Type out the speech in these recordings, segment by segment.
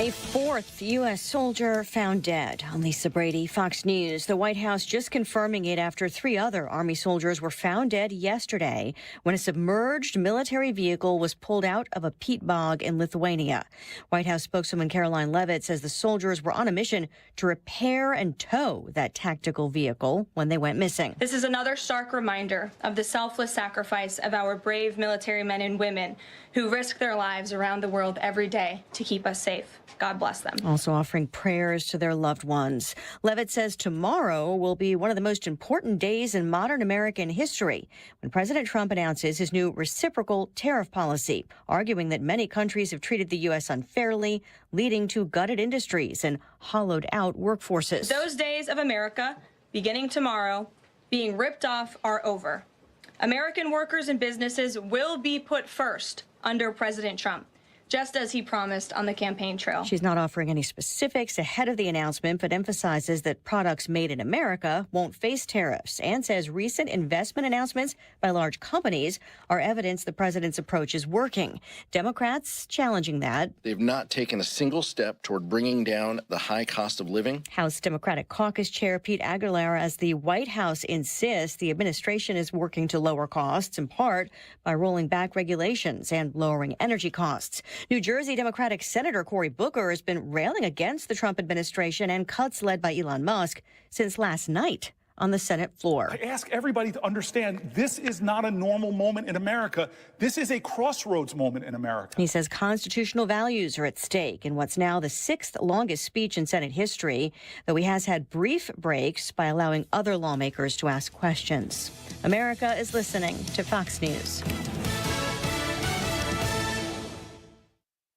A fourth U.S. soldier found dead. I'm Lisa Brady, Fox News. The White House just confirming it after 3 other Army soldiers were found dead yesterday when a submerged military vehicle was pulled out of a peat bog in Lithuania. White House spokeswoman Caroline Leavitt says the soldiers were on a mission to repair and tow that tactical vehicle when they went missing. This is another stark reminder of the selfless sacrifice of our brave military men and women who risk their lives around the world every day to keep us safe. God bless them. Also offering prayers to their loved ones. Leavitt says tomorrow will be one of the most important days in modern American history when President Trump announces his new reciprocal tariff policy, arguing that many countries have treated the U.S. unfairly, leading to gutted industries and hollowed out workforces. Those days of America, beginning tomorrow, being ripped off are over. American workers and businesses will be put first under President Trump, just as he promised on the campaign trail. She's not offering any specifics ahead of the announcement, but emphasizes that products made in America won't face tariffs and says recent investment announcements by large companies are evidence the president's approach is working. Democrats challenging that. They've not taken a single step toward bringing down the high cost of living. House Democratic Caucus Chair Pete Aguilar, as the White House insists the administration is working to lower costs, in part by rolling back regulations and lowering energy costs. New Jersey Democratic Senator Cory Booker has been railing against the Trump administration and cuts led by Elon Musk since last night on the Senate floor. I ask everybody to understand this is not a normal moment in America. This is a crossroads moment in America. He says constitutional values are at stake in what's now the 6th longest speech in Senate history, though he has had brief breaks by allowing other lawmakers to ask questions. America is listening to Fox News.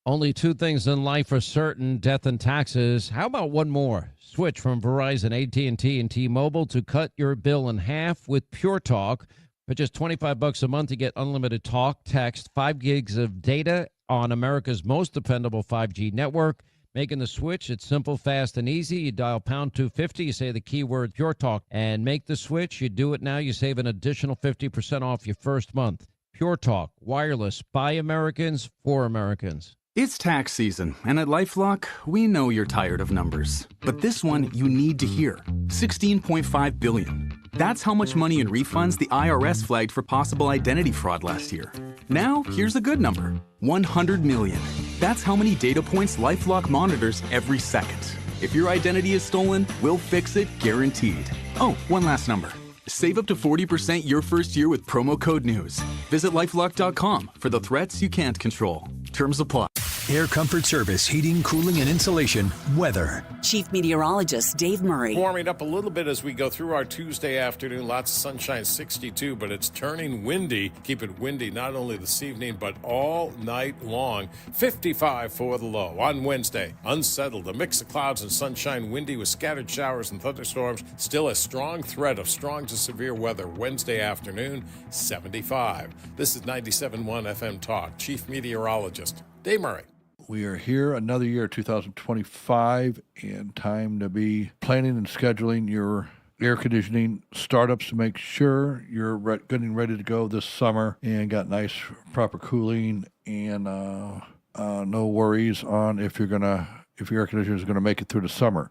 Only 2 things in life are certain: death and taxes. How about one more? Switch from Verizon, AT&T, and T-Mobile to cut your bill in half with Pure Talk. For just $25 a month, you get unlimited talk, text, 5 gigs of data on America's most dependable 5G network. Making the switch, it's simple, fast, and easy. You dial pound 250, you say the keyword Pure Talk, and make the switch. You do it now, you save an additional 50% off your first month. Pure Talk, wireless, by Americans, for Americans. It's tax season, and at LifeLock, we know you're tired of numbers. But this one you need to hear. $16.5 billion. That's how much money in refunds the IRS flagged for possible identity fraud last year. Now, here's a good number. $100 million. That's how many data points LifeLock monitors every second. If your identity is stolen, we'll fix it guaranteed. Oh, one last number. Save up to 40% your first year with promo code NEWS. Visit LifeLock.com for the threats you can't control. Terms apply. Air Comfort Service, heating, cooling, and insulation. Weather. Chief Meteorologist Dave Murray. Warming up a little bit as we go through our Tuesday afternoon. Lots of sunshine, 62, but it's turning windy. Keep it windy not only this evening, but all night long. 55 for the low. On Wednesday, unsettled. A mix of clouds and sunshine, windy with scattered showers and thunderstorms. Still a strong threat of strong to severe weather Wednesday afternoon, 75. This is 97.1 FM Talk. Chief Meteorologist Dave Murray. We are here another year, 2025, and time to be planning and scheduling your air conditioning startups to make sure you're getting ready to go this summer and got nice, proper cooling and no worries on if your air conditioner is going to make it through the summer.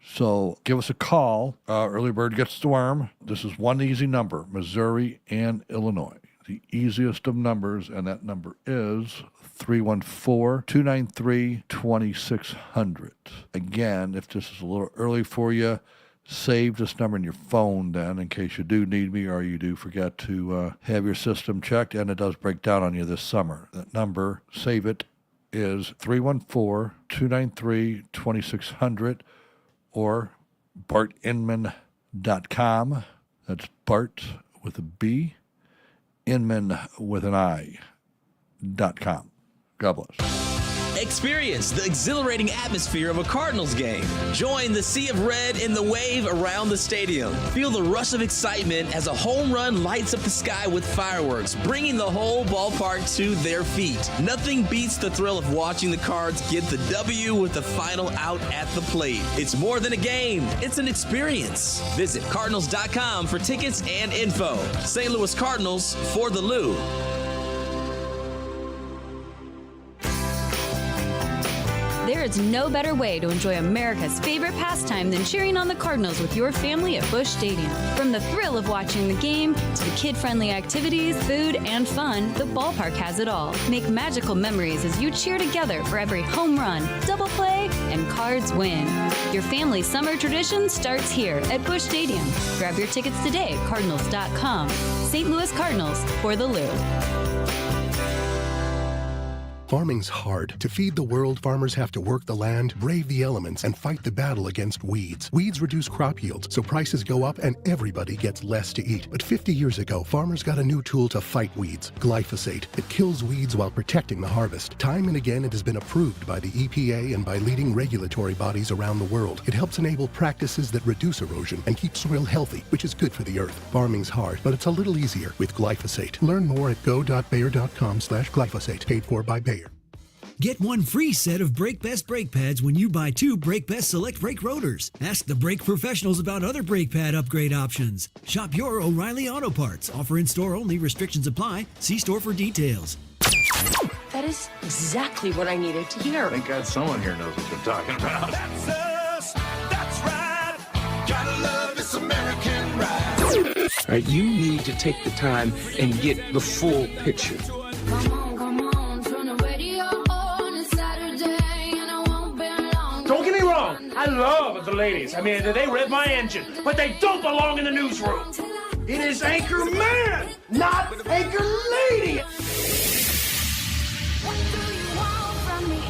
So give us a call. Early bird gets the worm. This is one easy number, Missouri and Illinois. The easiest of numbers, and that number is 314-293-2600. Again, if this is a little early for you, save this number in your phone then in case you do need me or you do forget to have your system checked, and it does break down on you this summer. That number, save it, is 314-293-2600 or bartinman.com. That's Bart with a B. Inman with an I.com. God bless. Experience the exhilarating atmosphere of a Cardinals game. Join the sea of red in the wave around the stadium. Feel the rush of excitement as a home run lights up the sky with fireworks, bringing the whole ballpark to their feet. Nothing beats the thrill of watching the Cards get the W with the final out at the plate. It's more than a game. It's an experience. Visit Cardinals.com for tickets and info. St. Louis Cardinals for the Lou. There is no better way to enjoy America's favorite pastime than cheering on the Cardinals with your family at Busch Stadium. From the thrill of watching the game to the kid-friendly activities, food, and fun, the ballpark has it all. Make magical memories as you cheer together for every home run, double play, and Cards win. Your family's summer tradition starts here at Busch Stadium. Grab your tickets today at Cardinals.com. St. Louis Cardinals for the Lou. Farming's hard. To feed the world, farmers have to work the land, brave the elements, and fight the battle against weeds. Weeds reduce crop yields, so prices go up and everybody gets less to eat. But 50 years ago, farmers got a new tool to fight weeds, glyphosate. It kills weeds while protecting the harvest. Time and again, it has been approved by the EPA and by leading regulatory bodies around the world. It helps enable practices that reduce erosion and keep soil healthy, which is good for the earth. Farming's hard, but it's a little easier with glyphosate. Learn more at go.bayer.com/glyphosate, paid for by Bayer. Get one free set of Brake Best brake pads when you buy 2 Brake Best Select brake rotors. Ask the brake professionals about other brake pad upgrade options. Shop your O'Reilly Auto Parts. Offer in store only. Restrictions apply. See store for details. That is exactly what I needed to hear. Thank God someone here knows what you're talking about. That's us. That's right. Gotta love this American ride. All right, you need to take the time and get the full picture. Don't get me wrong, I love the ladies. I mean, they rev my engine, but they don't belong in the newsroom. It is Anchor Man, not Anchor Lady. What do you want from me?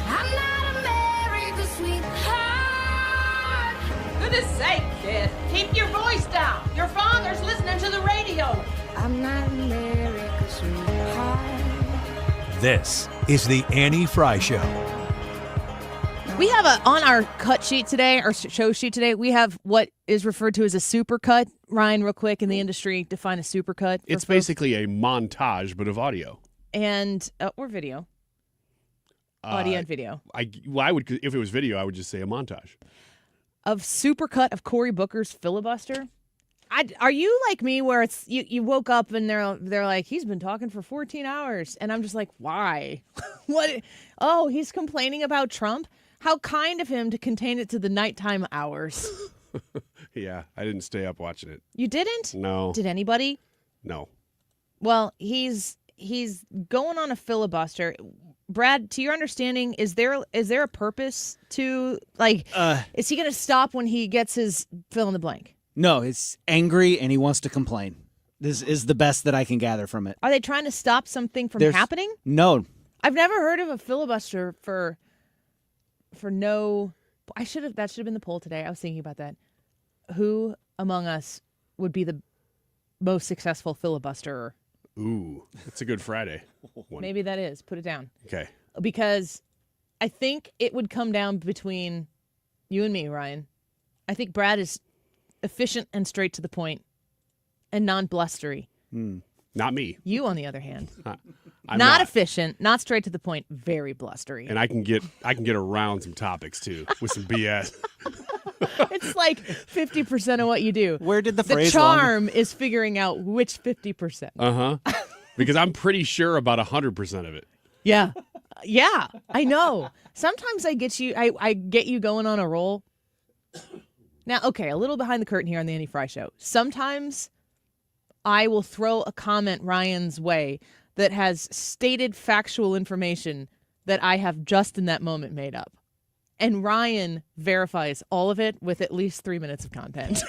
I'm not America's sweetheart. Goodness sake, kid. Keep your voice down. Your father's listening to the radio. I'm not America's sweetheart. This is the Annie Fry Show. We have on our cut sheet today, our show sheet today, we have what is referred to as a supercut. Ryan, real quick, in the industry, define a supercut. It's basically a montage, but of audio. And, or video. Audio and video. If it was video, I would just say a montage. Of supercut of Cory Booker's filibuster. Are you like me where it's you woke up and they're like, he's been talking for 14 hours. And I'm just like, why? What? Oh, he's complaining about Trump? How kind of him to contain it to the nighttime hours. Yeah, I didn't stay up watching it. You didn't? No. Did anybody? No. Well, he's going on a filibuster. Brad, to your understanding, is there a purpose to, like, is he going to stop when he gets his fill in the blank? No, he's angry and he wants to complain. This is the best that I can gather from it. Are they trying to stop something from happening? No. I've never heard of a filibuster for no. That should have been the poll today. I was thinking about that. Who among us would be the most successful filibusterer? Ooh, that's a good Friday one. Maybe that is. Put it down. Okay. Because I think it would come down between you and me, Ryan. I think Brad is efficient and straight to the point and non-blustery. Not me. You, on the other hand, I'm not efficient, not straight to the point, very blustery. And I can get around some topics too with some BS. It's like 50% of what you do. Where did the phrase? The charm is figuring out which 50%. Because I'm pretty sure about 100% of it. Yeah, yeah, I know. Sometimes I get you going on a roll. Now, okay, a little behind the curtain here on the Annie Fry Show. Sometimes I will throw a comment Ryan's way that has stated factual information that I have just in that moment made up. And Ryan verifies all of it with at least 3 minutes of content.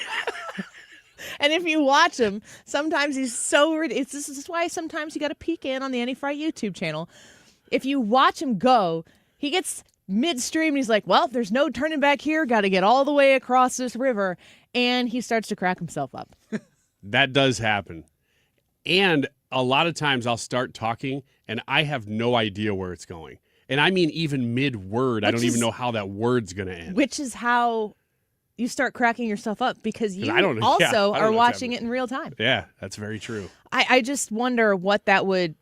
And if you watch him, sometimes he's so... This is why sometimes you got to peek in on the Annie Fry YouTube channel. If you watch him go, he gets midstream and he's like, well, there's no turning back here. Got to get all the way across this river. And he starts to crack himself up. That does happen. And a lot of times I'll start talking and I have no idea where it's going. And I mean, even mid-word, I don't even know how that word's going to end. Which is how you start cracking yourself up because you also are watching it in real time. Yeah, that's very true. I just wonder what that would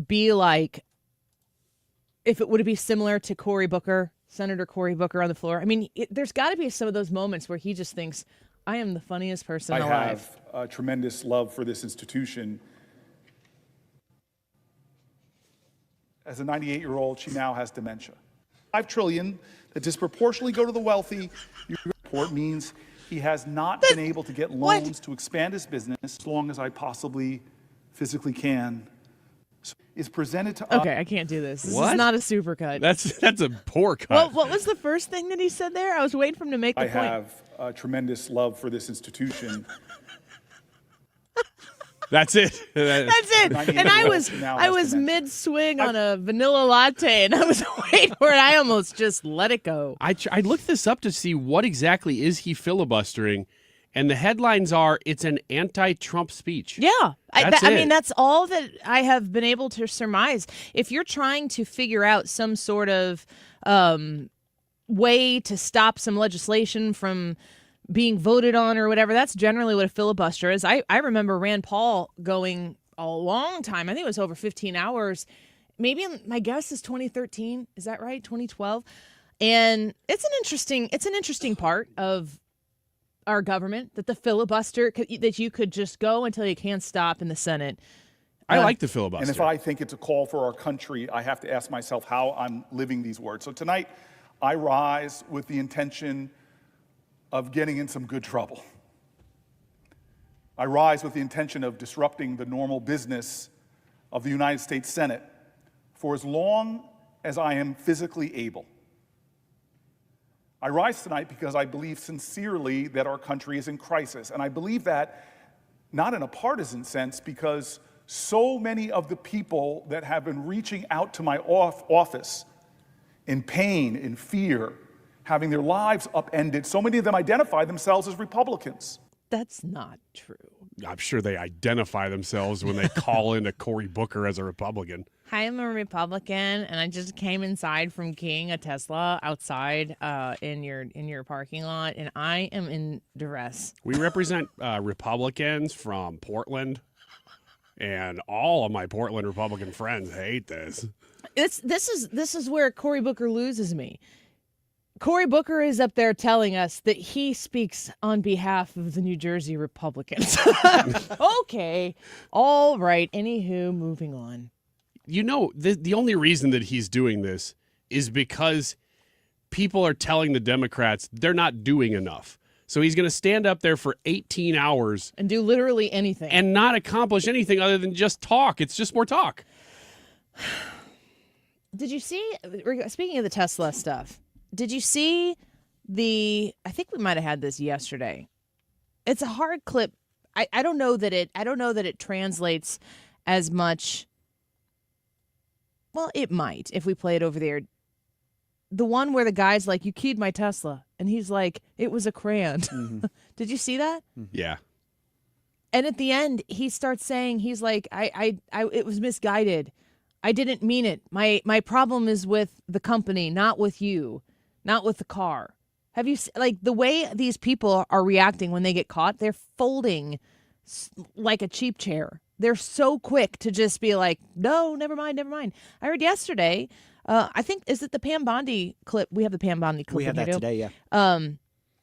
be like if it would be similar to Cory Booker, Senator Cory Booker on the floor. I mean, there's got to be some of those moments where he just thinks, I am the funniest person alive. I have a tremendous love for this institution. As a 98-year-old, she now has dementia. $5 trillion that disproportionately go to the wealthy. Your report means he has not been able to get loans to expand his business as long as I possibly physically can. So is presented to us. Okay, I can't do this. This What? is not a supercut. That's a poor cut. Well, what was the first thing that he said there? I was waiting for him to make the I point. have a tremendous love for this institution. That's it. That's it. And I was mid swing on a vanilla latte, and I was waiting for it. I almost just let it go. I looked this up to see what exactly is he filibustering, and the headlines are it's an anti-Trump speech. Yeah. That's I it. mean, that's all that I have been able to surmise. If you're trying to figure out some sort of way to stop some legislation from being voted on or whatever, that's generally what a filibuster is. I remember Rand Paul going a long time. I think it was over 15 hours. Maybe my guess is 2013. Is that right? 2012. And it's an interesting part of our government, that the filibuster, that you could just go until you can't stop in the Senate. I like the filibuster. And if I think it's a call for our country, I have to ask myself how I'm living these words. So tonight, I rise with the intention of getting in some good trouble. I rise with the intention of disrupting the normal business of the United States Senate for as long as I am physically able. I rise tonight because I believe sincerely that our country is in crisis. And I believe that not in a partisan sense, because so many of the people that have been reaching out to my office in pain, in fear, having their lives upended, so many of them identify themselves as Republicans. That's not true. I'm sure they identify themselves when they call into Cory Booker as a Republican. Hi, I'm a Republican, and I just came inside from keying a Tesla outside in your parking lot, and I am in duress. We represent Republicans from Portland, and all of my Portland Republican friends hate this. This is where Cory Booker loses me. Cory Booker is up there telling us that he speaks on behalf of the New Jersey Republicans. Okay. All right. Anywho, moving on. You know, the only reason that he's doing this is because people are telling the Democrats they're not doing enough. So he's going to stand up there for 18 hours. And do literally anything. And not accomplish anything other than just talk. It's just more talk. Did you see, speaking of the Tesla stuff, did you see I think we might have had this yesterday. It's a hard clip. I don't know that it translates as much. Well, it might if we play it over there. The one where the guy's like, "You keyed my Tesla," and he's like, "It was a crayon." Mm-hmm. Did you see that? Yeah. And at the end, he starts saying, he's like, I it was misguided. I didn't mean it. My problem is with the company, not with you, not with the car. Have you, like, the way these people are reacting when they get caught? They're folding like a cheap chair. They're so quick to just be like, no, never mind. I heard yesterday, I think, is it the Pam Bondi clip? We have the Pam Bondi clip. We have that today, yeah.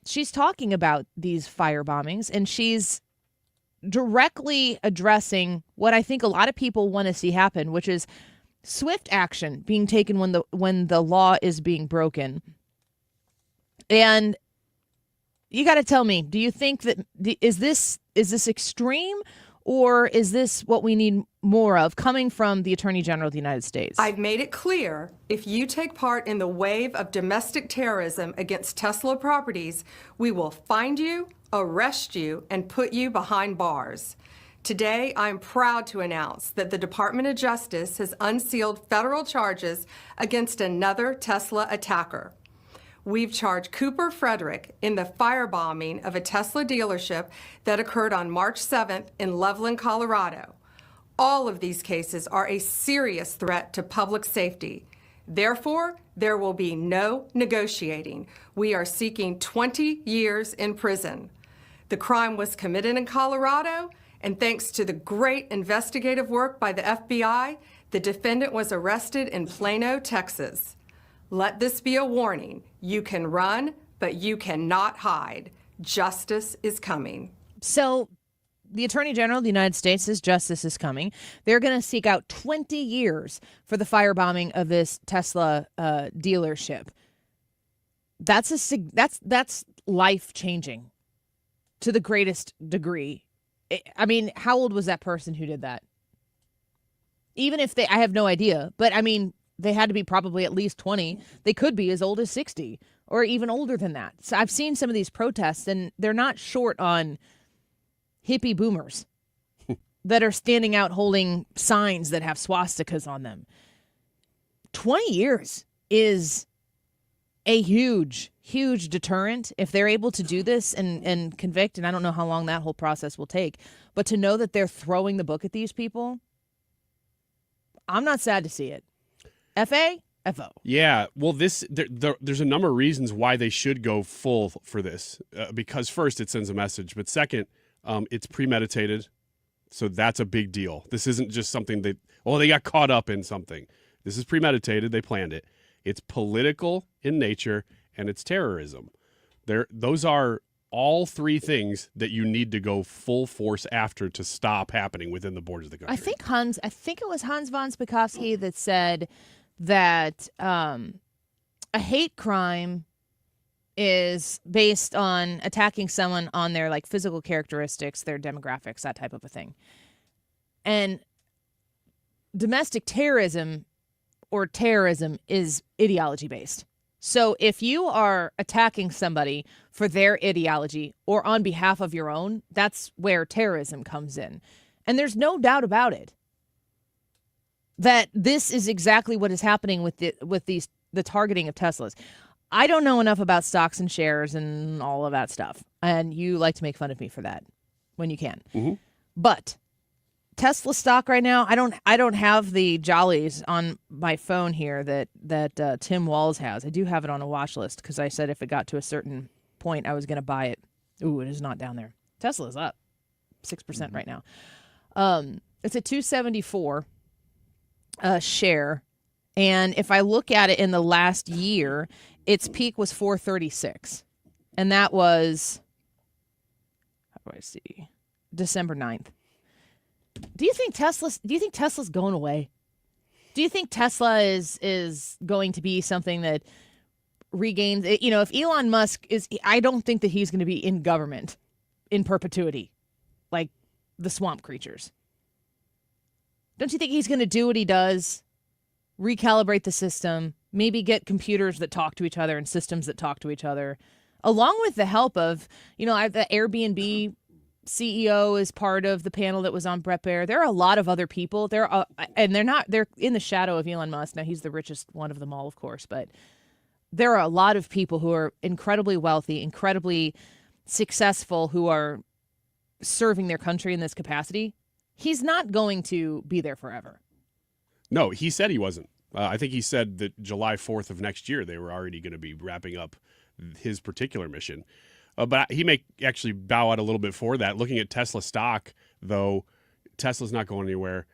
She's talking about these fire bombings, and she's directly addressing what I think a lot of people want to see happen, which is swift action being taken when the law is being broken. And you got to tell me, do you think that is this extreme, or is this what we need more of coming from the Attorney General of the United States? I've made it clear, if you take part in the wave of domestic terrorism against Tesla properties, we will find you, arrest you, and put you behind bars. Today, I'm proud to announce that the Department of Justice has unsealed federal charges against another Tesla attacker. We've charged Cooper Frederick in the firebombing of a Tesla dealership that occurred on March 7th in Loveland, Colorado. All of these cases are a serious threat to public safety. Therefore, there will be no negotiating. We are seeking 20 years in prison. The crime was committed in Colorado, and thanks to the great investigative work by the FBI, the defendant was arrested in Plano, Texas. Let this be a warning. You can run, but you cannot hide. Justice is coming. So the Attorney General of the United States says justice is coming. They're going to seek out 20 years for the firebombing of this Tesla dealership. That's life-changing to the greatest degree. I mean, how old was that person who did that? Even if I have no idea, but I mean, they had to be probably at least 20. They could be as old as 60 or even older than that. So I've seen some of these protests, and they're not short on hippie boomers that are standing out holding signs that have swastikas on them. 20 years is a huge, huge deterrent if they're able to do this and convict, and I don't know how long that whole process will take, but to know that they're throwing the book at these people, I'm not sad to see it. FA? FO. Yeah, well, there's a number of reasons why they should go full for this. Because first, it sends a message, but second, it's premeditated, so that's a big deal. This isn't just something they got caught up in something. This is premeditated. They planned it. It's political in nature, and it's terrorism. Those are all three things that you need to go full force after to stop happening within the borders of the country. I think it was Hans von Spakovsky that said that a hate crime is based on attacking someone on their like physical characteristics, their demographics, that type of a thing. And domestic terrorism or terrorism is ideology based. So if you are attacking somebody for their ideology or on behalf of your own, that's where terrorism comes in. And there's no doubt about it that this is exactly what is happening with the targeting of Teslas. I don't know enough about stocks and shares and all of that stuff. And you like to make fun of me for that when you can. Mm-hmm. But Tesla stock right now, I don't have the jollies on my phone here that Tim Walls has. I do have it on a watch list because I said if it got to a certain point, I was going to buy it. Ooh, it is not down there. Tesla's up 6% right now. It's a 274 share, and if I look at it in the last year, its peak was 436, and that was December 9th. Do you think Tesla's going away? Do you think Tesla is going to be something that regains, if Elon Musk I don't think that he's going to be in government in perpetuity like the swamp creatures. Don't you think he's going to do what he does, recalibrate the system, maybe get computers that talk to each other and systems that talk to each other, along with the help of, the Airbnb CEO is part of the panel that was on Bret Baier. There are a lot of other people. They're in the shadow of Elon Musk. Now, he's the richest one of them all, of course, but there are a lot of people who are incredibly wealthy, incredibly successful, who are serving their country in this capacity. He's not going to be there forever. No, he said he wasn't. I think he said that July 4th of next year, they were already going to be wrapping up his particular mission. But he may actually bow out a little bit for that. Looking at Tesla stock, though, Tesla's not going anywhere.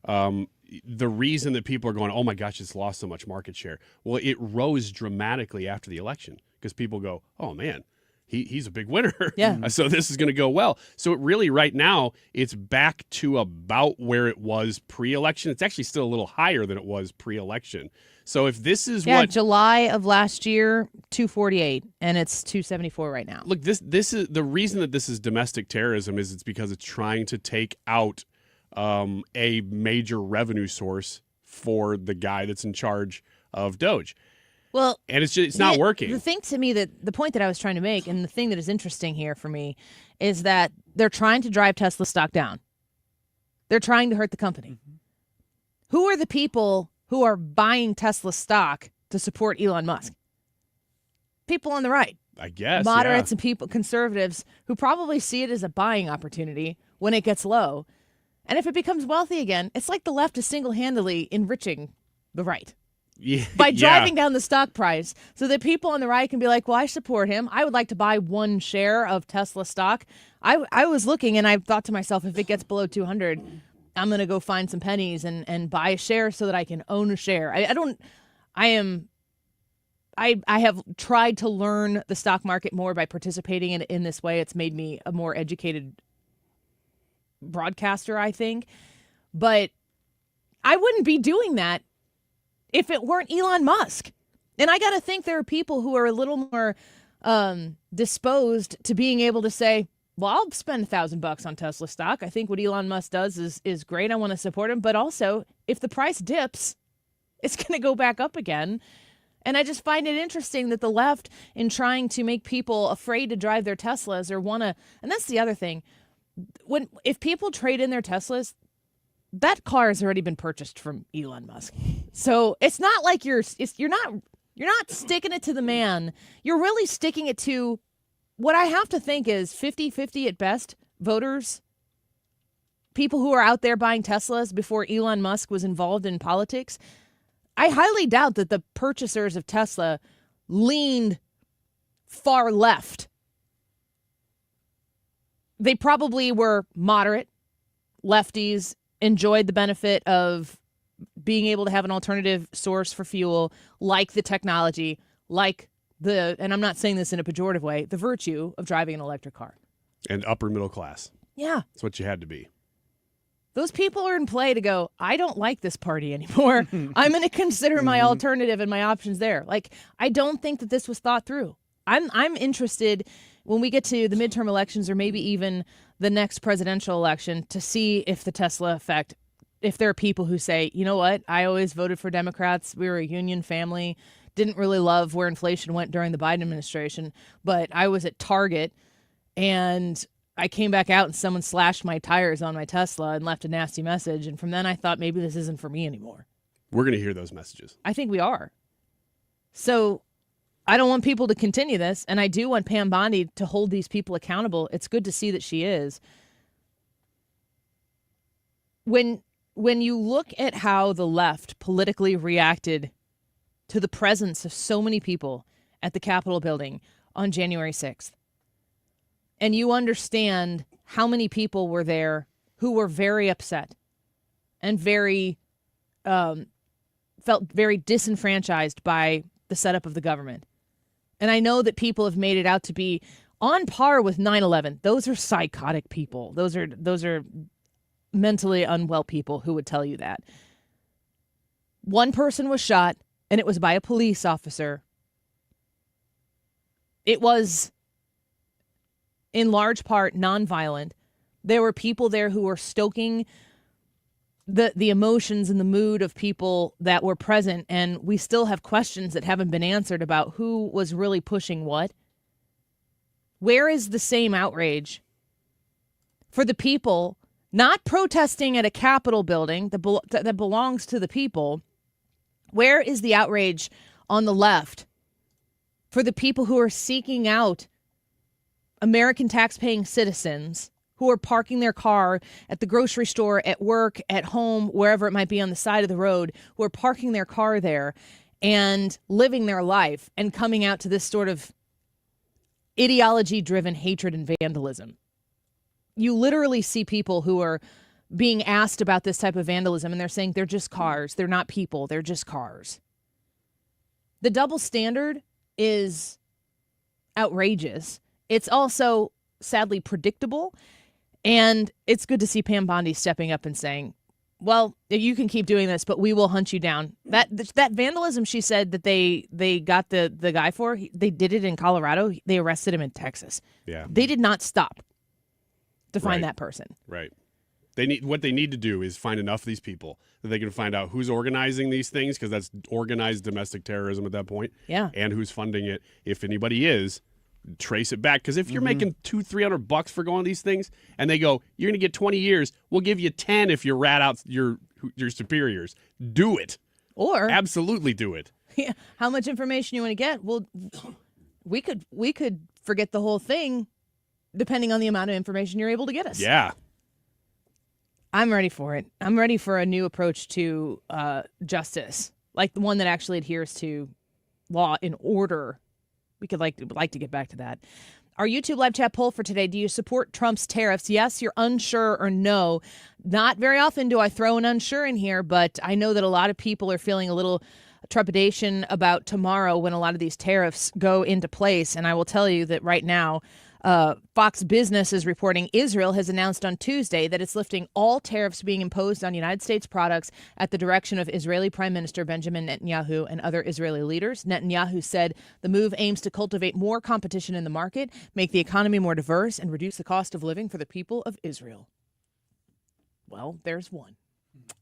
The reason that people are going, oh my gosh, it's lost so much market share. Well, it rose dramatically after the election because people go, oh man, he's a big winner. Yeah. So this is going to go well. So it really right now, it's back to about where it was pre-election. It's actually still a little higher than it was pre-election. So if this is July of last year, 248, and it's 274 right now. Look, this is the reason that this is domestic terrorism is it's because it's trying to take out a major revenue source for the guy that's in charge of Doge. Well, and it's not working. The thing to me the point that I was trying to make, and the thing that is interesting here for me, is that they're trying to drive Tesla stock down. They're trying to hurt the company. Mm-hmm. Who are the people who are buying Tesla stock to support Elon Musk? People on the right. I guess. Moderates and people, conservatives, who probably see it as a buying opportunity when it gets low. And if it becomes wealthy again, it's like the left is single-handedly enriching the right. Yeah, by driving down the stock price so that people on the right can be like, well, I support him. I would like to buy one share of Tesla stock. I was looking and I thought to myself, if it gets below 200, I'm going to go find some pennies and buy a share so that I can own a share. I have tried to learn the stock market more by participating in this way. It's made me a more educated broadcaster, I think. But I wouldn't be doing that if it weren't Elon Musk. And I got to think there are people who are a little more disposed to being able to say, well, I'll spend $1,000 on Tesla stock. I think what Elon Musk does is great. I want to support him. But also, if the price dips, it's going to go back up again. And I just find it interesting that the left, in trying to make people afraid to drive their Teslas or want to, and that's the other thing, if people trade in their Teslas, that car has already been purchased from Elon Musk. So it's not like you're not sticking it to the man. You're really sticking it to what I have to think is 50-50 at best voters, people who are out there buying Teslas before Elon Musk was involved in politics. I highly doubt that the purchasers of Tesla leaned far left. They probably were moderate lefties, enjoyed the benefit of being able to have an alternative source for fuel, like the technology, like and I'm not saying this in a pejorative way, the virtue of driving an electric car. And upper middle class. Yeah. That's what you had to be. Those people are in play to go, I don't like this party anymore. I'm going to consider my alternative and my options there. Like, I don't think that this was thought through. I'm interested when we get to the midterm elections or maybe even the next presidential election to see if the Tesla effect, if there are people who say, you know what, I always voted for Democrats. We were a union family. Didn't really love where inflation went during the Biden administration, but I was at Target and I came back out and someone slashed my tires on my Tesla and left a nasty message. And from then I thought maybe this isn't for me anymore. We're going to hear those messages. I think we are. So I don't want people to continue this. And I do want Pam Bondi to hold these people accountable. It's good to see that she is. When you look at how the left politically reacted to the presence of so many people at the Capitol building on January 6th, and you understand how many people were there who were very upset and very felt very disenfranchised by the setup of the government. And I know that people have made it out to be on par with 9/11. Those are psychotic people. Those are mentally unwell people who would tell you that. One person was shot, and it was by a police officer. It was, in large part, nonviolent. There were people there who were stoking the emotions and the mood of people that were present, and we still have questions that haven't been answered about who was really pushing what. Where is the same outrage for the people not protesting at a Capitol building that belongs to the people? Where is the outrage on the left for the people who are seeking out American taxpaying citizens who are parking their car at the grocery store, at work, at home, wherever it might be on the side of the road, who are parking their car there and living their life and coming out to this sort of ideology-driven hatred and vandalism? You literally see people who are being asked about this type of vandalism, and they're saying they're just cars. They're not people. They're just cars. The double standard is outrageous. It's also sadly predictable, and it's good to see Pam Bondi stepping up and saying, well, you can keep doing this, but we will hunt you down. That vandalism she said that they got the guy for, they did it in Colorado. They arrested him in Texas. Yeah. They did not stop to find that person. Right. What they need to do is find enough of these people that they can find out who's organizing these things, because that's organized domestic terrorism at that point. Yeah. And who's funding it. If anybody is, trace it back. Because if you're making $200-$300 for going to these things, and they go, you're going to get 20 years, we'll give you 10 if you rat out your superiors. Do it. Or absolutely do it. Yeah. How much information you want to get? Well, we could forget the whole thing, depending on the amount of information you're able to get us. Yeah. I'm ready for it. I'm ready for a new approach to justice, like the one that actually adheres to law and order. We could like to get back to that. Our YouTube live chat poll for today: do you support Trump's tariffs? Yes, you're unsure, or no. Not very often do I throw an unsure in here, but I know that a lot of people are feeling a little trepidation about tomorrow when a lot of these tariffs go into place. And I will tell you that right now, Fox Business is reporting Israel has announced on Tuesday that it's lifting all tariffs being imposed on United States products at the direction of Israeli Prime Minister Benjamin Netanyahu and other Israeli leaders. Netanyahu said the move aims to cultivate more competition in the market, make the economy more diverse, and reduce the cost of living for the people of Israel. Well, there's one.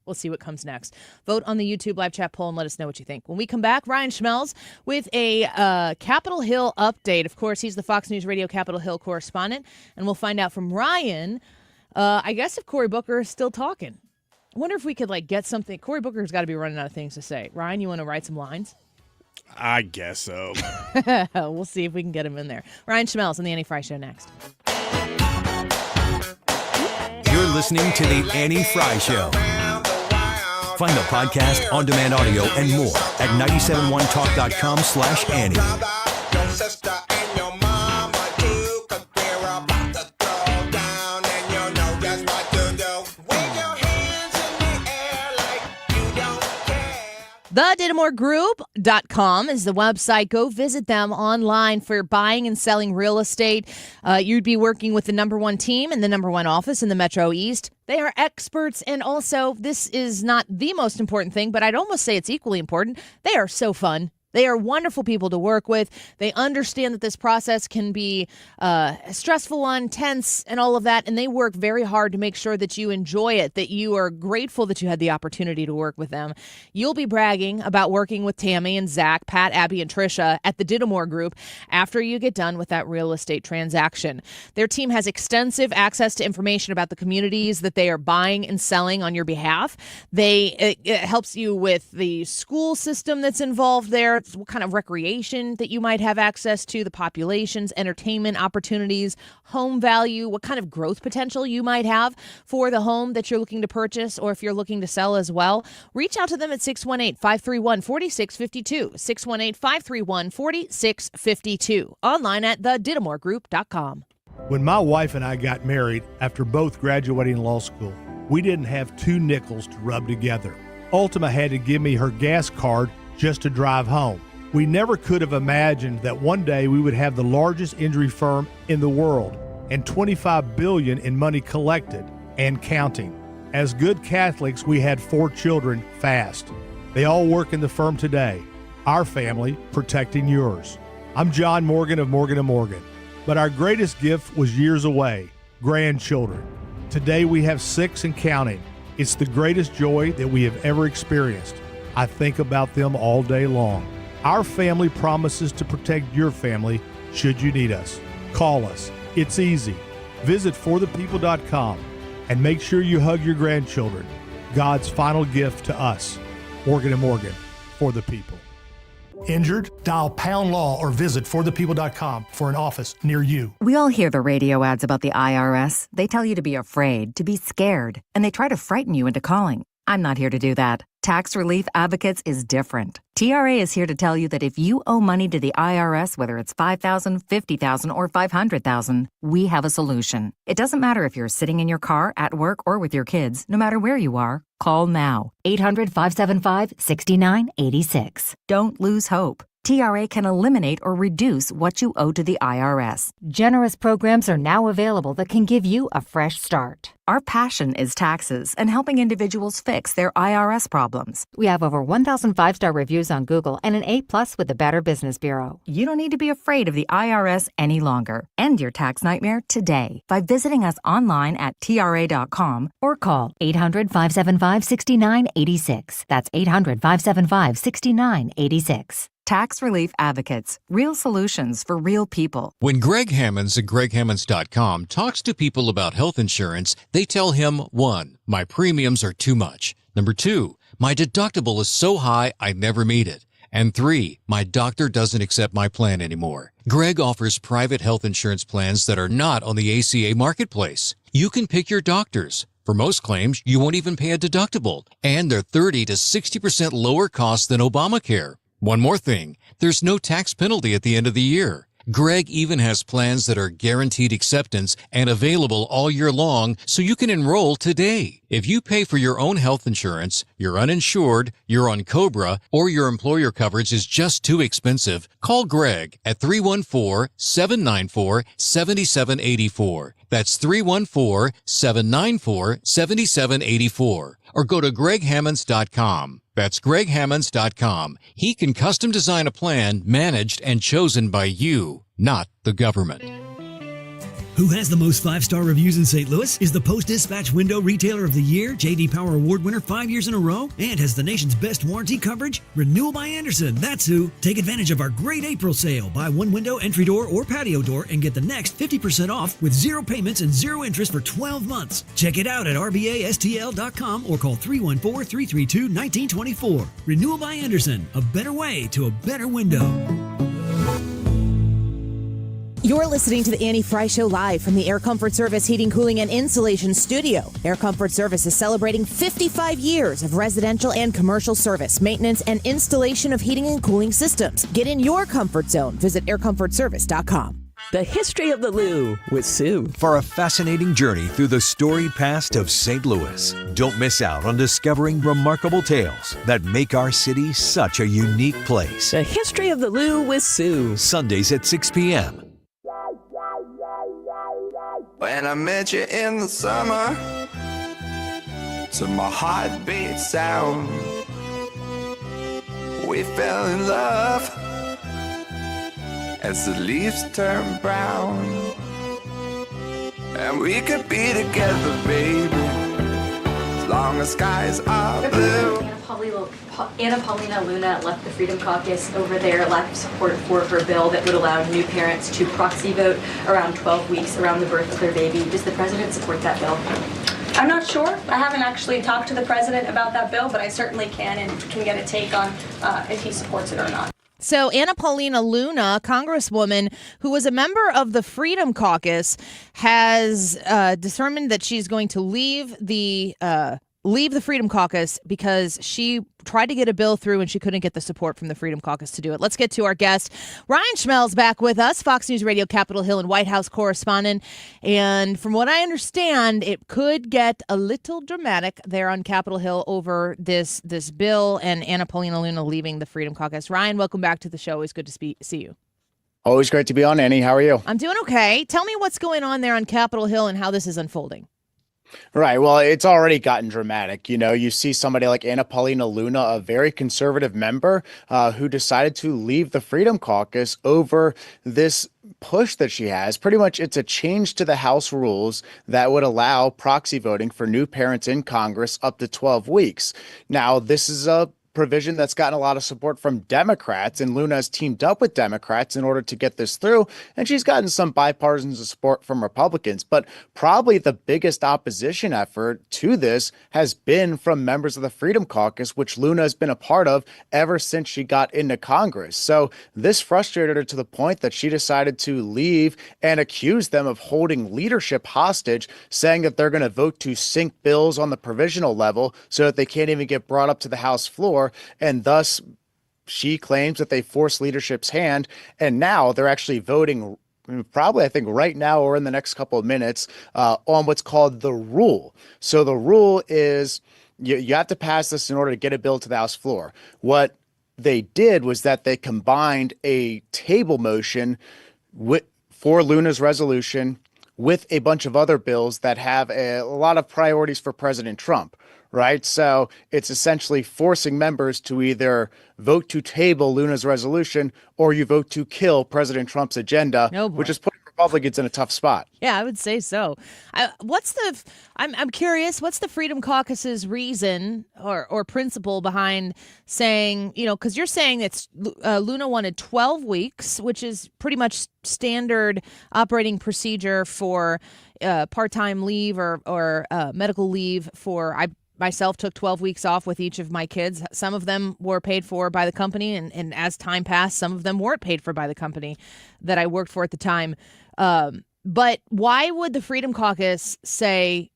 We'll see what comes next. Vote on the YouTube live chat poll and let us know what you think. When we come back, Ryan Schmelz with a Capitol Hill update. Of course, he's the Fox News Radio Capitol Hill correspondent, and we'll find out from Ryan, I guess, if Cory Booker is still talking. I wonder if we could get something. Cory Booker's got to be running out of things to say. Ryan, you want to write some lines? I guess so. We'll see if we can get him in there. Ryan Schmelz on the Annie Fry Show next. You're listening to The Annie Fry Show. Find the podcast, on-demand audio, and more at 971talk.com/Annie. TheDittamoreGroup.com is the website. Go visit them online for buying and selling real estate. You'd be working with the number one team and the number one office in the Metro East. They are experts, and also, this is not the most important thing, but I'd almost say it's equally important. They are so fun. They are wonderful people to work with. They understand that this process can be a stressful one, tense, and all of that, and they work very hard to make sure that you enjoy it, that you are grateful that you had the opportunity to work with them. You'll be bragging about working with Tammy and Zach, Pat, Abby, and Trisha at the Dittamore Group after you get done with that real estate transaction. Their team has extensive access to information about the communities that they are buying and selling on your behalf. It helps you with the school system that's involved there, what kind of recreation that you might have access to, the populations, entertainment opportunities, home value, what kind of growth potential you might have for the home that you're looking to purchase, or if you're looking to sell as well. Reach out to them at 618-531-4652, 618-531-4652, online at thedittamoregroup.com. When my wife and I got married after both graduating law school, we didn't have two nickels to rub together. Ultima had to give me her gas card just to drive home. We never could have imagined that one day we would have the largest injury firm in the world and $25 billion in money collected and counting. As good Catholics, we had 4 children fast. They all work in the firm today. Our family protecting yours. I'm John Morgan of Morgan & Morgan, but our greatest gift was years away, grandchildren. Today we have 6 and counting. It's the greatest joy that we have ever experienced. I think about them all day long. Our family promises to protect your family should you need us. Call us. It's easy. Visit forthepeople.com and make sure you hug your grandchildren. God's final gift to us. Morgan & Morgan, for the people. Injured? Dial # law or visit forthepeople.com for an office near you. We all hear the radio ads about the IRS. They tell you to be afraid, to be scared, and they try to frighten you into calling. I'm not here to do that. Tax Relief Advocates is different. TRA is here to tell you that if you owe money to the IRS, whether it's $5,000, $50,000, or $500,000, we have a solution. It doesn't matter if you're sitting in your car, at work, or with your kids. No matter where you are, call now. 800-575-6986. Don't lose hope. TRA can eliminate or reduce what you owe to the IRS. Generous programs are now available that can give you a fresh start. Our passion is taxes and helping individuals fix their IRS problems. We have over 1,000 5-star reviews on Google and an A+ with the Better Business Bureau. You don't need to be afraid of the IRS any longer. End your tax nightmare today by visiting us online at TRA.com or call 800-575-6986. That's 800-575-6986. Tax Relief Advocates. Real solutions for real people. When Greg Hammonds at GregHammonds.com talks to people about health insurance, they tell him, 1, my premiums are too much. 2, my deductible is so high I never meet it. And 3, my doctor doesn't accept my plan anymore. Greg offers private health insurance plans that are not on the ACA marketplace. You can pick your doctors. For most claims, you won't even pay a deductible, and they're 30 to 60% lower cost than Obamacare. One more thing, there's no tax penalty at the end of the year. Greg even has plans that are guaranteed acceptance and available all year long, so you can enroll today. If you pay for your own health insurance, you're uninsured, you're on COBRA, or your employer coverage is just too expensive, call Greg at 314-794-7784. That's 314-794-7784. Or go to greghammonds.com. That's greghammonds.com. He can custom design a plan managed and chosen by you, not the government. Who has the most 5-star reviews in St. Louis? Is the Post-Dispatch Window Retailer of the Year, J.D. Power Award winner 5 years in a row, and has the nation's best warranty coverage? Renewal by Andersen, that's who. Take advantage of our great April sale. Buy one window, entry door, or patio door and get the next 50% off with 0 payments and 0 interest for 12 months. Check it out at rbastl.com or call 314-332-1924. Renewal by Andersen, a better way to a better window. You're listening to the Annie Fry Show live from the Air Comfort Service Heating, Cooling, and Insulation Studio. Air Comfort Service is celebrating 55 years of residential and commercial service, maintenance, and installation of heating and cooling systems. Get in your comfort zone. Visit aircomfortservice.com. The History of the Lou with Sue. For a fascinating journey through the storied past of St. Louis. Don't miss out on discovering remarkable tales that make our city such a unique place. The History of the Lou with Sue. Sundays at 6 p.m. When I met you in the summer, to my heartbeat sound, we fell in love as the leaves turn brown, and we could be together, baby, as long as skies are blue. Anna Paulina Luna left the Freedom Caucus over their lack of support for her bill that would allow new parents to proxy vote around 12 weeks around the birth of their baby. Does the president support that bill? I'm not sure. I haven't actually talked to the president about that bill, but I certainly can and can get a take on if he supports it or not. So Anna Paulina Luna, Congresswoman who was a member of the Freedom Caucus, has determined that she's going to leave the Freedom Caucus because she tried to get a bill through and she couldn't get the support from the Freedom Caucus to do it. Let's get to our guest. Ryan Schmelz back with us, Fox News Radio Capitol Hill and White House correspondent. And from what I understand, it could get a little dramatic there on Capitol Hill over this bill and Anna Paulina Luna leaving the Freedom Caucus. Ryan, welcome back to the show. It's good to see you. Always great to be on, Annie. How are you? I'm doing okay. Tell me what's going on there on Capitol Hill and how this is unfolding. Right. Well, it's already gotten dramatic. You know, you see somebody like Anna Paulina Luna, a very conservative member who decided to leave the Freedom Caucus over this push that she has. Pretty much it's a change to the House rules that would allow proxy voting for new parents in Congress up to 12 weeks. Now, this is a provision that's gotten a lot of support from Democrats, and Luna has teamed up with Democrats in order to get this through, and she's gotten some bipartisan support from Republicans. But probably the biggest opposition effort to this has been from members of the Freedom Caucus, which Luna has been a part of ever since she got into Congress. So this frustrated her to the point that she decided to leave and accuse them of holding leadership hostage, saying that they're going to vote to sink bills on the provisional level so that they can't even get brought up to the House floor. And thus, she claims that they forced leadership's hand. And now they're actually voting, probably, I think, right now or in the next couple of minutes, on what's called the rule. So the rule is you have to pass this in order to get a bill to the House floor. What they did was that they combined a table motion for Luna's resolution with a bunch of other bills that have a lot of priorities for President Trump. Right. So it's essentially forcing members to either vote to table Luna's resolution or you vote to kill President Trump's agenda, which is putting Republicans in a tough spot. Yeah, I would say so. I'm curious, what's the Freedom Caucus's reason or principle behind saying, you know, because you're saying it's Luna wanted 12 weeks, which is pretty much standard operating procedure for part-time leave or medical leave for myself took 12 weeks off with each of my kids. Some of them were paid for by the company, and as time passed, some of them weren't paid for by the company that I worked for at the time. But why would the Freedom Caucus say,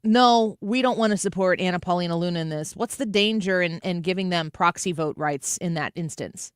no, we don't want to support Anna Paulina Luna in this? What's the danger in giving them proxy vote rights in that instance?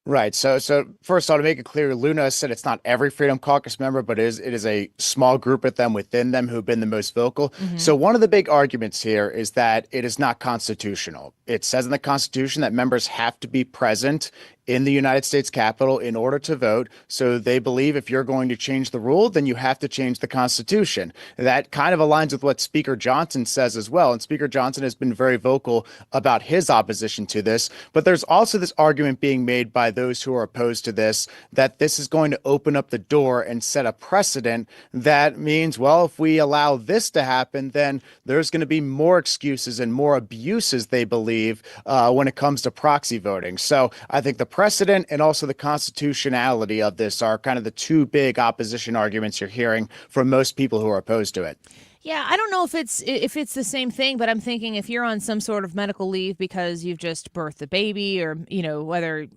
Right. So first of all, to make it clear, Luna said it's not every Freedom Caucus member, but it is a small group of them within them who've been the most vocal. So one of the big arguments here is that it is not constitutional. It says in the Constitution that members have to be present in the United States Capitol in order to vote. So they believe if you're going to change the rule, then you have to change the Constitution. That kind of aligns with what Speaker Johnson says as well. And Speaker Johnson has been very vocal about his opposition to this. But there's also this argument being made by those who are opposed to this, that this is going to open up the door and set a precedent that means, well, if we allow this to happen, then there's going to be more excuses and more abuses, they believe, when it comes to proxy voting. So I think the precedent and also the constitutionality of this are kind of the two big opposition arguments you're hearing from most people who are opposed to it. Yeah, I don't know if it's the same thing, but I'm thinking if you're on some sort of medical leave because you've just birthed a baby, or whether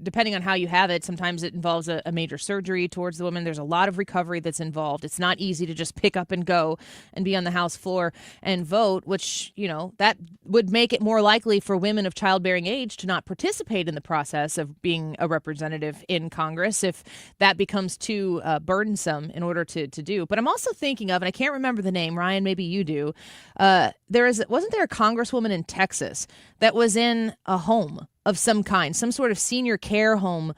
depending on how you have it, sometimes it involves a major surgery towards the woman. There's a lot of recovery that's involved. It's not easy to just pick up and go and be on the House floor and vote, which that would make it more likely for women of childbearing age to not participate in the process of being a representative in Congress if that becomes too burdensome in order to do. But I'm also thinking of, and I can't remember the name. Ryan, maybe you do. Wasn't there a congresswoman in Texas that was in a home of some kind, some sort of senior care home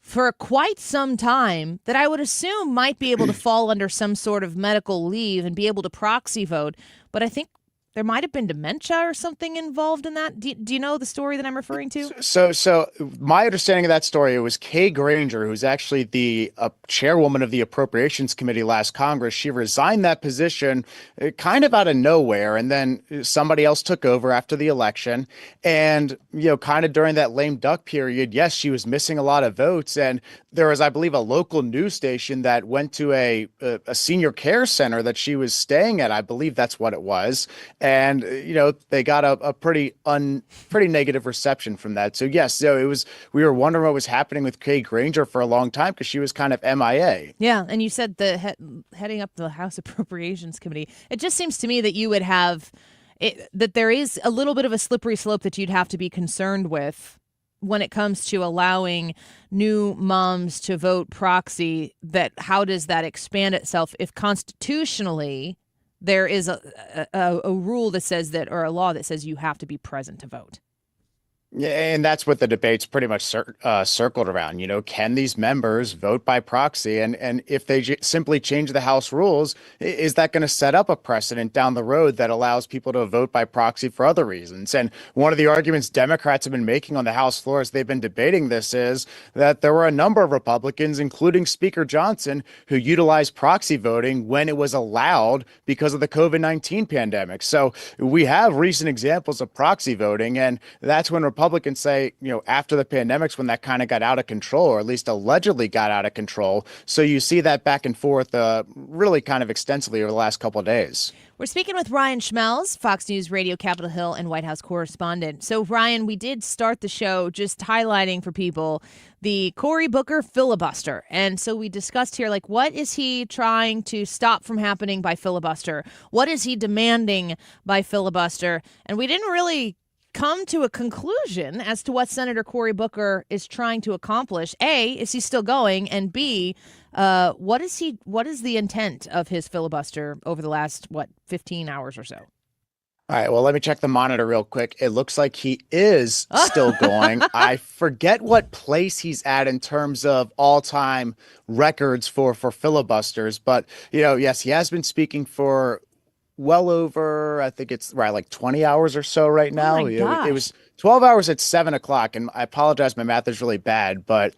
for quite some time that I would assume might be able to fall under some sort of medical leave and be able to proxy vote. But I think there might have been dementia or something involved in that. Do you know the story that I'm referring to? So my understanding of that story, it was Kay Granger, who's actually the chairwoman of the Appropriations Committee last Congress. She resigned that position kind of out of nowhere, and then somebody else took over after the election. And, kind of during that lame duck period, yes, she was missing a lot of votes. And there was, I believe, a local news station that went to a senior care center that she was staying at. I believe that's what it was. And, they got a pretty negative reception from that. So, yes, we were wondering what was happening with Kay Granger for a long time because she was kind of MIA. Yeah. And you said heading up the House Appropriations Committee. It just seems to me that you would have that there is a little bit of a slippery slope that you'd have to be concerned with when it comes to allowing new moms to vote proxy. That how does that expand itself if constitutionally there is a rule that says that, or a law that says you have to be present to vote? Yeah, and that's what the debate's pretty much circled around. Can these members vote by proxy? And if they simply change the House rules, is that going to set up a precedent down the road that allows people to vote by proxy for other reasons? And one of the arguments Democrats have been making on the House floor as they've been debating this is that there were a number of Republicans, including Speaker Johnson, who utilized proxy voting when it was allowed because of the COVID-19 pandemic. So we have recent examples of proxy voting, and that's when Republicans say, after the pandemics, when that kind of got out of control, or at least allegedly got out of control. So you see that back and forth really kind of extensively over the last couple of days. We're speaking with Ryan Schmelz, Fox News Radio, Capitol Hill, and White House correspondent. So, Ryan, we did start the show just highlighting for people the Cory Booker filibuster. And so we discussed here, what is he trying to stop from happening by filibuster? What is he demanding by filibuster? And we didn't really come to a conclusion as to what Senator Cory Booker is trying to accomplish. A, is he still going? And B, what is the intent of his filibuster over the last 15 hours or so? All right, well, let me check the monitor real quick. It looks like he is still going. I forget what place he's at in terms of all-time records for filibusters, but yes, he has been speaking for well over, I think it's right, 20 hours or so right now. Oh my gosh. It was 12 hours at 7 o'clock, and I apologize, my math is really bad, but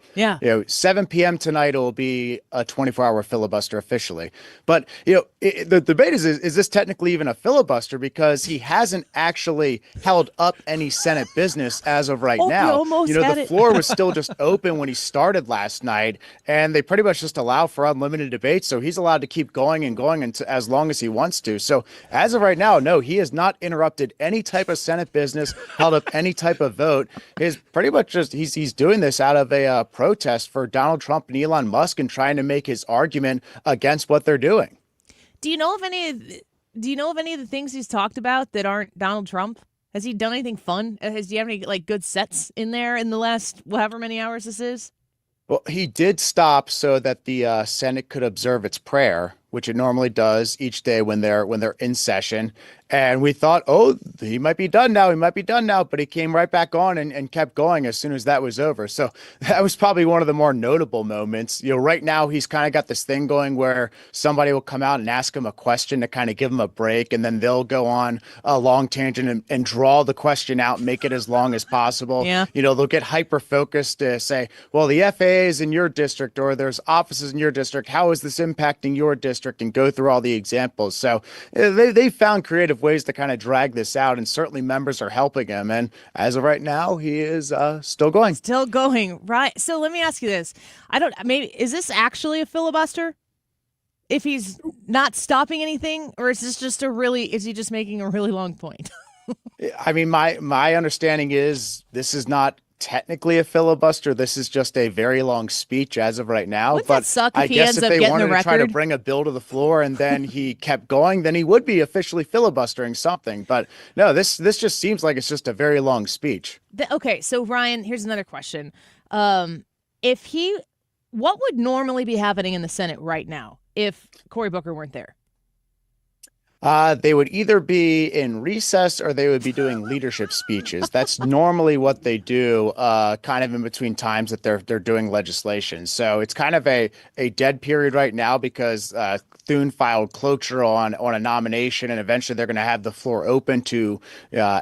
7 p.m. tonight will be a 24-hour filibuster officially. But the debate is this technically even a filibuster, because he hasn't actually held up any Senate business as of right now. The floor was still just open when he started last night, and they pretty much just allow for unlimited debate, so he's allowed to keep going and going as long as he wants to. So as of right now, no, he has not interrupted any type of Senate business, held up any type of vote. Is pretty much just he's doing this out of a protest for Donald Trump and Elon Musk and trying to make his argument against what they're doing. Do you know of any of the things he's talked about that aren't Donald Trump? Has he done anything fun? Do you have any good sets in there in the last however many hours this is? Well, he did stop so that the Senate could observe its prayer, which it normally does each day when they're in session. And we thought, oh, he might be done now. He might be done now. But he came right back on and kept going as soon as that was over. So that was probably one of the more notable moments. Right now he's kind of got this thing going where somebody will come out and ask him a question to kind of give him a break. And then they'll go on a long tangent and draw the question out and make it as long as possible. Yeah. They'll get hyper focused to say, well, the FAA is in your district or there's offices in your district. How is this impacting your district? And go through all the examples. So they found creative ways to kind of drag this out, and certainly members are helping him. And as of right now, he is still going. Still going, right? So let me ask you this: is this actually a filibuster? If he's not stopping anything, or is this just is he just making a really long point? I mean, my understanding is this is not technically a filibuster. This is just a very long speech as of right now. Wouldn't that suck if I he guess ends if up they getting wanted the to try to record? bring a bill to the floor and then he kept going, then he would be officially filibustering something. But no, this just seems like it's just a very long speech. Okay, so Ryan, here's another question. What would normally be happening in the Senate right now if Cory Booker weren't there? They would either be in recess or they would be doing leadership speeches. That's normally what they do, kind of in between times that they're doing legislation. So it's kind of a dead period right now because Thune filed cloture on a nomination, and eventually they're going to have the floor open to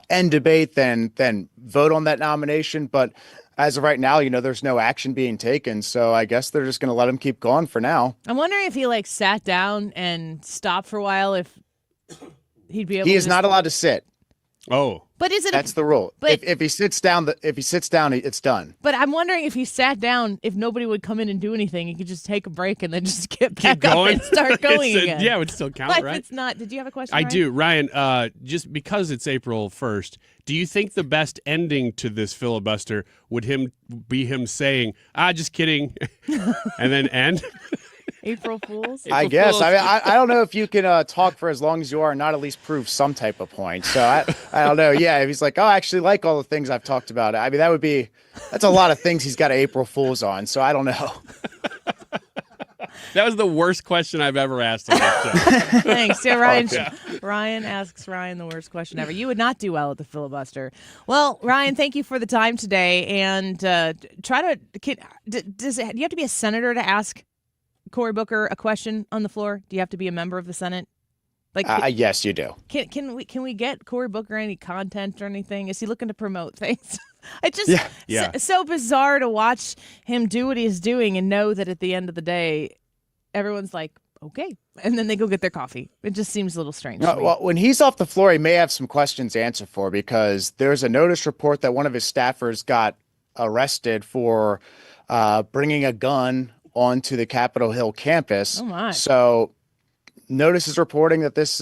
end debate, then vote on that nomination. But as of right now, there's no action being taken. So I guess they're just going to let him keep going for now. I'm wondering if he sat down and stopped for a while, if he'd be able. He is not allowed to sit. Oh, but that's the rule? But if he sits down, it's done. But I'm wondering if he sat down, if nobody would come in and do anything, he could just take a break and then just get back up and start going again. Yeah, it would still count, right? It's not. Did you have a question? I Ryan? do, Ryan. Just because it's April 1st, do you think the best ending to this filibuster would be him saying, just kidding, and then end? April Fools? I guess. I mean, I don't know if you can talk for as long as you are and not at least prove some type of point. So I don't know. Yeah, if he's like, I actually like all the things I've talked about. I mean, that's a lot of things he's got April Fools on. So I don't know. That was the worst question I've ever asked on this show. Thanks. Yeah, Ryan asks Ryan the worst question ever. You would not do well at the filibuster. Well, Ryan, thank you for the time today. And do you have to be a senator to ask Cory Booker a question on the floor? Do you have to be a member of the Senate? Yes, you do. Can we get Cory Booker any content or anything? Is he looking to promote things? It's just so bizarre to watch him do what he's doing and know that at the end of the day, everyone's like, okay, and then they go get their coffee. It just seems a little strange. Well, when he's off the floor, he may have some questions to answer for, because there's a notice report that one of his staffers got arrested for bringing a gun onto the Capitol Hill campus. Oh my! So notice is reporting that this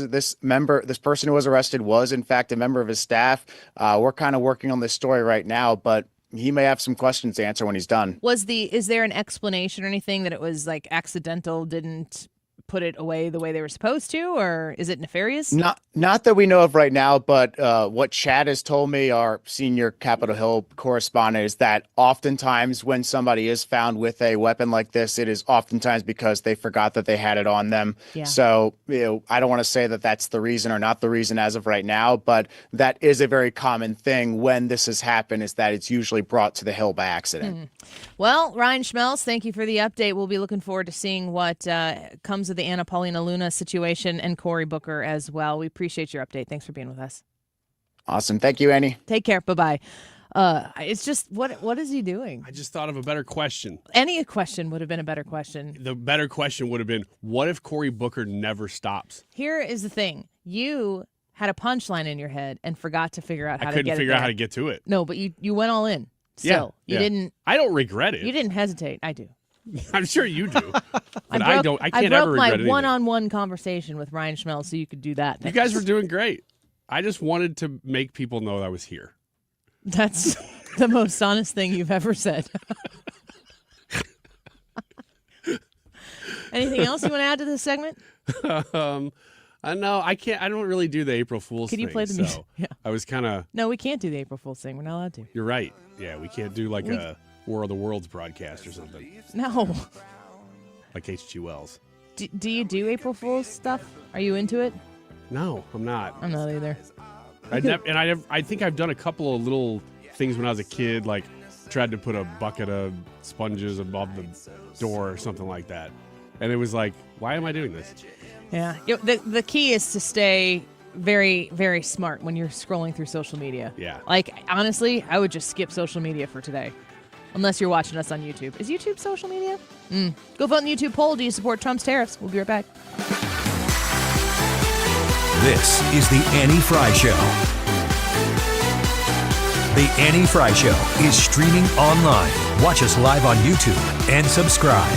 person who was arrested was in fact a member of his staff. We're kind of working on this story right now, but he may have some questions to answer when he's done. Is there an explanation or anything that it was accidental, didn't put it away the way they were supposed to, or is it nefarious? Not that we know of right now, but what Chad has told me, our senior Capitol Hill correspondent, is that oftentimes when somebody is found with a weapon like this, it is oftentimes because they forgot that they had it on them. Yeah. So I don't want to say that that's the reason or not the reason as of right now, but that is a very common thing when this has happened, is that it's usually brought to the Hill by accident. Well, Ryan Schmelz, thank you for the update. We'll be looking forward to seeing what comes of the Anna Paulina Luna situation and Cory Booker as well. We appreciate your update. Thanks for being with us. Awesome. Thank you, Annie. Take care. Bye-bye. It's just, what is he doing? I just thought of a better question. Any question would have been a better question. The better question would have been, what if Cory Booker never stops? Here is the thing. You had a punchline in your head and forgot to figure out how to get it. I couldn't figure out how to get to it. No, but you went all in. Still. You didn't. I don't regret it. You didn't hesitate. I do. I'm sure you do. But I can't ever regret anything. my one-on-one conversation with Ryan Schmelz so you could do that. You guys were doing great. I just wanted to make people know I was here. That's the most honest thing you've ever said. Anything else you want to add to this segment? No, I can't. I don't really do the April Fool's Can thing. you play the so music? Yeah. I was kind of. No, we can't do the April Fool's thing. We're not allowed to. You're right. Yeah, we can't do like a War of the Worlds broadcast or something. No. Like H.G. Wells. Do you do April Fool's stuff? Are you into it? No, I'm not. I'm not either. I think I've done a couple of little things when I was a kid, like tried to put a bucket of sponges above the door or something like that. And it was like, why am I doing this? Yeah. The key is to stay very, very smart when you're scrolling through social media. Yeah. Like, honestly, I would just skip social media for today. Unless you're watching us on YouTube. Is YouTube social media? Go vote in the YouTube poll. Do you support Trump's tariffs? We'll be right back. This is the Annie Fry Show. The Annie Fry Show is streaming online. Watch us live on YouTube and subscribe.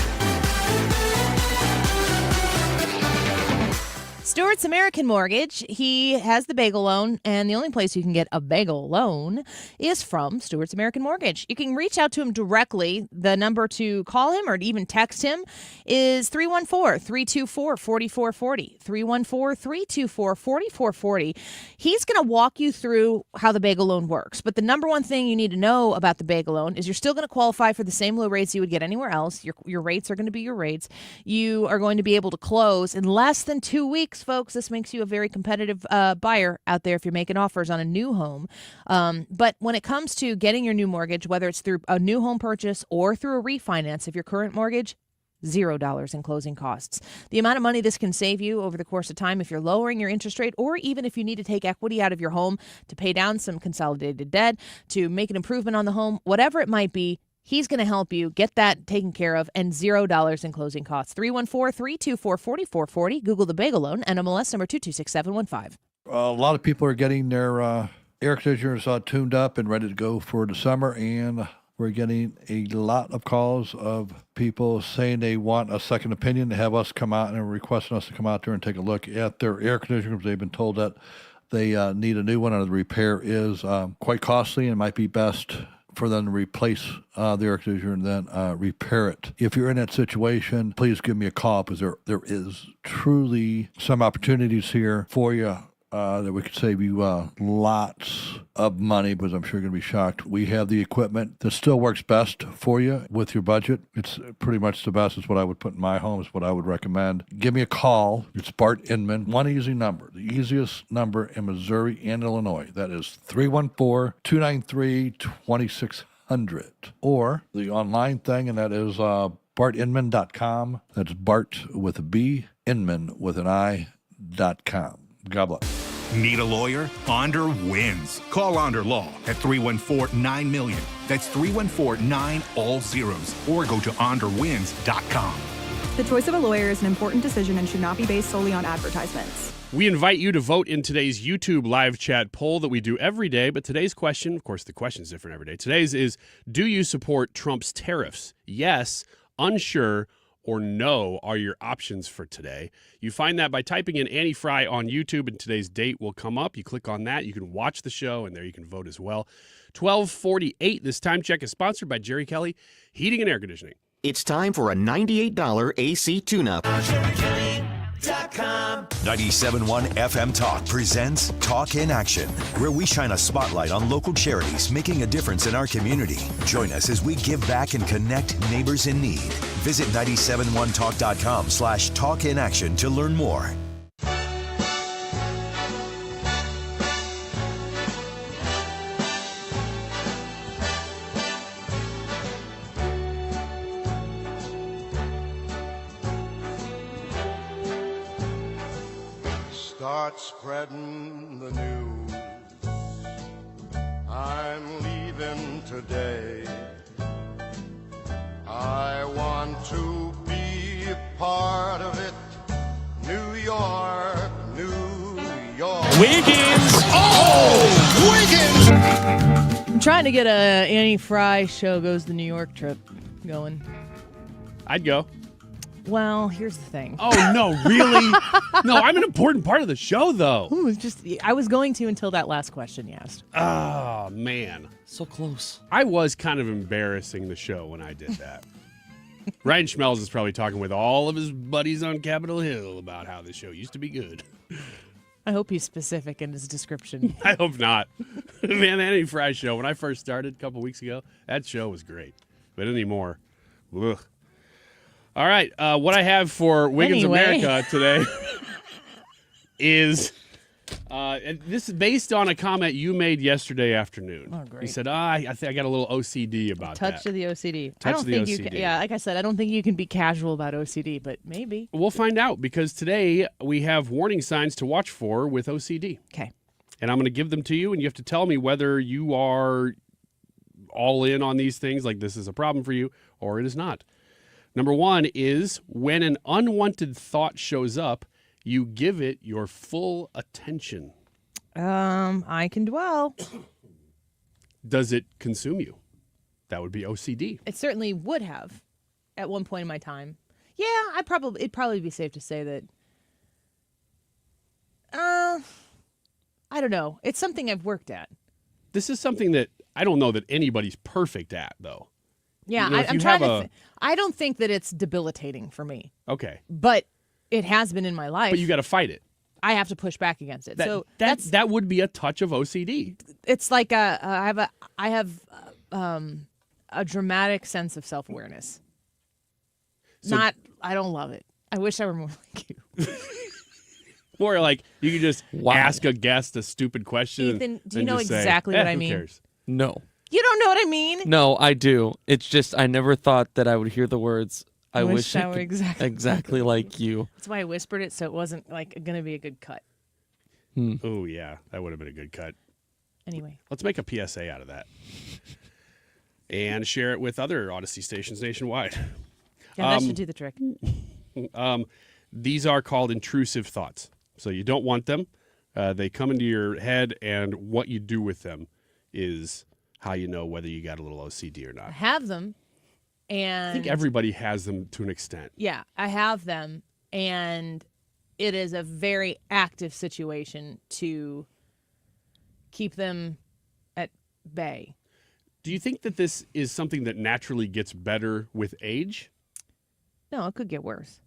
Stuart's American Mortgage. He has the bagel loan, and the only place you can get a bagel loan is from Stuart's American Mortgage. You can reach out to him directly. The number to call him or to even text him is 314-324-4440. 314-324-4440. He's going to walk you through how the bagel loan works. But the number one thing you need to know about the bagel loan is you're still going to qualify for the same low rates you would get anywhere else. Your rates are going to be your rates. You are going to be able to close in less than 2 weeks, folks. This makes you a very competitive buyer out there if you're making offers on a new home. But when it comes to getting your new mortgage, whether it's through a new home purchase or through a refinance of your current mortgage, $0 in closing costs. The amount of money this can save you over the course of time if you're lowering your interest rate, or even if you need to take equity out of your home to pay down some consolidated debt, to make an improvement on the home, whatever it might be, he's going to help you get that taken care of, and $0 in closing costs. 314-324-4440. Google the bagel loan, NMLS number 226715. A lot of people are getting their air conditioners tuned up and ready to go for the summer, and we're getting a lot of calls of people saying they want a second opinion, to have us come out and requesting us to come out there and take a look at their air conditioners. They've been told that they need a new one, and the repair is quite costly, and it might be best for them to replace the air conditioner and then repair it. If you're in that situation, please give me a call, because there is truly some opportunities here for you that we could save you lots of money, because I'm sure you're going to be shocked. We have the equipment that still works best for you with your budget. It's pretty much the best. It's what I would put in my home. It's what I would recommend. Give me a call. It's Bart Inman. One easy number, the easiest number in Missouri and Illinois. That is 314-293-2600. Or the online thing, and that is bartinman.com. That's Bart with a B, Inman with an I.com. God bless. Need a lawyer? Onder wins. Call Onder Law at 314-9-MILLION. That's 314-9 all zeros. Or go to onderwins.com. The choice of a lawyer is an important decision and should not be based solely on advertisements. We invite you to vote in today's YouTube live chat poll that we do every day. But today's question, of course, the question's different every day. Today's is, do you support Trump's tariffs? Yes, unsure, or no are your options for today. You find that by typing in Annie Fry on YouTube, and today's date will come up. You click on that. You can watch the show, and there you can vote as well. 12:48. This time check is sponsored by Jerry Kelly Heating and Air Conditioning. It's time for a $98 AC tune-up. 97.1 FM Talk presents Talk in Action, where we shine a spotlight on local charities making a difference in our community. Join us as we give back and connect neighbors in need. Visit 971talk.com/talkinaction to learn more. Start spreading the news. I'm leaving today. I want to be a part of it. New York, New York. Wiggins! Oh, Wiggins! I'm trying to get a Annie Fry show goes to New York trip going. I'd go. Well, here's the thing. Oh, no, really? No, I'm an important part of the show, though. Ooh, it's just I was going to until that last question you asked. Oh, man. So close. I was kind of embarrassing the show when I did that. Ryan Schmelz is probably talking with all of his buddies on Capitol Hill about how this show used to be good. I hope he's specific in his description. I hope not. Man, that Annie Fry show, when I first started a couple weeks ago, that show was great. But anymore, ugh. All right, what I have for Wiggins America today is, and this is based on a comment you made yesterday afternoon. Oh, great. You said, I think I got a little OCD about Touch that. of the OCD. Touch I don't of the think OCD. you can, yeah, like I said, I don't think you can be casual about OCD, but maybe. We'll find out because today we have warning signs to watch for with OCD. Okay. And I'm going to give them to you, and you have to tell me whether you are all in on these things, like this is a problem for you, or it is not. Number one is when an unwanted thought shows up, you give it your full attention. I can dwell. Does it consume you? That would be OCD. It certainly would have at one point in my time. Yeah, it'd probably be safe to say that. I don't know. It's something I've worked at. This is something that I don't know that anybody's perfect at, though. Yeah, You know, I'm trying to. I don't think that it's debilitating for me, Okay. but it has been in my life. But you got to fight it. I have to push back against it. So that would be a touch of OCD. it's like I have a dramatic sense of self-awareness. So- I don't love it. I wish I were more like you. More like you could just ask a guest a stupid question. Ethan, do you and know just say, exactly what I who mean? cares? No. You don't know what I mean? No, I do. It's just I never thought that I would hear the words, I wish I I were could exactly like you. That's why I whispered it, so it wasn't like going to be a good cut. Oh, yeah. That would have been a good cut. Anyway. Let's make a PSA out of that. And share it with other Odyssey stations nationwide. Yeah, that should do the trick. These are called intrusive thoughts. So you don't want them. They come into your head, and what you do with them is how you know whether you got a little OCD or I not. have them, and I think everybody has them to an extent. yeah, I have them, and it is a very active situation to keep them at bay. Do you think that this is something that naturally gets better with age? No, it could get worse.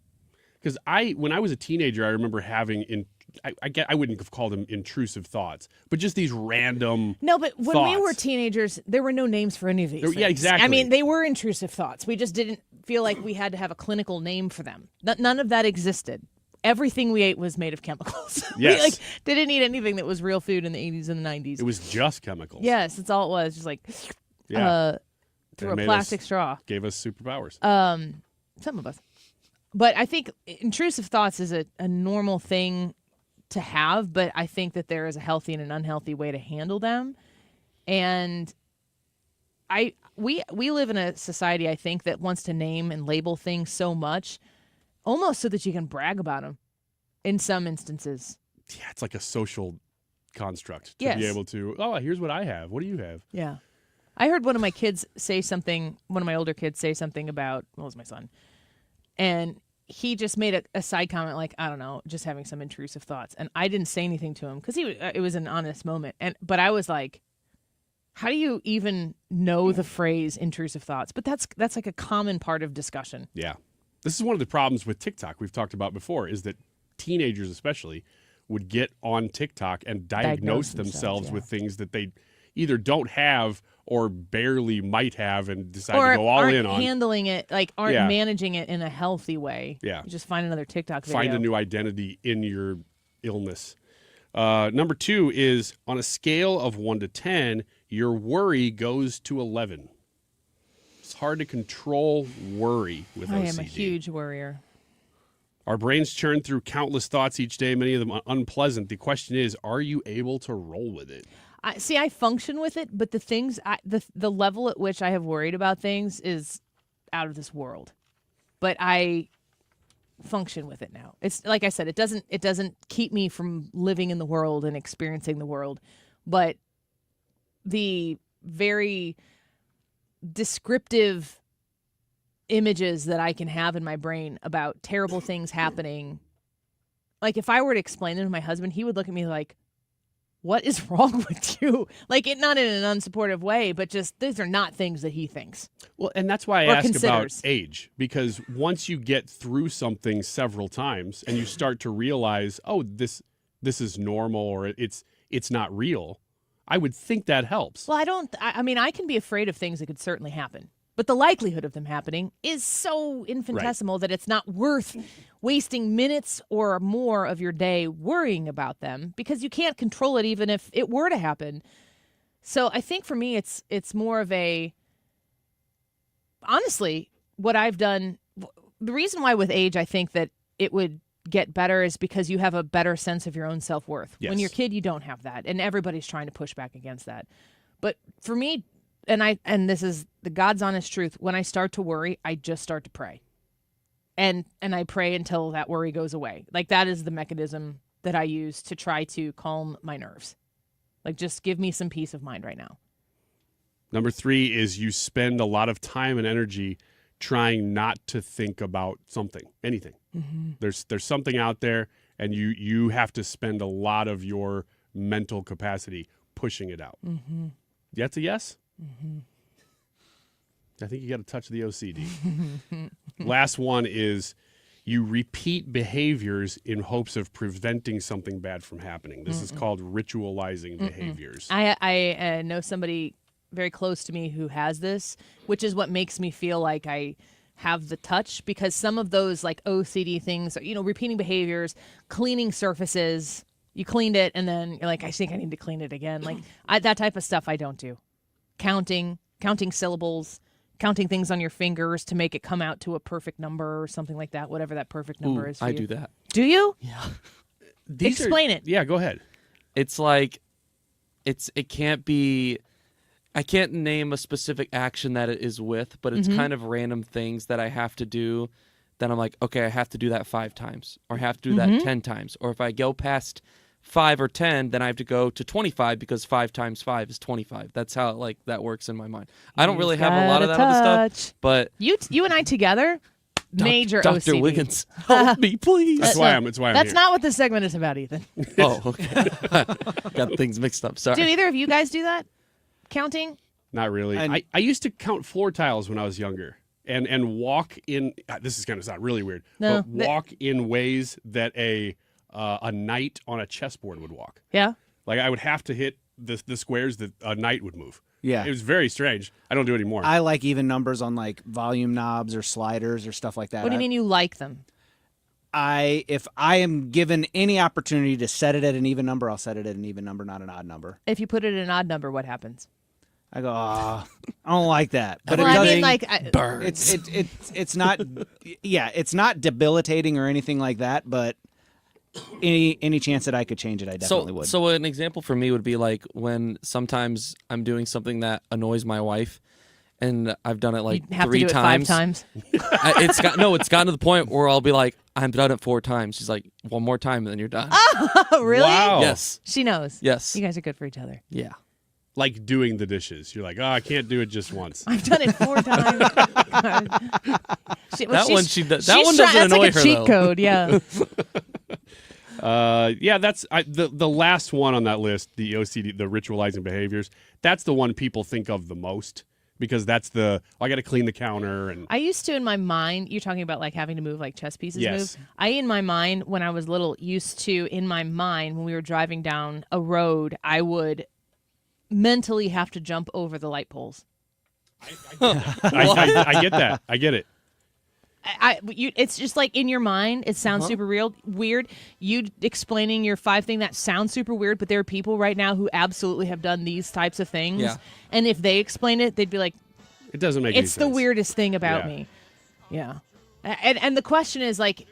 Because when I was a teenager, I remember having I wouldn't have called them intrusive thoughts, but just these random. No, but when we thoughts. were teenagers, there were no names for any of these things. Yeah, exactly. I mean, they were intrusive thoughts. We just didn't feel like we had to have a clinical name for them. None of that existed. Everything we ate was made of chemicals. Yes. We didn't eat anything that was real food in the 80s and the 90s. It was just chemicals. Yes, that's all it was. Just like Yeah. through That a made plastic us- straw. Gave us superpowers. Some of us. But I think intrusive thoughts is a normal thing to have, but I think that there is a healthy and an unhealthy way to handle them. And we live in a society, I think, that wants to name and label things so much, almost so that you can brag about them in some instances. Yeah, it's like a social construct to Yes. be able to, here's what I have. What do you have? Yeah. I heard one of my older kids say something about, what was my son? And he just made a side comment like, I don't know, just having some intrusive thoughts. And I didn't say anything to him because it was an honest moment. But I was like, how do you even know the phrase intrusive thoughts? But that's like a common part of discussion. Yeah. This is one of the problems with TikTok we've talked about before is that teenagers especially would get on TikTok and diagnose themselves with things that they either don't have or barely might have and decide to go all aren't in on. handling it, like aren't Yeah. managing it in a healthy way. Yeah. You just find another TikTok video. Find a new identity in your illness. Number 2 is on a scale of 1 to 10, your worry goes to 11. It's hard to control worry with OCD. I am a huge worrier. Our brains churn through countless thoughts each day, many of them unpleasant. The question is, are you able to roll with it? I function with it, but the things, the level at which I have worried about things is out of this world. But I function with it now. It's like I said, it doesn't keep me from living in the world and experiencing the world, but the very descriptive images that I can have in my brain about terrible things happening. Like if I were to explain them to my husband, he would look at me like, what is wrong with you? Like, not in an unsupportive way, but just these are not things that he thinks. Well, and that's why I Or ask about considers. age, because once you get through something several times and you start to realize, oh, this is normal or it's not real, I would think that helps. Well, I mean, I can be afraid of things that could certainly happen, but the likelihood of them happening is so infinitesimal that it's not worth wasting minutes or more of your day worrying about them, because you can't control it even if it were to happen. So I think for me, it's more of a, honestly, what I've done, the reason why with age I think that it would get better is because you have a better sense of your own self-worth. Yes. When you're a kid, you don't have that, and everybody's trying to push back against that. But for me, and this is the God's honest truth, when I start to worry, I just start to pray. And I pray until that worry goes away. Like, that is the mechanism that I use to try to calm my nerves. Like, just give me some peace of mind right now. Number 3 is you spend a lot of time and energy trying not to think about anything. Mm-hmm. There's something out there, and you have to spend a lot of your mental capacity pushing it out. Mm-hmm. That's a yes? Mm-hmm. I think you got to touch the OCD. Last one is you repeat behaviors in hopes of preventing something bad from happening. This is called ritualizing behaviors. I know somebody very close to me who has this, which is what makes me feel like I have the touch, because some of those like OCD things, repeating behaviors, cleaning surfaces, you cleaned it and then you're like, I think I need to clean it again. Like that type of stuff I don't do. Counting syllables, counting things on your fingers to make it come out to a perfect number or something like that, whatever that perfect number is for I you. do that. Do you? Yeah. Explain it. Yeah, go ahead. It's like, it can't be, I can't name a specific action that it is with, but it's kind of random things that I have to do that I'm like, okay, I have to do that 5 times, or I have to do that 10 times. Or if I go past 5 or 10, then I have to go to 25 because 5 times 5 is 25. That's how that works in my mind. I don't really have a lot of that other stuff, but you and I together, major Dr. OCD. Wiggins, help me, please. That's why I'm That's here. not what this segment is about, Ethan. Oh, okay. Got things mixed up. Sorry. Do either of you guys do that? Counting? Not really. I used to count floor tiles when I was younger and walk in, this is going to sound really weird, No, but walk in ways that a knight on a chessboard would walk. Yeah. Like I would have to hit the squares that a knight would move. Yeah. It was very strange. I don't do it anymore. I like even numbers on like volume knobs or sliders or stuff like that. What do you mean you like them? If I am given any opportunity to set it at an even number, I'll set it at an even number, not an odd number. If you put it at an odd number, what happens? I go, I don't like that. But Well, it I doesn't. mean, like, It's it's not. Yeah, it's not debilitating or anything like that. But any chance that I could change it, I definitely would. So an example for me would be like when sometimes I'm doing something that annoys my wife, and I've done it like You have 3 to do times. it 5 times. It's gotten to the point where I'll be like, I'm done it 4 times. She's like, 1 more time and then you're done. Oh, really? Wow. Yes. She knows. Yes. You guys are good for each other. Yeah. Like doing the dishes. You're like, I can't do it just once. I've done it 4 times. That one doesn't annoy like a her, cheat though. code, yeah. Yeah, that's the last one on that list, the OCD, the ritualizing behaviors. That's the one people think of the most because that's I got to clean the counter. And I used to, in my mind, you're talking about like having to move like chess pieces Yes. move. In my mind, when I was little, used to, in my mind, when we were driving down a road, I would mentally have to jump over the light poles. I get that. I get it. It's just like in your mind, it sounds super weird. You explaining your 5 thing, that sounds super weird, but there are people right now who absolutely have done these types of things. Yeah. And if they explain it, they'd be like, It doesn't make any it's sense. the weirdest thing about Yeah. me. Yeah. And the question is like,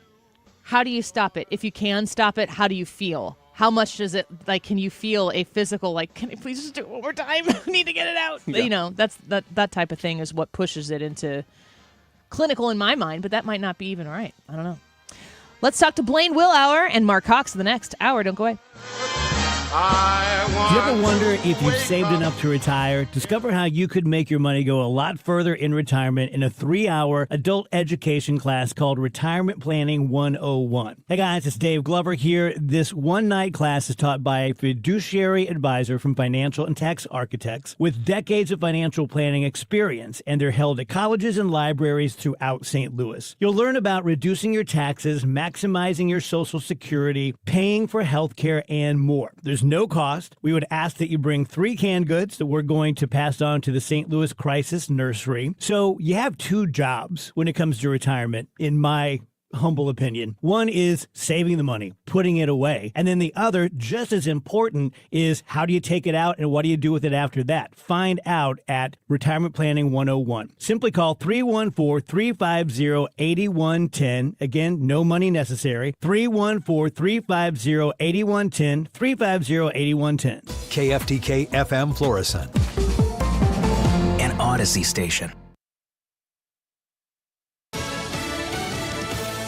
how do you stop it? If you can stop it, how do you feel? How much does it, like, can you feel a physical, like, can I please just do it one more time? I need to get it out. Yeah. You know, that type of thing is what pushes it into clinical in my mind, but that might not be even right. I don't know. Let's talk to Blaine Wilhour and Marc Cox in the next hour. Don't go away. Do you ever wonder if you've saved enough to retire? Discover how you could make your money go a lot further in retirement in a 3-hour adult education class called Retirement Planning 101. Hey guys, it's Dave Glover here. This one-night class is taught by a fiduciary advisor from Financial and Tax Architects with decades of financial planning experience, and they're held at colleges and libraries throughout St. Louis. You'll learn about reducing your taxes, maximizing your Social Security, paying for health care, and more. There's no cost. We would ask that you bring 3 canned goods that we're going to pass on to the St. Louis Crisis Nursery. So you have 2 jobs when it comes to retirement, in my humble opinion. One is saving the money, putting it away. And then the other, just as important, is how do you take it out and what do you do with it after that? Find out at Retirement Planning 101. Simply call 314-350-8110. Again, no money necessary. 314-350-8110. 350-8110. KFTK FM Florissant. An Odyssey station.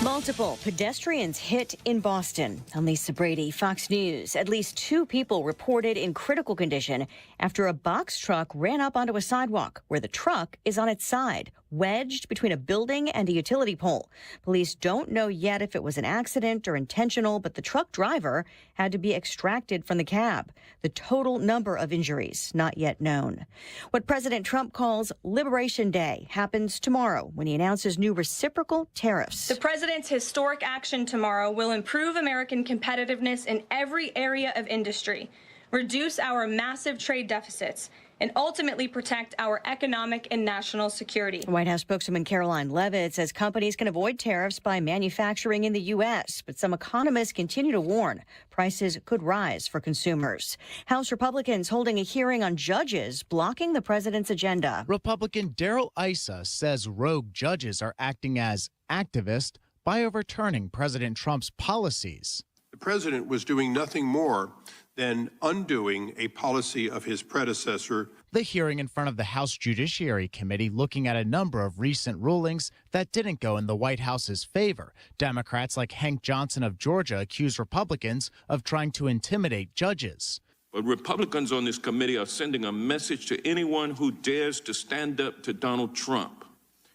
Multiple pedestrians hit in Boston. I'm Lisa Brady, Fox News. At least 2 people reported in critical condition after a box truck ran up onto a sidewalk where the truck is on its side, wedged between a building and a utility pole. Police don't know yet if it was an accident or intentional, but the truck driver had to be extracted from the cab. The total number of injuries not yet known. What President Trump calls Liberation Day happens tomorrow when he announces new reciprocal tariffs. The president's historic action tomorrow will improve American competitiveness in every area of industry, reduce our massive trade deficits, and ultimately protect our economic and national security. White House spokeswoman Caroline Leavitt says companies can avoid tariffs by manufacturing in the U.S., but some economists continue to warn prices could rise for consumers. House Republicans holding a hearing on judges blocking the president's agenda. Republican Darrell Issa says rogue judges are acting as activists by overturning President Trump's policies. The president was doing nothing more than undoing a policy of his predecessor. The hearing in front of the House Judiciary Committee looking at a number of recent rulings that didn't go in the White House's favor. Democrats like Hank Johnson of Georgia accuse Republicans of trying to intimidate judges. But Republicans on this committee are sending a message to anyone who dares to stand up to Donald Trump.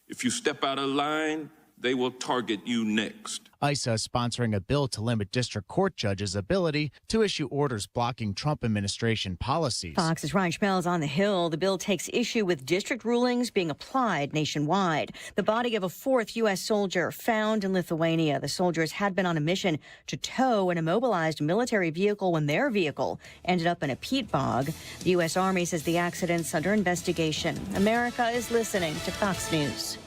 If you step out of line, they will target you next. ISA is sponsoring a bill to limit district court judges' ability to issue orders blocking Trump administration policies. Fox's Ryan Schmelz on the Hill. The bill takes issue with district rulings being applied nationwide. The body of a 4th U.S. soldier found in Lithuania. The soldiers had been on a mission to tow an immobilized military vehicle when their vehicle ended up in a peat bog. The U.S. Army says the accident's under investigation. America is listening to Fox News.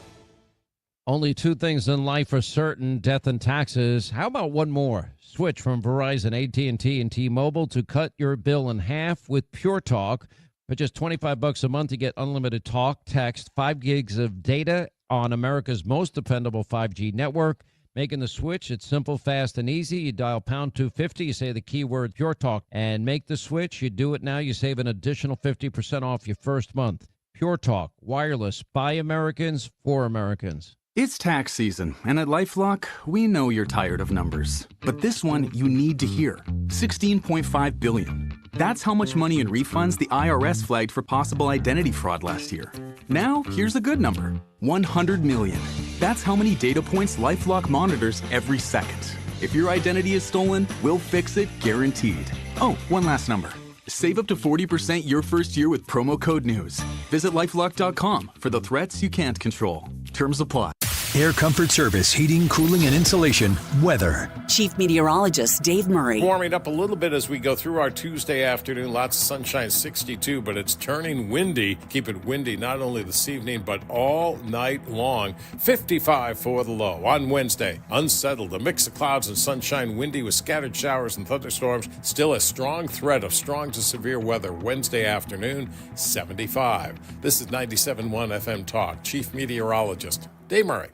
Only 2 things in life are certain, death and taxes. How about one more? Switch from Verizon, AT&T, and T-Mobile to cut your bill in half with Pure Talk. For just $25 a month, you get unlimited talk, text, 5 gigs of data on America's most dependable 5G network. Making the switch, it's simple, fast, and easy. You dial pound 250, you say the keyword Pure Talk, and make the switch. You do it now, you save an additional 50% off your first month. Pure Talk, wireless, by Americans, for Americans. It's tax season, and at LifeLock, we know you're tired of numbers. But this one you need to hear. $16.5 billion. That's how much money in refunds the IRS flagged for possible identity fraud last year. Now, here's a good number. $100 million. That's how many data points LifeLock monitors every second. If your identity is stolen, we'll fix it guaranteed. Oh, one last number. Save up to 40% your first year with promo code NEWS. Visit LifeLock.com for the threats you can't control. Terms apply. Air Comfort Service, heating, cooling, and insulation, weather. Chief Meteorologist Dave Murray. Warming up a little bit as we go through our Tuesday afternoon. Lots of sunshine, 62, but it's turning windy. Keep it windy not only this evening, but all night long. 55 for the low. On Wednesday, unsettled. A mix of clouds and sunshine, windy with scattered showers and thunderstorms. Still a strong threat of strong to severe weather Wednesday afternoon, 75. This is 97.1 FM Talk. Chief Meteorologist Dave Murray.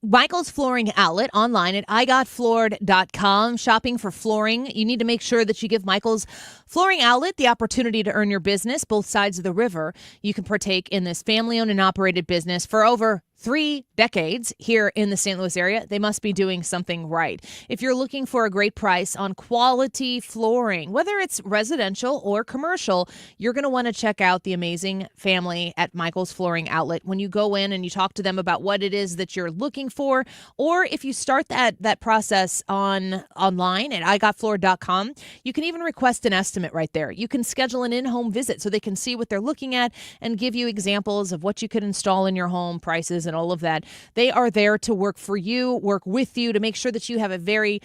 Michael's Flooring Outlet online at igotfloored.com. Shopping for flooring, you need to make sure that you give Michael's Flooring Outlet the opportunity to earn your business both sides of the river. You can partake in this family-owned and operated business for over 3 decades here in the St. Louis area, they must be doing something right. If you're looking for a great price on quality flooring, whether it's residential or commercial, you're going to want to check out the amazing family at Michael's Flooring Outlet. When you go in and you talk to them about what it is that you're looking for, or if you start that process online at igotfloor.com, you can even request an estimate right there. You can schedule an in-home visit so they can see what they're looking at and give you examples of what you could install in your home, prices, and all of that. They are there to work for you, work with you to make sure that you have a very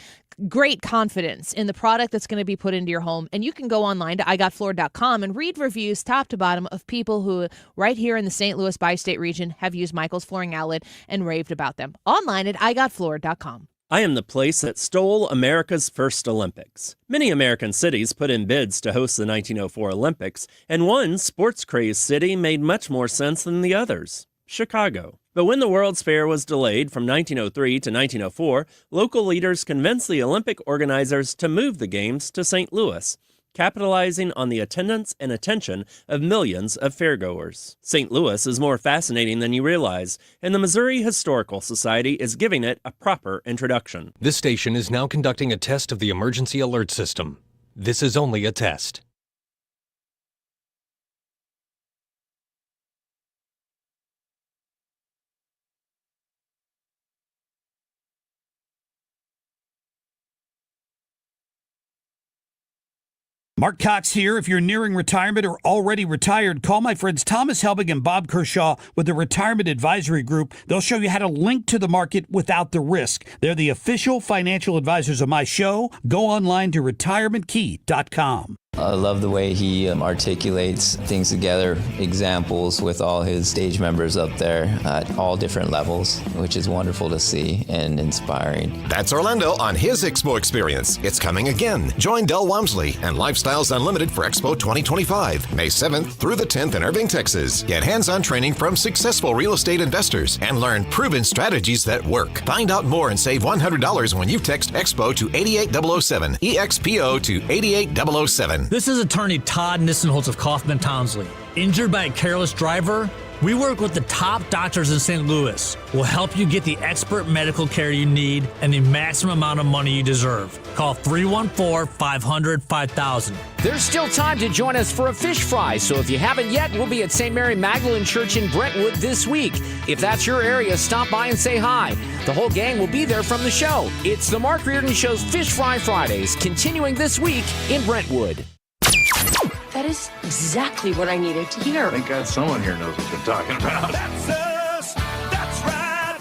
great confidence in the product that's going to be put into your home. And you can go online to igotfloor.com and read reviews top to bottom of people who right here in the St. Louis bi-state region have used Michael's Flooring Outlet and raved about them. Online at igotfloor.com. I am the place that stole America's first Olympics. Many American cities put in bids to host the 1904 Olympics, and one sports-crazed city made much more sense than the others: Chicago. But when the World's Fair was delayed from 1903 to 1904, local leaders convinced the Olympic organizers to move the Games to St. Louis, capitalizing on the attendance and attention of millions of fairgoers. St. Louis is more fascinating than you realize, and the Missouri Historical Society is giving it a proper introduction. This station is now conducting a test of the emergency alert system. This is only a test. Marc Cox here. If you're nearing retirement or already retired, call my friends Thomas Helbig and Bob Kershaw with the Retirement Advisory Group. They'll show you how to link to the market without the risk. They're the official financial advisors of my show. Go online to retirementkey.com. I love the way he articulates things together, examples with all his stage members up there at all different levels, which is wonderful to see and inspiring. That's Orlando on his Expo experience. It's coming again. Join Del Walmsley and Lifestyles Unlimited for Expo 2025, May 7th through the 10th in Irving, Texas. Get hands-on training from successful real estate investors and learn proven strategies that work. Find out more and save $100 when you text Expo to 88007, EXPO to 88007. This is attorney Todd Nissenholtz of Kaufman Townsley. Injured by a careless driver? We work with the top doctors in St. Louis. We'll help you get the expert medical care you need and the maximum amount of money you deserve. Call 314-500-5000. There's still time to join us for a fish fry, so if you haven't yet, we'll be at St. Mary Magdalene Church in Brentwood this week. If that's your area, stop by and say hi. The whole gang will be there from the show. It's the Mark Reardon Show's Fish Fry Fridays, continuing this week in Brentwood. That is exactly what I needed to hear. Thank God someone here knows what they're talking about. That's us. That's right.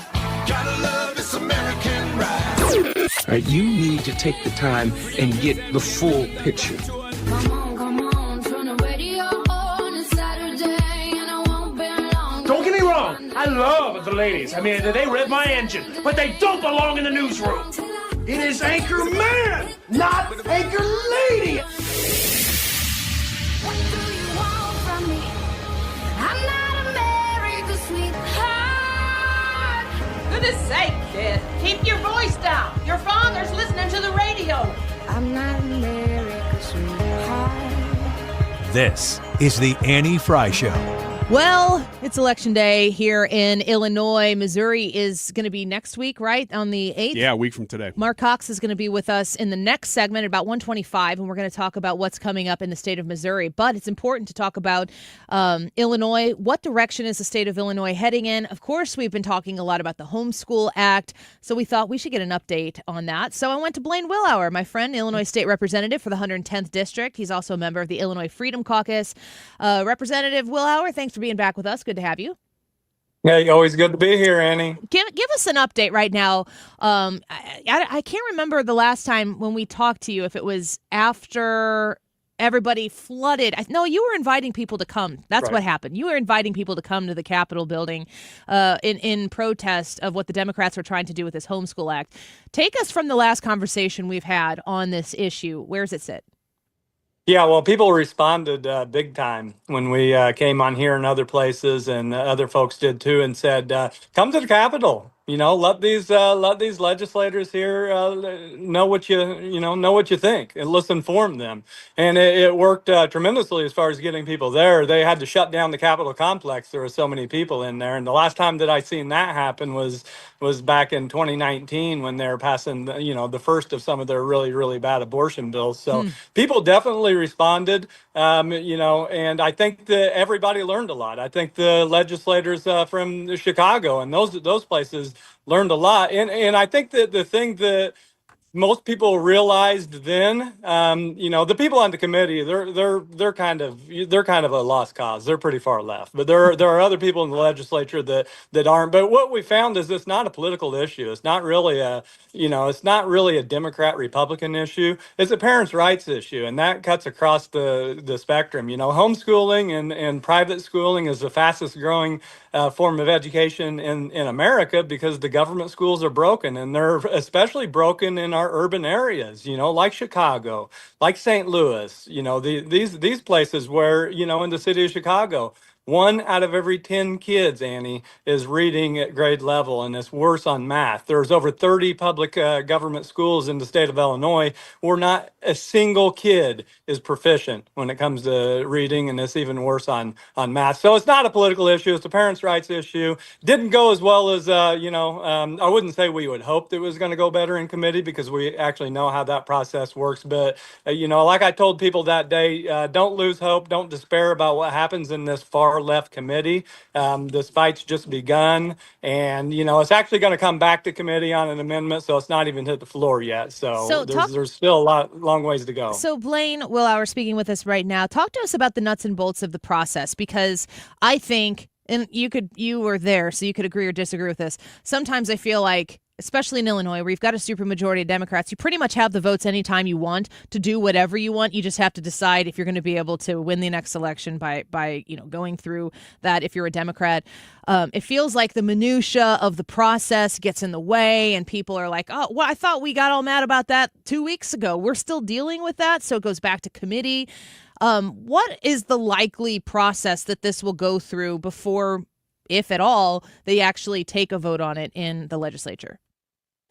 Gotta love this American ride. All right, you need to take the time and get the full picture. Don't get me wrong. I love the ladies. I mean, they rev my engine, but they don't belong in the newsroom. It is Anchor Man, not Anchor Lady. Goodness sake, kid. Keep your voice down. Your father's listening to the radio. I'm not America's sweetheart. This is the Annie Fry Show. Well, it's Election Day here in Illinois. Missouri is going to be next week, right? On the 8th? Yeah, a week from today. Marc Cox is going to be with us in the next segment at about 1:25, and we're going to talk about what's coming up in the state of Missouri. But it's important to talk about Illinois. What direction is the state of Illinois heading in? Of course, we've been talking a lot about the Homeschool Act, so we thought we should get an update on that. So I went to Blaine Wilhour, my friend, Illinois State Representative for the 110th District. He's also a member of the Illinois Freedom Caucus. Representative Wilhour, thanks for being back with us. Good to have you. Yeah, always good to be here, Annie. Give us an update right now. I can't remember the last time when we talked to you, if it was after everybody flooded. No, you were inviting people to come. That's right. What happened. You were inviting people to come to the Capitol building in protest of what the Democrats were trying to do with this Homeschool Act. Take us from the last conversation we've had on this issue. Where does it sit? Yeah, well, people responded big time when we came on here and other places, and other folks did too, and said, come to the Capitol. Let these legislators here know what you think, and let's inform them. And it worked tremendously as far as getting people there. They had to shut down the Capitol complex. There were so many people in there, and the last time that I seen that happen was back in 2019 when they were passing the first of some of their really, really bad abortion bills. So people definitely responded. And I think that everybody learned a lot. I think the legislators from Chicago and those places learned a lot. And I think that the thing that most people realized then, the people on the committee, they're kind of a lost cause. They're pretty far left, but there are other people in the legislature that aren't. But what we found is it's not a political issue. It's not really a Democrat Republican issue. It's a parents' rights issue, and that cuts across the spectrum. Homeschooling and private schooling is the fastest growing form of education in America because the government schools are broken, and they're especially broken in our urban areas, like Chicago, like St. Louis, these places where, in the city of Chicago, 1 out of every 10 kids, Annie, is reading at grade level, and it's worse on math. There's over 30 public government schools in the state of Illinois where not a single kid is proficient when it comes to reading, and it's even worse on math. So it's not a political issue. It's a parents' rights issue. Didn't go as well as, I wouldn't say we would hope that it was going to go better in committee because we actually know how that process works. But, like I told people that day, don't lose hope. Don't despair about what happens in this far left committee. This fight's just begun, and it's actually going to come back to committee on an amendment, so it's not even hit the floor yet. So there's still a long ways to go. So Blaine Wilhour speaking with us right now. Talk to us about the nuts and bolts of the process, because I think, and you were there, so you could agree or disagree with this. Sometimes I feel like, especially in Illinois, where you've got a supermajority of Democrats, you pretty much have the votes anytime you want to do whatever you want. You just have to decide if you're going to be able to win the next election by going through that if you're a Democrat. It feels like the minutia of the process gets in the way, and people are like, oh, well, I thought we got all mad about that 2 weeks ago. We're still dealing with that, so it goes back to committee. What is the likely process that this will go through before, if at all, they actually take a vote on it in the legislature?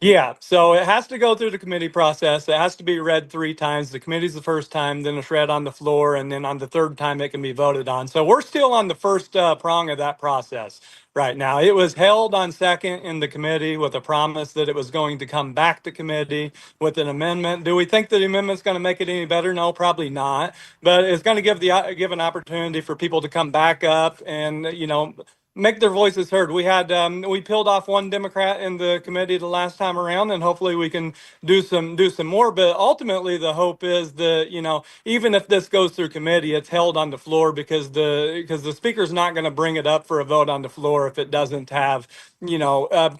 Yeah, so it has to go through the committee process. It has to be read 3 times. The committee's the first time, then it's read on the floor, and then on the third time it can be voted on. So we're still on the first prong of that process right now. It was held on second in the committee with a promise that it was going to come back to committee with an amendment. Do we think that the amendment's going to make it any better? No, probably not. But it's going to give an opportunity for people to come back up and, make their voices heard. We had we peeled off 1 Democrat in the committee the last time around, and hopefully we can do some more. But ultimately, the hope is that even if this goes through committee, it's held on the floor because the speaker's not going to bring it up for a vote on the floor if it doesn't have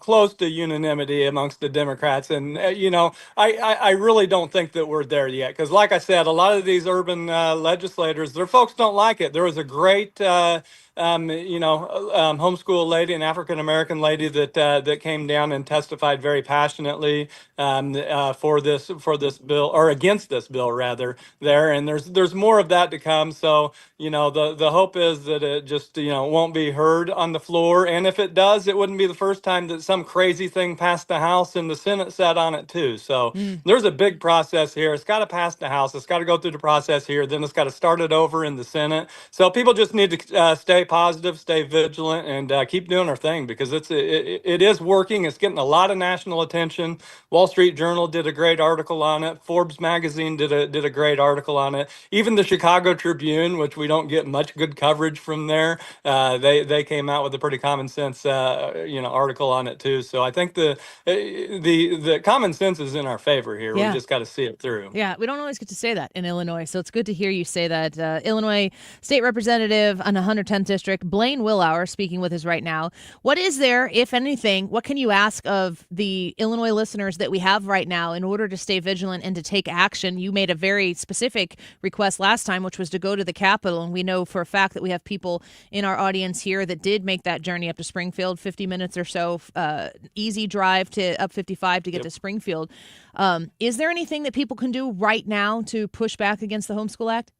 close to unanimity amongst the Democrats. And I really don't think that we're there yet, because like I said, a lot of these urban legislators, their folks don't like it. There was a great homeschool lady, an African American lady that came down and testified very passionately for this bill, or against this bill rather. And there's more of that to come. So the hope is that it just won't be heard on the floor, and if it does, it wouldn't be the first time that some crazy thing passed the House and the Senate sat on it too. So there's a big process here. It's got to pass the House. It's got to go through the process here. Then it's got to start it over in the Senate. So people just need to stay positive, stay vigilant, and keep doing our thing, because it is working. It's getting a lot of national attention. Wall Street Journal did a great article on it. Forbes magazine did a great article on it. Even the Chicago Tribune, which we don't get much good coverage from there, they came out with a pretty common sense article on it too. So I think the common sense is in our favor here. Yeah. We just got to see it through. Yeah, we don't always get to say that in Illinois, so it's good to hear you say that. Illinois State Representative on the 110th District, Blaine Wilhour, speaking with us right now. What is there, if anything, what can you ask of the Illinois listeners that we have right now in order to stay vigilant and to take action? You made a very specific request last time, which was to go to the Capitol, and we know for a fact that we have people in our audience here that did make that journey up to Springfield, 50 minutes or so, easy drive to up 55 to get to Springfield. Is there anything that people can do right now to push back against the Homeschool Act?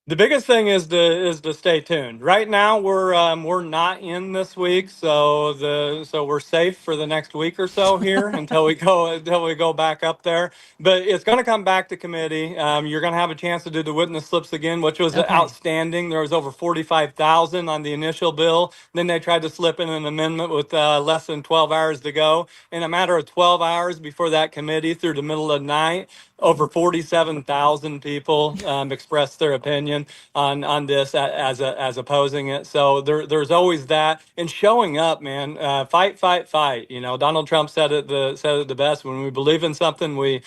The biggest thing is to stay tuned. Right now, we're not in this week, so we're safe for the next week or so here until we go back up there. But it's going to come back to committee. You're going to have a chance to do the witness slips again, which was outstanding. There was over 45,000 on the initial bill. Then they tried to slip in an amendment with less than 12 hours to go. In a matter of 12 hours before that committee, through the middle of the night, over 47,000 people expressed their opinion on this as opposing it. So there's always that, and showing up, man. Fight, fight, fight. You know, Donald Trump said it the best. When we believe in something, we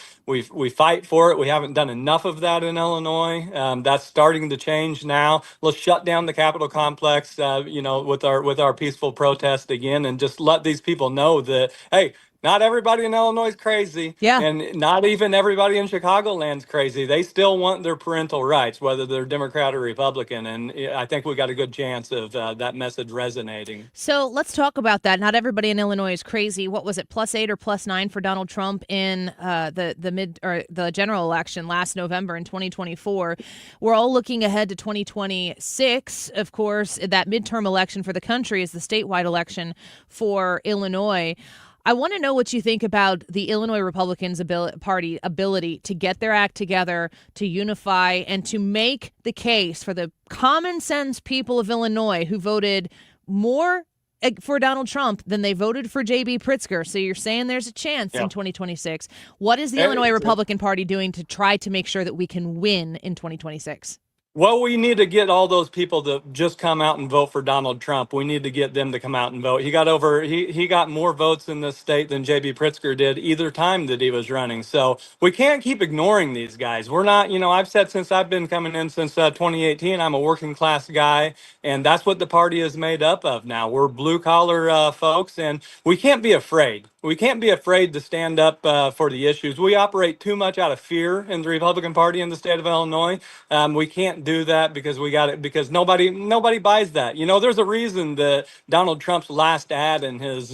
fight for it. We haven't done enough of that in Illinois. That's starting to change now. Let's shut down the Capitol complex. With our peaceful protest again, and just let these people know that, hey, not everybody in Illinois is crazy. Yeah. And not even everybody in Chicagoland's crazy. They still want their parental rights, whether they're Democrat or Republican. And I think we got a good chance of that message resonating. So let's talk about that. Not everybody in Illinois is crazy. What was it, +8 or +9 for Donald Trump in the general election last November in 2024? We're all looking ahead to 2026. Of course, that midterm election for the country is the statewide election for Illinois. I want to know what you think about the Illinois Republicans' party ability to get their act together, to unify, and to make the case for the common sense people of Illinois who voted more for Donald Trump than they voted for J.B. Pritzker. So you're saying there's a chance in 2026. What is the Illinois Republican Party doing to try to make sure that we can win in 2026? Well, we need to get all those people to just come out and vote for Donald Trump. We need to get them to come out and vote. He got more votes in this state than J.B. Pritzker did either time that he was running. So we can't keep ignoring these guys. We're not, I've said since I've been coming in since 2018, I'm a working class guy, and that's what the party is made up of now. We're blue collar folks, and we can't be afraid. We can't be afraid to stand up for the issues. We operate too much out of fear in the Republican Party in the state of Illinois. We can't do that because because nobody buys that. There's a reason that Donald Trump's last ad in his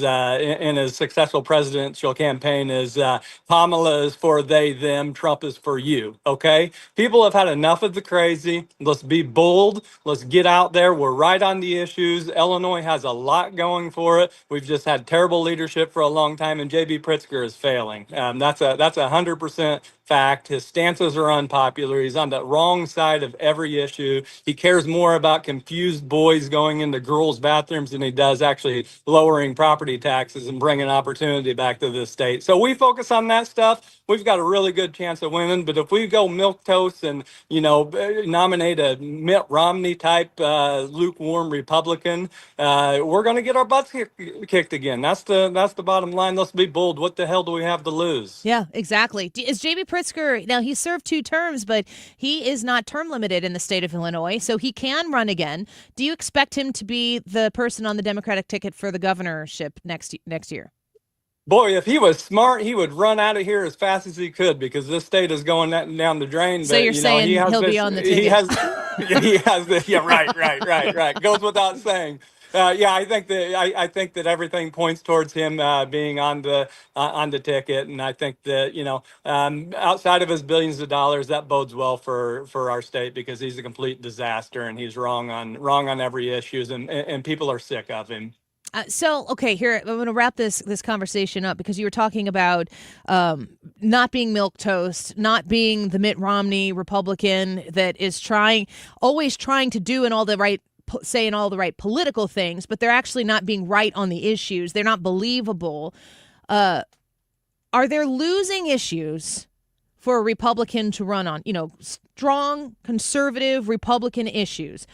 successful presidential campaign is Kamala is for they, them, Trump is for you. Okay? People have had enough of the crazy. Let's be bold. Let's get out there. We're right on the issues. Illinois has a lot going for it. We've just had terrible leadership for a long time, and J.B. Pritzker is failing. That's 100% fact. His stances are unpopular. He's on the wrong side of every issue. He cares more about confused boys going into girls' bathrooms than he does actually lowering property taxes and bringing opportunity back to this state. So we focus on that stuff. We've got a really good chance of winning. But if we go milquetoast and nominate a Mitt Romney type lukewarm Republican, we're going to get our butts kicked again. That's the bottom line. Let's be bold. What the hell do we have to lose? Yeah, exactly. Is J.B. Pritzker, now he served 2 terms, but he is not term limited in the state of Illinois, so he can run again. Do you expect him to be the person on the Democratic ticket for the governorship next year? Boy, if he was smart, he would run out of here as fast as he could because this state is going down the drain. So you're saying he'll be on the ticket? He has yeah, right. Goes without saying. I think that everything points towards him being on the ticket, and I think that outside of his billions of dollars, that bodes well for our state because he's a complete disaster and he's wrong on every issue, and people are sick of him. Here, I'm going to wrap this conversation up because you were talking about not being milquetoast, not being the Mitt Romney Republican that is always trying to do saying all the right political things, but they're actually not being right on the issues. They're not believable. Are there losing issues for a Republican to run on? Strong, conservative Republican issues.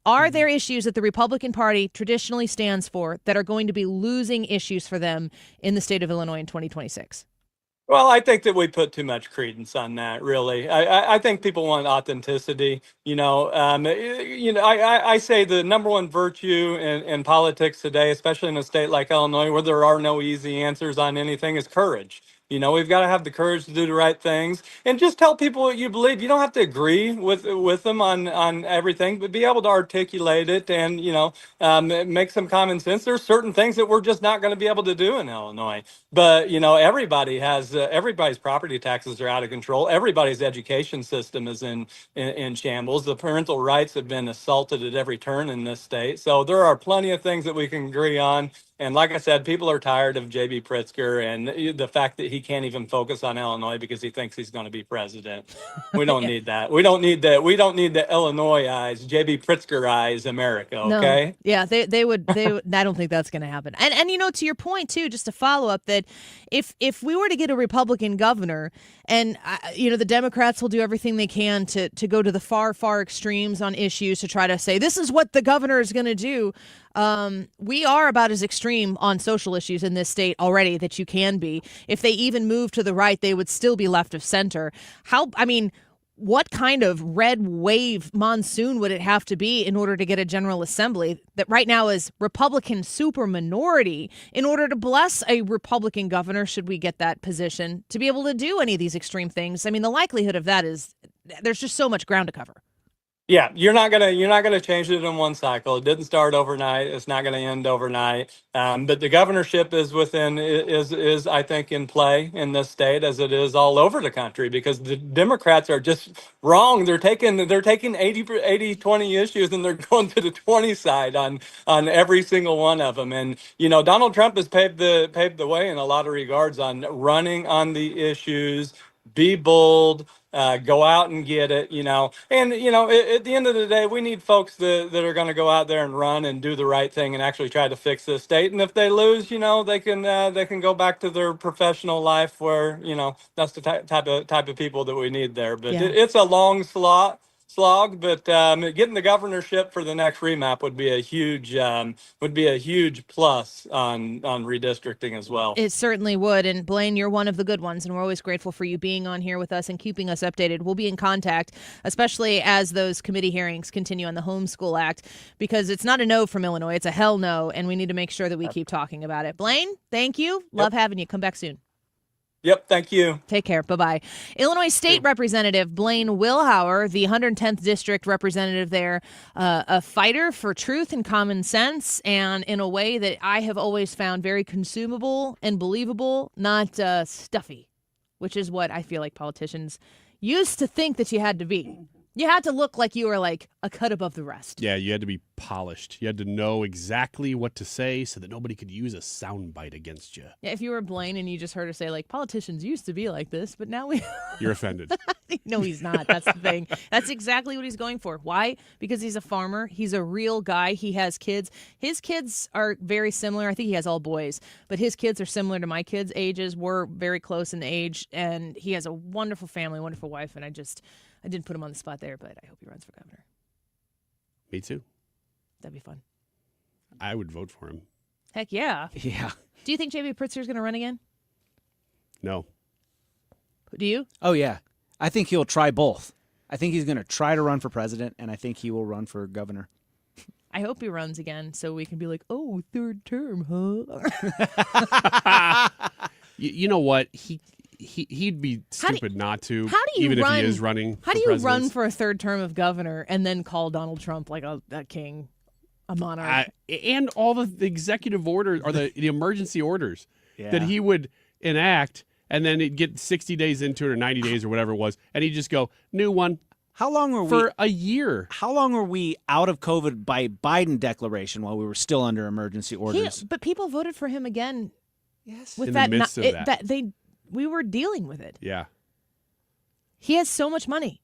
Are there issues that the Republican Party traditionally stands for that are going to be losing issues for them in the state of Illinois in 2026? Well, I think that we put too much credence on that, really. I think people want authenticity. I say the number one virtue in politics today, especially in a state like Illinois, where there are no easy answers on anything, is courage. We've got to have the courage to do the right things and just tell people what you believe. You don't have to agree with them on everything, but be able to articulate it and, make some common sense. There's certain things that we're just not going to be able to do in Illinois. But, everybody has, everybody's property taxes are out of control. Everybody's education system is in shambles. The parental rights have been assaulted at every turn in this state. So there are plenty of things that we can agree on. And like I said, people are tired of J.B. Pritzker and the fact that he can't even focus on Illinois because he thinks he's going to be president. We don't need that. We don't need that. We don't need the Illinois eyes, J.B. Pritzker eyes, America. Okay. No. Yeah, they would. I don't think that's going to happen. And to your point too, just to follow up that if we were to get a Republican governor, and the Democrats will do everything they can to go to the far extremes on issues to try to say this is what the governor is going to do. We are about as extreme on social issues in this state already that you can be. If they even move to the right, they would still be left of center. What kind of red wave monsoon would it have to be in order to get a General Assembly that right now is Republican super minority in order to bless a Republican governor, should we get that position, to be able to do any of these extreme things? The likelihood of that is there's just so much ground to cover. Yeah, you're not gonna change it in one cycle. It didn't start overnight. It's not gonna end overnight. But the governorship is I think in play in this state as it is all over the country because the Democrats are just wrong. They're taking 80-20 issues and they're going to the 20 side on every single one of them. And Donald Trump has paved the way in a lot of regards on running on the issues. Be bold. Go out and get it, And, at the end of the day, we need folks that are going to go out there and run and do the right thing and actually try to fix this state. And if they lose, they can go back to their professional life where, that's the type of people that we need there. But it's a long slog, but getting the governorship for the next remap would be a huge plus on redistricting as well. It certainly would. And Blaine, you're one of the good ones, and we're always grateful for you being on here with us and keeping us updated. We'll be in contact, especially as those committee hearings continue on the Homeschool Act, because it's not a no from Illinois, it's a hell no, and we need to make sure that we keep talking about it. Blaine, thank you. Love having you. Come back soon. Yep, thank you. Take care. Bye-bye. Illinois State Representative Blaine Wilhour, the 110th District Representative there, a fighter for truth and common sense, and in a way that I have always found very consumable and believable, not stuffy, which is what I feel like politicians used to think that you had to be. You had to look like you were like a cut above the rest. Yeah, you had to be polished. You had to know exactly what to say so that nobody could use a soundbite against you. Yeah, if you were Blaine and you just heard her say, like, politicians used to be like this, but now we... You're offended. No, he's not. That's the thing. That's exactly what he's going for. Why? Because he's a farmer. He's a real guy. He has kids. His kids are very similar. I think he has all boys, but his kids are similar to my kids' ages. We're very close in age, and he has a wonderful family, wonderful wife, and I didn't put him on the spot there, but I hope he runs for governor. Me too. That'd be fun. I would vote for him. Heck yeah. Yeah. Do you think J.B. Pritzker's going to run again? No. Do you? Oh, yeah. I think he'll try both. I think he's going to try to run for president, and I think he will run for governor. I hope he runs again so we can be like, oh, third term, huh? You know what? He'd be stupid not to, even if he is running. How do you run for a third term of governor and then call Donald Trump like a king, a monarch? And all the executive orders or the emergency orders that he would enact, and then it'd get 60 days into it or 90 days or whatever it was, and he'd just go, new one. How long were for a year? How long were we out of COVID by Biden declaration while we were still under emergency orders? But people voted for him again. Yes. With in that, the midst of that. We were dealing with it. Yeah. He has so much money.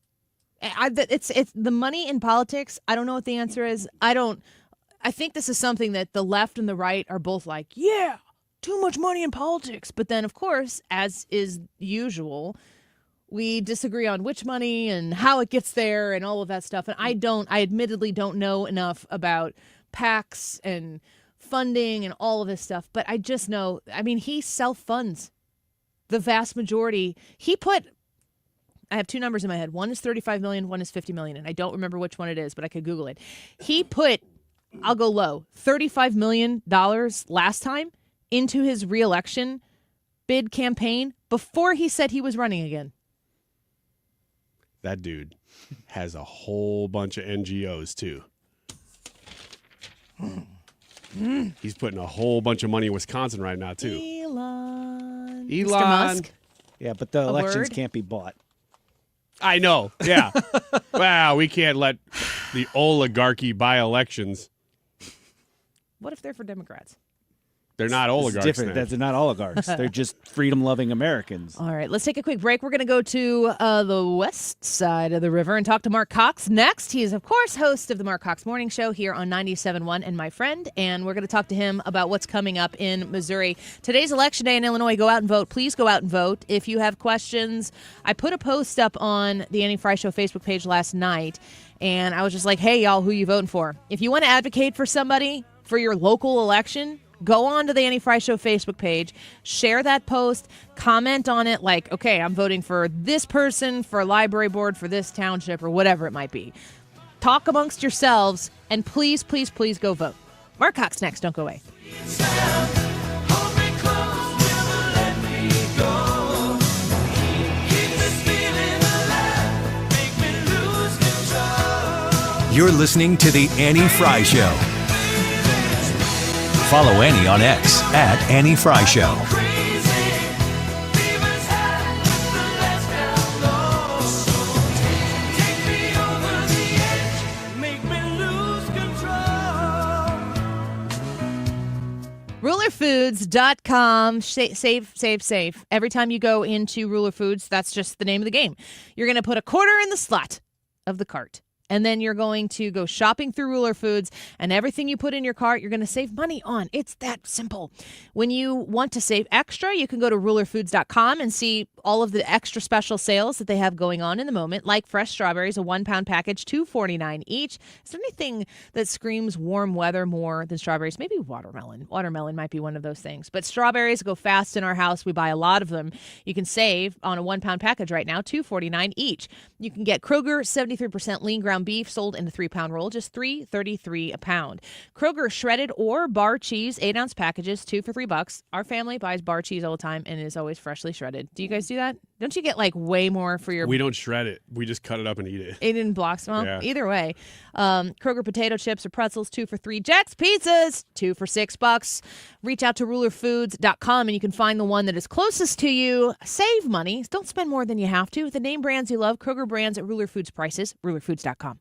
It's the money in politics. I don't know what the answer is. I think this is something that the left and the right are both like, yeah, too much money in politics. But then, of course, as is usual, we disagree on which money and how it gets there and all of that stuff. And I admittedly don't know enough about PACs and funding and all of this stuff. But I just know, he self-funds the vast majority. I have two numbers in my head. One is 35 million, one is 50 million. And I don't remember which one it is, but I could Google it. He put, I'll go low, $35 million last time into his reelection bid campaign before he said he was running again. That dude has a whole bunch of NGOs, too. He's putting a whole bunch of money in Wisconsin right now, too. Elon. Mr. Musk? Yeah, but the elections can't be bought. I know. Yeah. Wow, we can't let the oligarchy buy elections. What if they're for Democrats? They're not oligarchs. It's different. They're not oligarchs. They're just freedom-loving Americans. All right, let's take a quick break. We're going to go to the west side of the river and talk to Marc Cox next. He is, of course, host of the Marc Cox Morning Show here on 97.1 and my friend, and we're going to talk to him about what's coming up in Missouri. Today's election day in Illinois. Go out and vote. Please go out and vote. If you have questions, I put a post up on the Annie Frey Show Facebook page last night, and I was just like, hey, y'all, who you voting for? If you want to advocate for somebody for your local election, go on to the Annie Frey Show Facebook page, share that post, comment on it like, okay, I'm voting for this person, for a library board, for this township, or whatever it might be. Talk amongst yourselves, and please, please, please go vote. Marc Cox next. Don't go away. You're listening to The Annie Frey Show. Follow Annie on X at Annie Frey Show. RulerFoods.com. Save. Every time you go into Ruler Foods, that's just the name of the game. You're going to put a quarter in the slot of the cart. And then you're going to go shopping through Ruler Foods, and everything you put in your cart, you're going to save money on. It's that simple. When you want to save extra, you can go to rulerfoods.com and see all of the extra special sales that they have going on in the moment, like fresh strawberries, a 1-pound package, $2.49 each. Is there anything that screams warm weather more than strawberries? Maybe watermelon. Watermelon might be one of those things. But strawberries go fast in our house. We buy a lot of them. You can save on a 1-pound package right now, $2.49 each. You can get Kroger 73% lean ground beef sold in a 3-pound roll, just $3.33 a pound. Kroger shredded or bar cheese, 8-ounce packages, 2 for $3. Our family buys bar cheese all the time and is always freshly shredded. Do you guys do that? Don't you get like way more for your... We don't shred it. We just cut it up and eat it. Eat it in blocks. Well, yeah. Either way. Kroger potato chips or pretzels, 2 for $3. Jack's Pizzas, 2 for $6. Reach out to rulerfoods.com and you can find the one that is closest to you. Save money. Don't spend more than you have to. The name brands you love, Kroger brands at Ruler Foods prices, rulerfoods.com.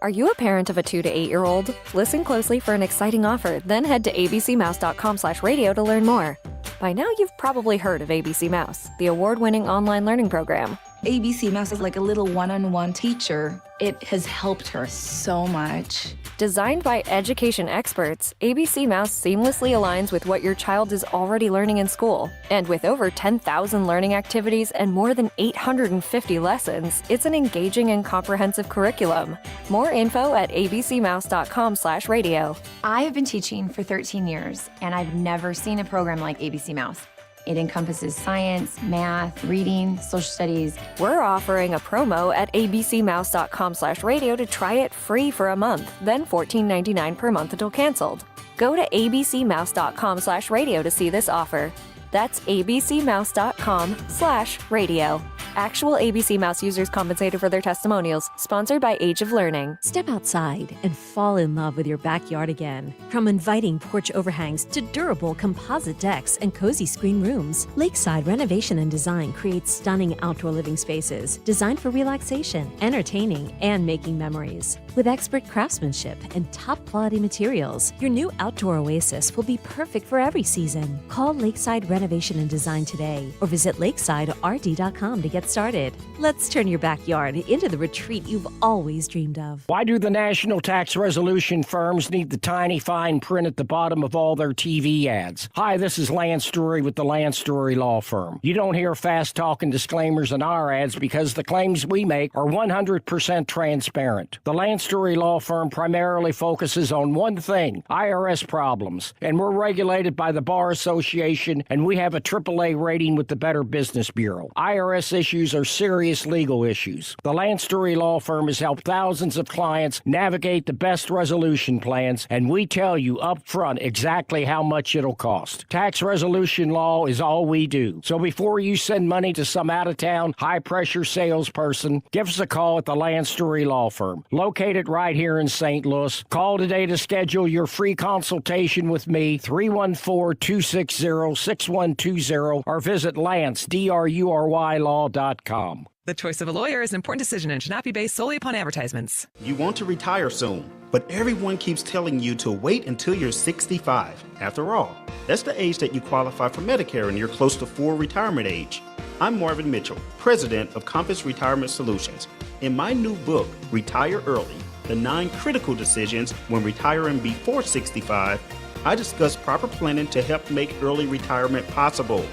Are you a parent of a 2 to 8-year-old? Listen closely for an exciting offer, then head to abcmouse.com/radio to learn more. By now, you've probably heard of ABC Mouse, the award-winning online learning program. ABC Mouse is like a little one-on-one teacher. It has helped her so much. Designed by education experts, ABC Mouse seamlessly aligns with what your child is already learning in school. And with over 10,000 learning activities and more than 850 lessons, it's an engaging and comprehensive curriculum. More info at abcmouse.com/radio. I have been teaching for 13 years, and I've never seen a program like ABC Mouse. It encompasses science, math, reading, social studies. We're offering a promo at abcmouse.com/radio to try it free for a month, then $14.99 per month until canceled. Go to abcmouse.com/radio to see this offer. That's abcmouse.com/radio. Actual ABC Mouse users compensated for their testimonials. Sponsored by Age of Learning. Step outside and fall in love with your backyard again. From inviting porch overhangs to durable composite decks and cozy screen rooms, Lakeside Renovation and Design creates stunning outdoor living spaces designed for relaxation, entertaining, and making memories. With expert craftsmanship and top-quality materials, your new outdoor oasis will be perfect for every season. Call Lakeside Renovation and Design today or visit lakesiderd.com to get started. Let's turn your backyard into the retreat you've always dreamed of. Why do the national tax resolution firms need the tiny fine print at the bottom of all their TV ads? Hi, this is Lance Story with the Lance Story Law Firm. You don't hear fast-talking disclaimers in our ads because the claims we make are 100% transparent. The Lance Story Law Firm primarily focuses on one thing, IRS problems. And we're regulated by the Bar Association, and we have a AAA rating with the Better Business Bureau. IRS issues are serious legal issues. The Lance Story Law Firm has helped thousands of clients navigate the best resolution plans, and we tell you up front exactly how much it'll cost. Tax resolution law is all we do. So before you send money to some out-of-town, high-pressure salesperson, give us a call at the Lance Story Law Firm, located right here in St. Louis. Call today to schedule your free consultation with me, 314-260-6120, or visit LanceDruryLaw.com. The choice of a lawyer is an important decision and should not be based solely upon advertisements. You want to retire soon, but everyone keeps telling you to wait until you're 65. After all, that's the age that you qualify for Medicare and you're close to full retirement age. I'm Marvin Mitchell, president of Compass Retirement Solutions. In my new book, Retire Early, The 9 Critical Decisions When Retiring Before 65, I discuss proper planning to help make early retirement possible.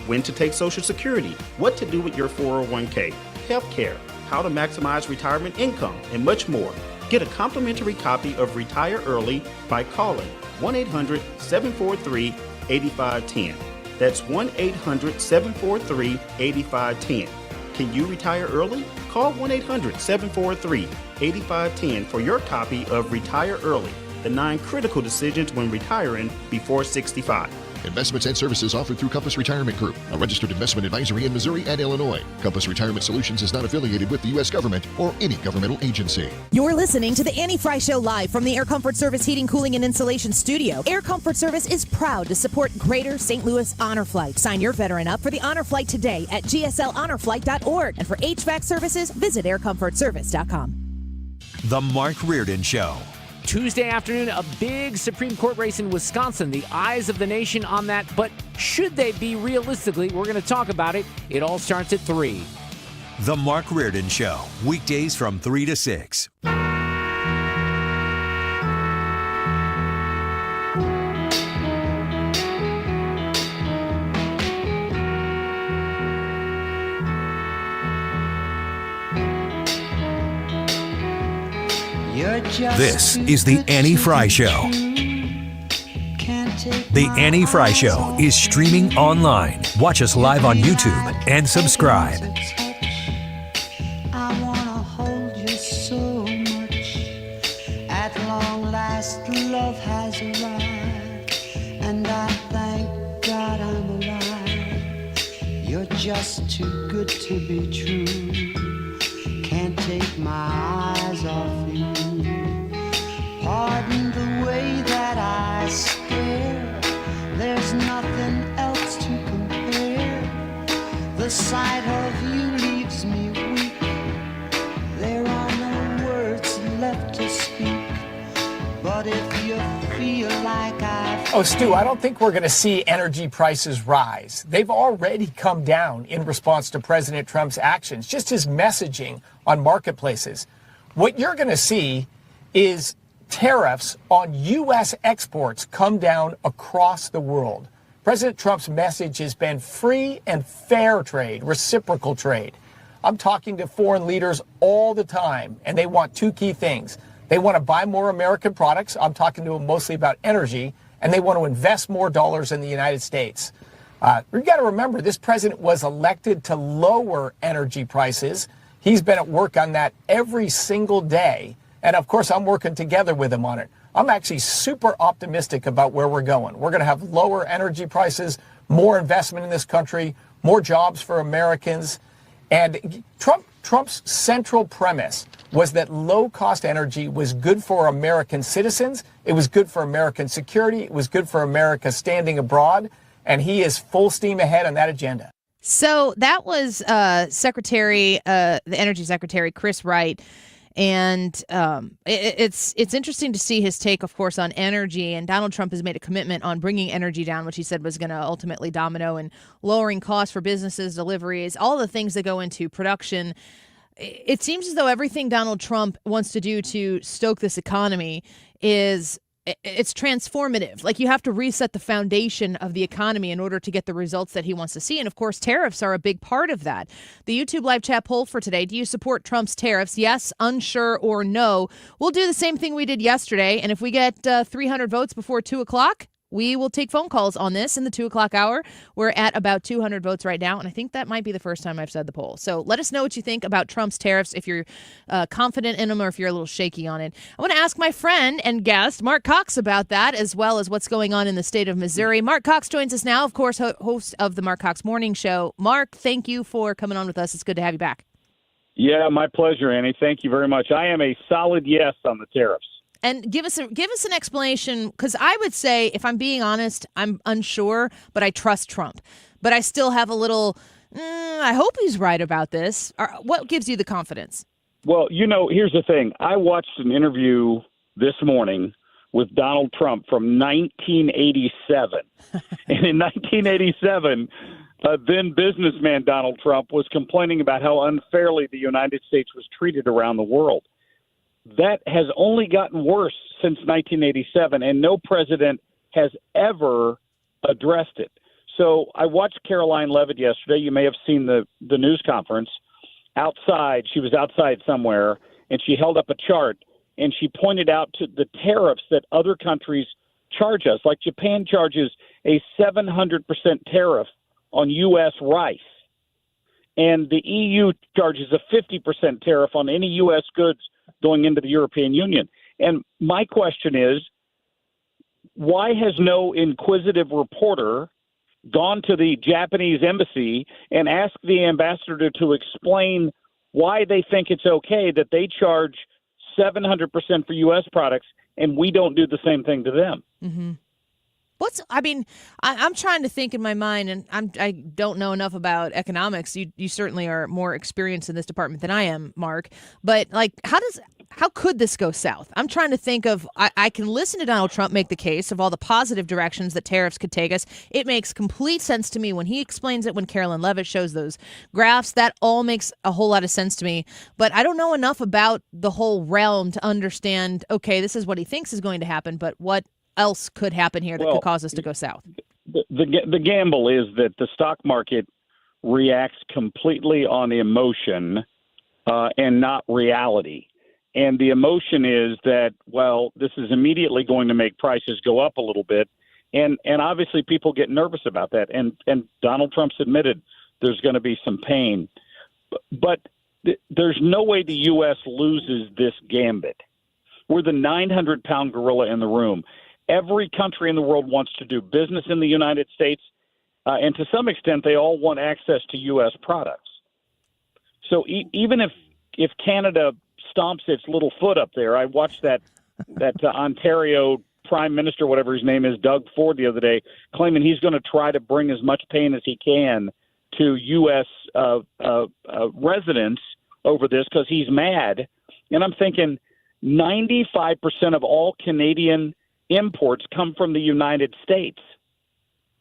When to take Social Security, what to do with your 401k, health care, how to maximize retirement income, and much more. Get a complimentary copy of Retire Early by calling 1-800-743-8510. That's 1-800-743-8510. Can you retire early? Call 1-800-743-8510 for your copy of Retire Early, The 9 Critical Decisions When Retiring Before 65. Investments and services offered through Compass Retirement Group, a registered investment advisory in Missouri and Illinois. Compass Retirement Solutions is not affiliated with the U.S. government or any governmental agency. You're listening to the Annie Fry Show live from the Air Comfort Service Heating, Cooling, and Insulation Studio. Air Comfort Service is proud to support Greater St. Louis Honor Flight. Sign your veteran up for the Honor Flight today at gslhonorflight.org. And for HVAC services, visit aircomfortservice.com. The Mark Reardon Show. Tuesday afternoon, a big Supreme Court race in Wisconsin. The eyes of the nation on that, but should they be realistically? We're going to talk about it. It all starts at 3. The Mark Reardon Show, weekdays from 3 to 6. This is the Annie Fry Show. The Annie Fry Show is streaming online. Watch us live on YouTube and subscribe. I wanna hold you so much. At long last, love has arrived, and I thank God I'm alive. You're just too good to be true. Can't take my eyes off you. Pardon the way that I stare. There's nothing else to compare. The sight of you leaves me weak. There are no words left to speak. But if you feel like Oh, Stu, I don't think we're going to see energy prices rise. They've already come down in response to President Trump's actions, just his messaging on marketplaces. What you're going to see is tariffs on U.S. exports come down across the world. President Trump's message has been free and fair trade, reciprocal trade. I'm talking to foreign leaders all the time, and they want two key things. They want to buy more American products. I'm talking to them mostly about energy, and they want to invest more dollars in the United States. We've got to remember, this president was elected to lower energy prices. He's been at work on that every single day. And of course, I'm working together with him on it. I'm actually super optimistic about where we're going. We're going to have lower energy prices, more investment in this country, more jobs for Americans. And Trump's central premise was that low-cost energy was good for American citizens, it was good for American security, it was good for America standing abroad, and he is full steam ahead on that agenda. So that was the Energy Secretary, Chris Wright. And it's interesting to see his take, of course, on energy. And Donald Trump has made a commitment on bringing energy down, which he said was going to ultimately domino in lowering costs for businesses, deliveries, all the things that go into production. It seems as though everything Donald Trump wants to do to stoke this economy is it's transformative. Like, you have to reset the foundation of the economy in order to get the results that he wants to see. And of course, tariffs are a big part of that. The YouTube live chat poll for today: do you support Trump's tariffs? Yes, unsure, or no. We'll do the same thing we did yesterday. And if we get 300 votes before 2 o'clock, we will take phone calls on this in the 2 o'clock hour. We're at about 200 votes right now, and I think that might be the first time I've said the poll. So let us know what you think about Trump's tariffs, if you're confident in them or if you're a little shaky on it. I want to ask my friend and guest, Marc Cox, about that, as well as what's going on in the state of Missouri. Marc Cox joins us now, of course, host of the Marc Cox Morning Show. Marc, thank you for coming on with us. It's good to have you back. Yeah, my pleasure, Annie. Thank you very much. I am a solid yes on the tariffs. And give us an explanation, because I would say, if I'm being honest, I'm unsure, but I trust Trump. But I still have a little, I hope he's right about this. What gives you the confidence? Well, here's the thing. I watched an interview this morning with Donald Trump from 1987. And in 1987, then businessman Donald Trump was complaining about how unfairly the United States was treated around the world. That has only gotten worse since 1987, and no president has ever addressed it. So I watched Caroline Leavitt yesterday. You may have seen the news conference. Outside, she was outside somewhere, and she held up a chart, and she pointed out to the tariffs that other countries charge us. Like Japan charges a 700% tariff on U.S. rice, and the EU charges a 50% tariff on any U.S. goods going into the European Union. And my question is, why has no inquisitive reporter gone to the Japanese embassy and asked the ambassador to explain why they think it's okay that they charge 700% for U.S. products and we don't do the same thing to them? Mm-hmm. I'm trying to think in my mind, and I don't know enough about economics. You certainly are more experienced in this department than I am, Marc. But how could this go south? I'm trying to think of, I can listen to Donald Trump make the case of all the positive directions that tariffs could take us. It makes complete sense to me when he explains it, when Caroline Leavitt shows those graphs. That all makes a whole lot of sense to me. But I don't know enough about the whole realm to understand, okay, this is what he thinks is going to happen, but what else could happen here that could cause us to go south? The gamble is that the stock market reacts completely on emotion and not reality. And the emotion is that, well, this is immediately going to make prices go up a little bit. And obviously people get nervous about that. And Donald Trump's admitted there's going to be some pain. But there's no way the U.S. loses this gambit. We're the 900-pound gorilla in the room. Every country in the world wants to do business in the United States, and to some extent, they all want access to U.S. products. So even if Canada stomps its little foot up there, I watched that Ontario Prime Minister, whatever his name is, Doug Ford, the other day, claiming he's going to try to bring as much pain as he can to U.S. Residents over this because he's mad. And I'm thinking 95% of all Canadian imports come from the United States.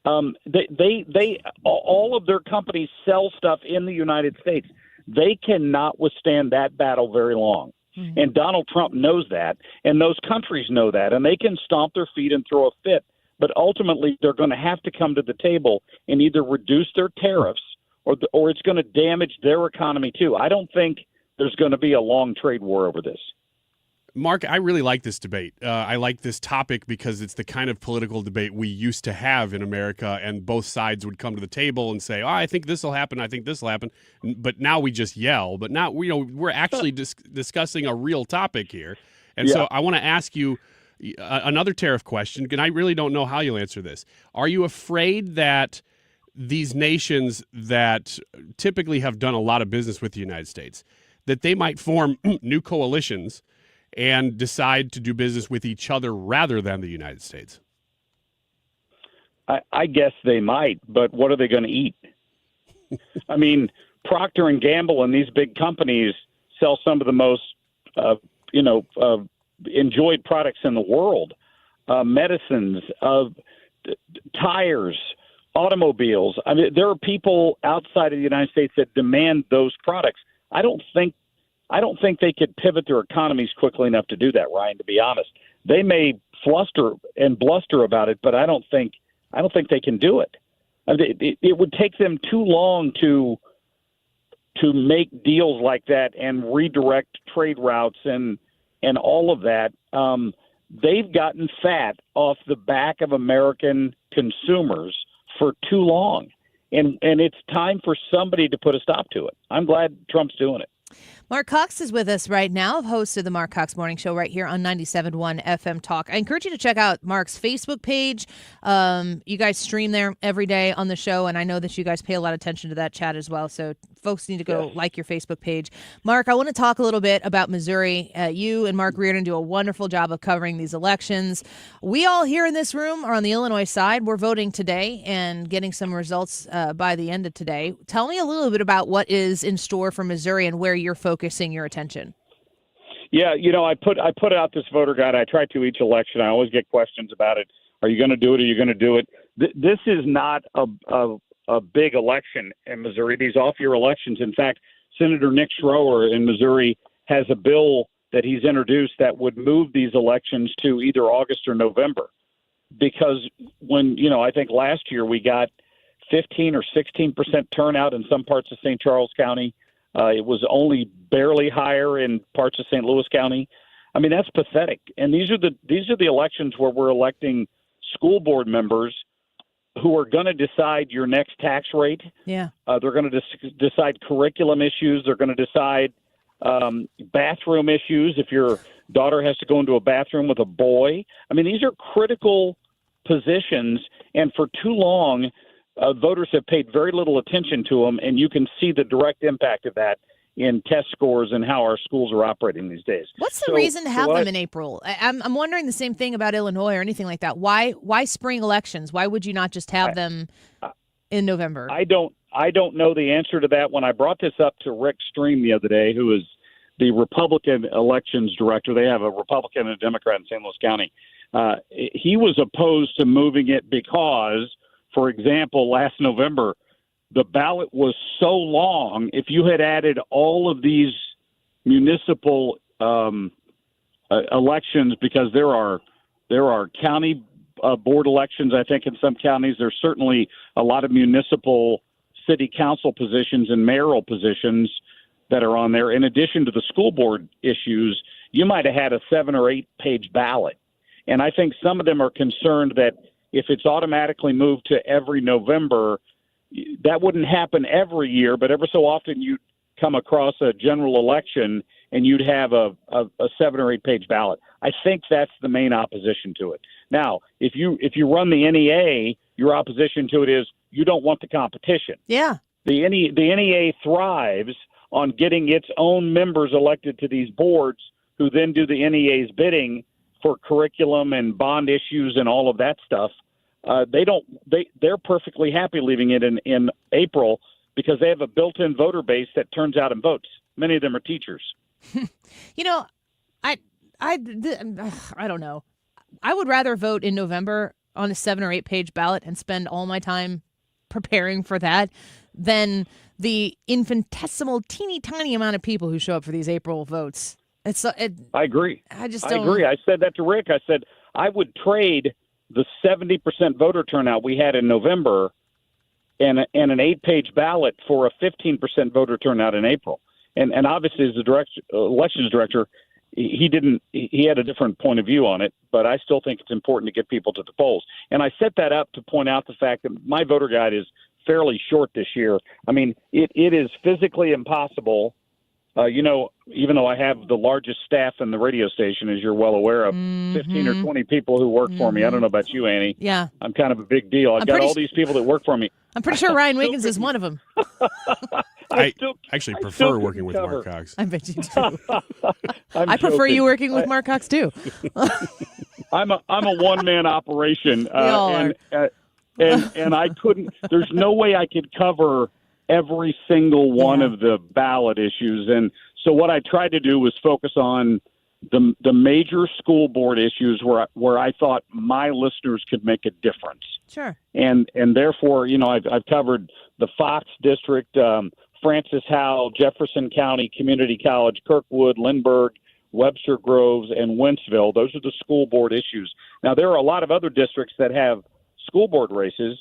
They all of their companies sell stuff in the United States. They cannot withstand that battle very long. Mm-hmm. And Donald Trump knows that, and those countries know that, and they can stomp their feet and throw a fit. But ultimately, they're going to have to come to the table and either reduce their tariffs or it's going to damage their economy too. I don't think there's going to be a long trade war over this. Marc, I really like this debate. I like this topic because it's the kind of political debate we used to have in America, and both sides would come to the table and say, I think this will happen, I think this will happen. But now we just yell. But now we're actually discussing a real topic here. And so I want to ask you another tariff question, and I really don't know how you'll answer this. Are you afraid that these nations that typically have done a lot of business with the United States, that they might form new coalitions and decide to do business with each other rather than the United States? I guess they might, but what are they going to eat? I mean, Procter & Gamble and these big companies sell some of the most, enjoyed products in the world, medicines, tires, automobiles. I mean, there are people outside of the United States that demand those products. I don't think they could pivot their economies quickly enough to do that, Ryan, to be honest. They may fluster and bluster about it, but I don't think they can do it. I mean, it would take them too long to make deals like that and redirect trade routes and all of that. They've gotten fat off the back of American consumers for too long, and it's time for somebody to put a stop to it. I'm glad Trump's doing it. Marc Cox is with us right now, host of the Marc Cox Morning Show right here on 97.1 FM Talk. I encourage you to check out Marc's Facebook page. You guys stream there every day on the show, and I know that you guys pay a lot of attention to that chat as well, so folks need to go like your Facebook page. Marc, I want to talk a little bit about Missouri. You and Mark Reardon do a wonderful job of covering these elections. We all here in this room are on the Illinois side. We're voting today and getting some results by the end of today. Tell me a little bit about what is in store for Missouri and where you're focusing your attention. Yeah, I put out this voter guide. I try to each election. I always get questions about it. Are you going to do it? Are you going to do it? This is not a big election in Missouri. These off-year elections. In fact, Senator Nick Schroer in Missouri has a bill that he's introduced that would move these elections to either August or November. Because when, I think last year we got 15 or 16% turnout in some parts of St. Charles County. It was only barely higher in parts of St. Louis County. I mean, that's pathetic. And these are the elections where we're electing school board members who are going to decide your next tax rate. Yeah. They're going to decide curriculum issues. They're going to decide bathroom issues. If your daughter has to go into a bathroom with a boy. I mean, these are critical positions. And for too long, voters have paid very little attention to them, and you can see the direct impact of that in test scores and how our schools are operating these days. What's the reason to have them in April? I'm wondering the same thing about Illinois or anything like that. Why spring elections? Why would you not just have them in November? I don't know the answer to that. When I brought this up to Rick Stream the other day, who is the Republican elections director, they have a Republican and a Democrat in St. Louis County. He was opposed to moving it because, for example, last November, the ballot was so long. If you had added all of these municipal elections, because there are county board elections, I think, in some counties. There's certainly a lot of municipal city council positions and mayoral positions that are on there. In addition to the school board issues, you might have had a 7 or 8 page ballot. And I think some of them are concerned that if it's automatically moved to every November, that wouldn't happen every year, but every so often you'd come across a general election and you'd have a 7 or 8 page ballot. I think that's the main opposition to it. Now, if you run the NEA, your opposition to it is you don't want the competition. Yeah. The NEA thrives on getting its own members elected to these boards who then do the NEA's bidding for curriculum and bond issues and all of that stuff. They're perfectly happy leaving it in April because they have a built-in voter base that turns out and votes. Many of them are teachers. I don't know. I would rather vote in November on a 7 or 8 page ballot and spend all my time preparing for that than the infinitesimal, teeny tiny amount of people who show up for these April votes. I agree. I agree. I said that to Rick. I said I would trade the 70% voter turnout we had in November and an 8 page ballot for a 15% voter turnout in April. And obviously, as the elections director, he had a different point of view on it, but I still think it's important to get people to the polls. And I set that up to point out the fact that my voter guide is fairly short this year. I mean, it is physically impossible. Even though I have the largest staff in the radio station, as you're well aware of, 15 or 20 people who work for me. I don't know about you, Annie. Yeah. I'm kind of a big deal. I've got all these people that work for me. I'm pretty sure Ryan Wiggins is one of them. I actually prefer working with Marc Cox. I bet you do. I prefer you working with Marc Cox, too. I'm a one-man operation. We all are. And I couldn't – there's no way I could cover every single one of the ballot issues. And so what I tried to do was focus on the major school board issues where I thought my listeners could make a difference. Sure. And therefore, I've covered the Fox District, Francis Howell, Jefferson County Community College, Kirkwood, Lindbergh, Webster Groves, and Wentzville. Those are the school board issues. Now, there are a lot of other districts that have school board races,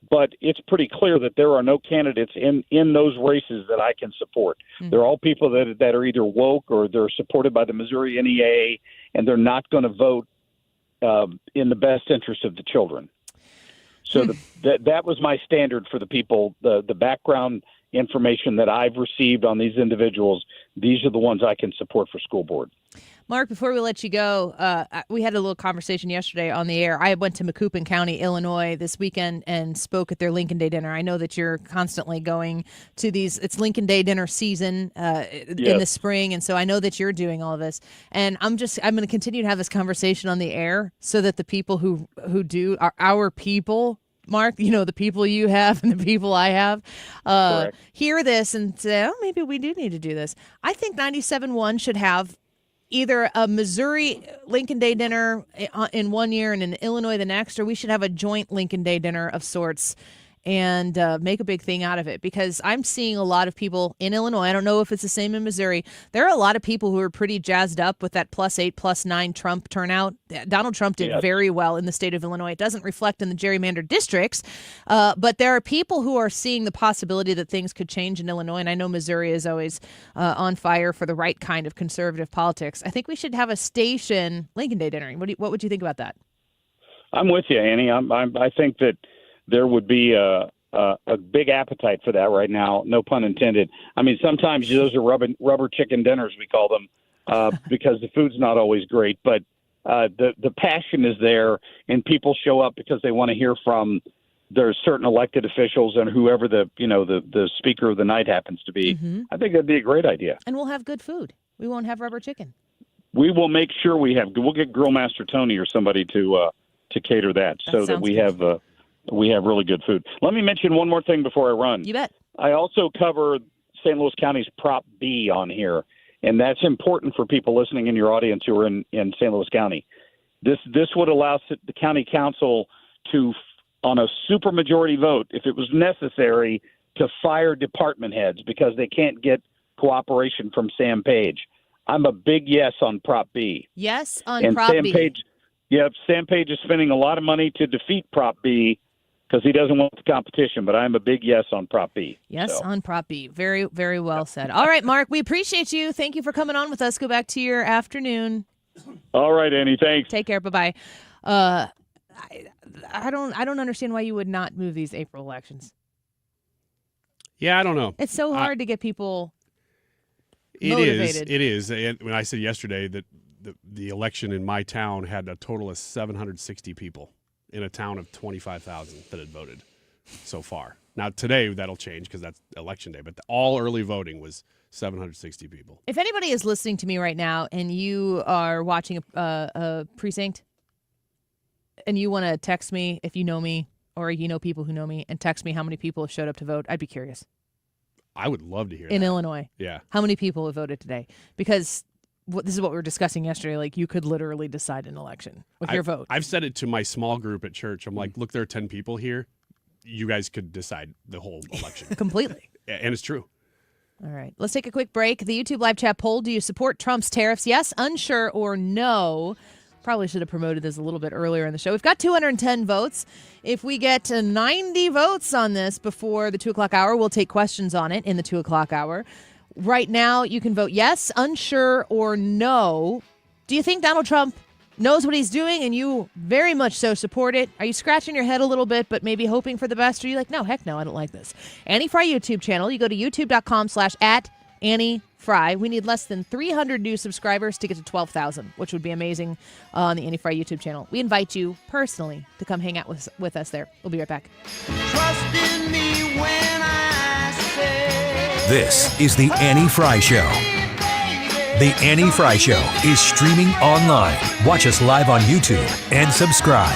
but it's pretty clear that there are no candidates in those races that I can support. They're all people that are either woke or they're supported by the Missouri NEA, and they're not going to vote in the best interest of the children. So that was my standard for the people, the background information that I've received on these individuals. These are the ones I can support for school board. Mark, before we let you go, we had a little conversation yesterday on the air. I went to Macoupin County, Illinois this weekend and spoke at their Lincoln Day dinner. I know that you're constantly going to these. It's Lincoln Day dinner season in the spring, and so I know that you're doing all of this. And I'm going to continue to have this conversation on the air so that the people who do are our people, Mark, the people you have and the people I have, hear this and say, oh, maybe we do need to do this. I think 97.1 should have either a Missouri Lincoln Day dinner in one year and in Illinois the next, or we should have a joint Lincoln Day dinner of sorts and make a big thing out of it, because I'm seeing a lot of people in Illinois. I don't know if it's the same in Missouri. There are a lot of people who are pretty jazzed up with that +8, +9 Trump turnout. Donald Trump did very well in the state of Illinois. It doesn't reflect in the gerrymandered districts, but there are people who are seeing the possibility that things could change in Illinois, and I know Missouri is always on fire for the right kind of conservative politics. I think we should have a station Lincoln Day dinner. What would you think about that? I'm with you, Annie. I think that there would be a big appetite for that right now, no pun intended. I mean, sometimes those are rubber chicken dinners, we call them, because the food's not always great. But the passion is there, and people show up because they want to hear from their certain elected officials and whoever the speaker of the night happens to be. Mm-hmm. I think that'd be a great idea. And we'll have good food. We won't have rubber chicken. We will make sure we'll get Grill Master Tony or somebody to cater that so that we have really good food. Let me mention one more thing before I run. You bet. I also cover St. Louis County's Prop B on here, and that's important for people listening in your audience who are in St. Louis County. This would allow the county council to, on a supermajority vote, if it was necessary, to fire department heads because they can't get cooperation from Sam Page. I'm a big yes on Prop B. Yes on Prop B. Sam Page is spending a lot of money to defeat Prop B because he doesn't want the competition, but I'm a big yes on Prop B. Yes on Prop B. Very, very well said. All right, Mark, we appreciate you. Thank you for coming on with us. Go back to your afternoon. All right, Annie. Thanks. Take care. Bye-bye. I don't understand why you would not move these April elections. Yeah, I don't know. It's so hard to get people motivated. It is. When I said yesterday that the election in my town had a total of 760 people in a town of 25,000 that had voted so far. Now, today that'll change because that's election day, but all early voting was 760 people. If anybody is listening to me right now and you are watching a precinct and you want to text me if you know me or you know people who know me and text me how many people have showed up to vote, I'd be curious. I would love to hear that. In Illinois. Yeah. How many people have voted today? Because this is what we were discussing yesterday. Like, you could literally decide an election with your vote. I've said it to my small group at church. I'm like, look, there are 10 people here. You guys could decide the whole election. Completely. And it's true. All right. Let's take a quick break. The YouTube live chat poll. Do you support Trump's tariffs? Yes, unsure, or no? Probably should have promoted this a little bit earlier in the show. We've got 210 votes. If we get 90 votes on this before the 2 o'clock hour, we'll take questions on it in the 2 o'clock hour. Right now, you can vote yes, unsure, or no. Do you think Donald Trump knows what he's doing and you very much so support it? Are you scratching your head a little bit but maybe hoping for the best? Or are you like, no, heck no, I don't like this? Annie Fry YouTube channel. You go to youtube.com/@AnnieFry. We need less than 300 new subscribers to get to 12,000, which would be amazing on the Annie Fry YouTube channel. We invite you personally to come hang out with us there. We'll be right back. Trust in me when I say. This is The Annie Fry Show. The Annie Fry Show is streaming online. Watch us live on YouTube and subscribe.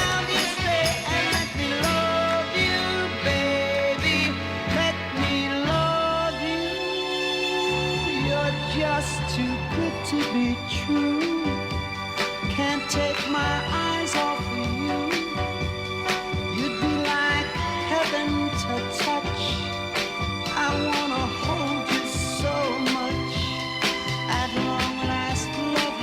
I wanna hold you so much. At long last, love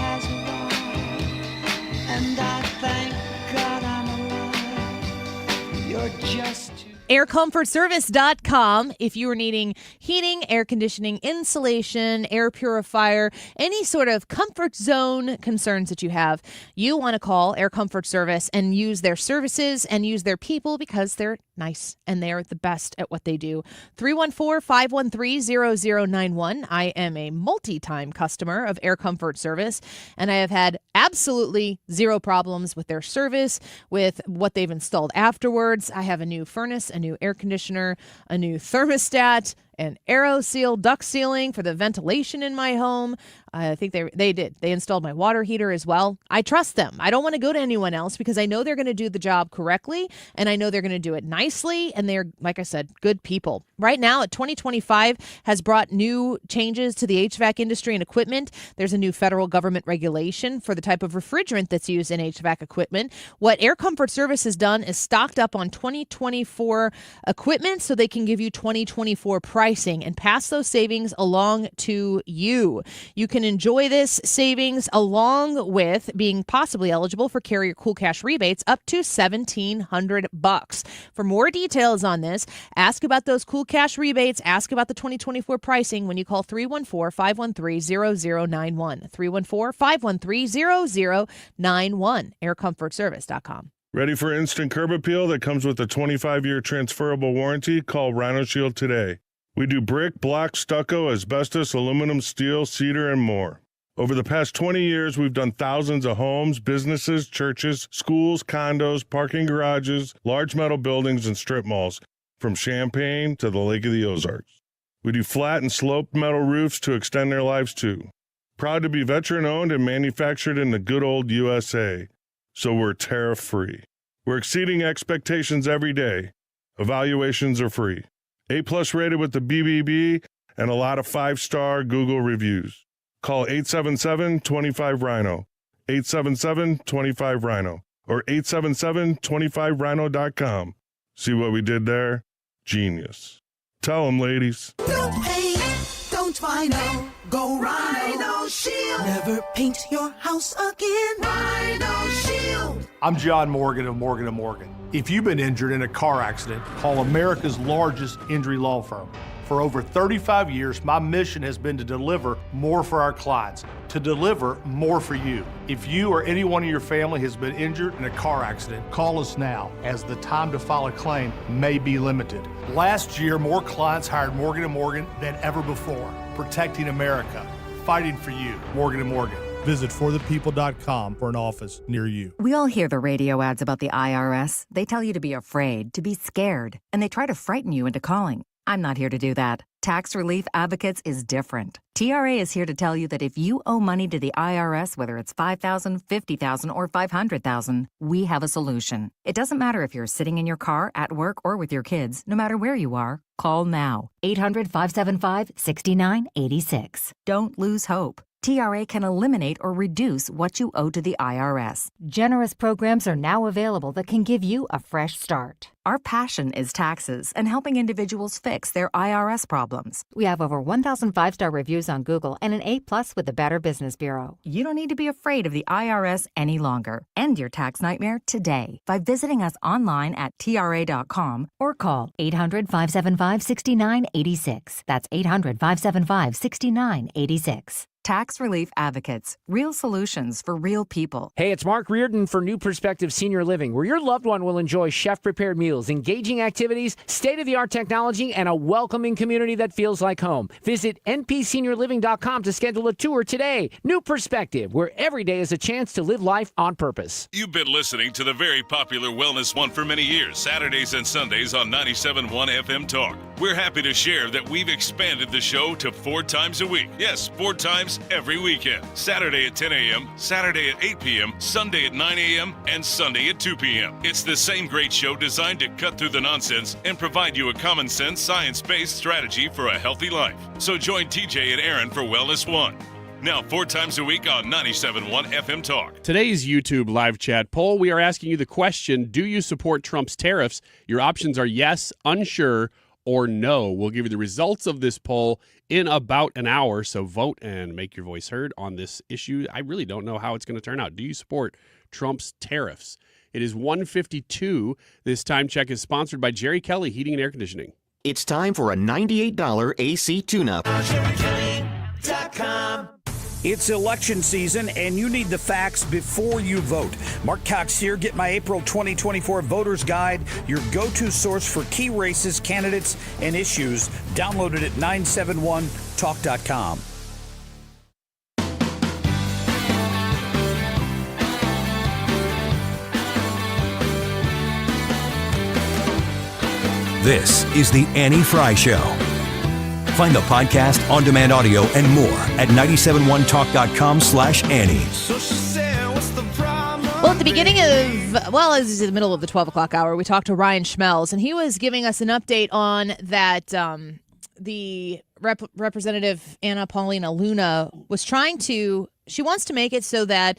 aircomfortservice.com if you are needing heating, air conditioning, insulation, air purifier, any sort of comfort zone concerns that you have. You want to call Air Comfort Service and use their services and use their people because they're nice and they're the best at what they do. 314-513-0091. I am a multi-time customer of Air Comfort Service, and I have had absolutely zero problems with their service, with what they've installed afterwards. I have a new furnace, a new air conditioner, a new thermostat, an AeroSeal duct sealing for the ventilation in my home. I think they did. They installed my water heater as well. I trust them. I don't want to go to anyone else because I know they're going to do the job correctly, and I know they're going to do it nicely, and they're, like I said, good people. Right now, 2025 has brought new changes to the HVAC industry and equipment. There's a new federal government regulation for the type of refrigerant that's used in HVAC equipment. What Air Comfort Service has done is stocked up on 2024 equipment so they can give you 2024 pricing and pass those savings along to you. You can enjoy this savings along with being possibly eligible for Carrier Cool Cash rebates up to $1,700. For more details on this, ask about those Cool Cash rebates, ask about the 2024 pricing when you call 314-513-0091. 314-513-0091. AirComfortService.com. Ready for instant curb appeal that comes with a 25-year transferable warranty? Call Rhino Shield today. We do brick, block, stucco, asbestos, aluminum, steel, cedar, and more. Over the past 20 years, we've done thousands of homes, businesses, churches, schools, condos, parking garages, large metal buildings, and strip malls, from Champaign to the Lake of the Ozarks. We do flat and sloped metal roofs to extend their lives too. Proud to be veteran-owned and manufactured in the good old USA, so we're tariff-free. We're exceeding expectations every day. Evaluations are free. A+ rated with the BBB and a lot of 5-star Google reviews. Call 877-25-RHINO, 877-25-RHINO, or 877-25rhino.com. See what we did there? Genius. Tell them, ladies. Don't paint, don't Rhino, go Rhino Shield. Never paint your house again. Rhino Shield. I'm John Morgan of Morgan & Morgan. If you've been injured in a car accident, call America's largest injury law firm. For over 35 years, my mission has been to deliver more for our clients, to deliver more for you. If you or anyone in your family has been injured in a car accident, call us now, as the time to file a claim may be limited. Last year, more clients hired Morgan & Morgan than ever before, protecting America, fighting for you. Morgan & Morgan. Visit forthepeople.com for an office near you. We all hear the radio ads about the IRS. They tell you to be afraid, to be scared, and they try to frighten you into calling. I'm not here to do that. Tax Relief Advocates is different. TRA is here to tell you that if you owe money to the IRS, whether it's $5,000, $50,000, or $500,000, we have a solution. It doesn't matter if you're sitting in your car, at work, or with your kids. No matter where you are, call now. 800-575-6986. Don't lose hope. TRA can eliminate or reduce what you owe to the IRS. Generous programs are now available that can give you a fresh start. Our passion is taxes and helping individuals fix their IRS problems. We have over 1,000 5-star reviews on Google and an A+ with the Better Business Bureau. You don't need to be afraid of the IRS any longer. End your tax nightmare today by visiting us online at TRA.com or call 800-575-6986. That's 800-575-6986. Tax Relief Advocates. Real solutions for real people. Hey, it's Mark Reardon for New Perspective Senior Living, where your loved one will enjoy chef-prepared meals, engaging activities, state-of-the-art technology, and a welcoming community that feels like home. Visit npseniorliving.com to schedule a tour today. New Perspective, where every day is a chance to live life on purpose. You've been listening to the very popular Wellness One for many years, Saturdays and Sundays on 97.1 FM Talk. We're happy to share that we've expanded the show to 4 times a week. Yes, 4 times every weekend. Saturday at 10 a.m., Saturday at 8 p.m., Sunday at 9 a.m., and Sunday at 2 p.m. It's the same great show designed to cut through the nonsense and provide you a common sense, science-based strategy for a healthy life. So join TJ and Aaron for Wellness One. Now 4 times a week on 97.1 FM Talk. Today's YouTube live chat poll, we are asking you the question, do you support Trump's tariffs? Your options are yes, unsure, or no. We'll give you the results of this poll in about an hour, so vote and make your voice heard on this issue. I really don't know how it's going to turn out. Do you support Trump's tariffs? It is 152. This time check is sponsored by Jerry Kelly Heating and Air Conditioning. It's time for a $98 AC tune-up. It's election season, and you need the facts before you vote. Marc Cox here. Get my April 2024 Voters Guide, your go-to source for key races, candidates, and issues. Download it at 971talk.com. This is the Annie Fry Show. Find the podcast, on-demand audio, and more at 971talk.com/Annie. Well, at the beginning of, as the middle of the 12 o'clock hour, we talked to Ryan Schmelz, and he was giving us an update on that the Representative Anna Paulina Luna was she wants to make it so that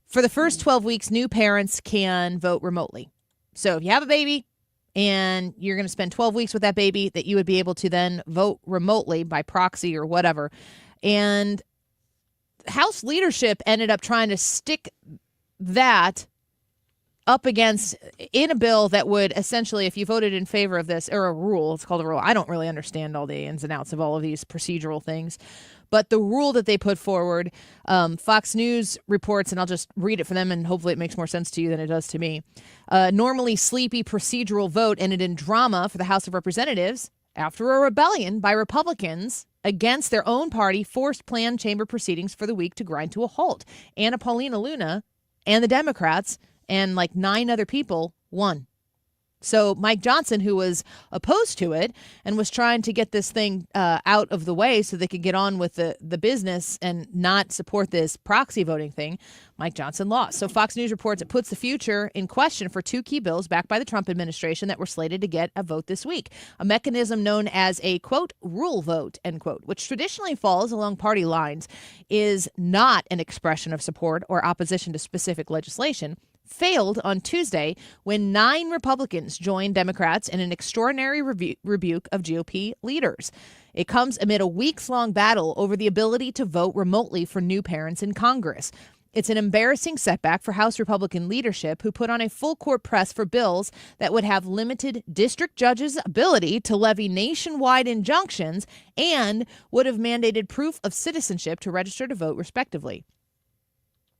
for the first 12 weeks, new parents can vote remotely. So if you have a baby, and you're going to spend 12 weeks with that baby, that you would be able to then vote remotely by proxy or whatever. And House leadership ended up trying to stick that up against in a bill that would essentially, if you voted in favor of this, or a rule, it's called a rule. I don't really understand all the ins and outs of all of these procedural things. But the rule that they put forward, Fox News reports, and I'll just read it for them, and hopefully it makes more sense to you than it does to me. Normally sleepy procedural vote ended in drama for the House of Representatives after a rebellion by Republicans against their own party forced planned chamber proceedings for the week to grind to a halt. Anna Paulina Luna and the Democrats and like 9 other people won. So Mike Johnson, who was opposed to it and was trying to get this thing out of the way so they could get on with the business and not support this proxy voting thing, Mike Johnson lost. So Fox News reports it puts the future in question for 2 key bills backed by the Trump administration that were slated to get a vote this week. A mechanism known as a, quote, rule vote, end quote, which traditionally falls along party lines, is not an expression of support or opposition to specific legislation, failed on Tuesday when 9 Republicans joined Democrats in an extraordinary rebuke of GOP leaders. It comes amid a weeks-long battle over the ability to vote remotely for new parents in Congress. It's an embarrassing setback for House Republican leadership, who put on a full-court press for bills that would have limited district judges' ability to levy nationwide injunctions and would have mandated proof of citizenship to register to vote, respectively.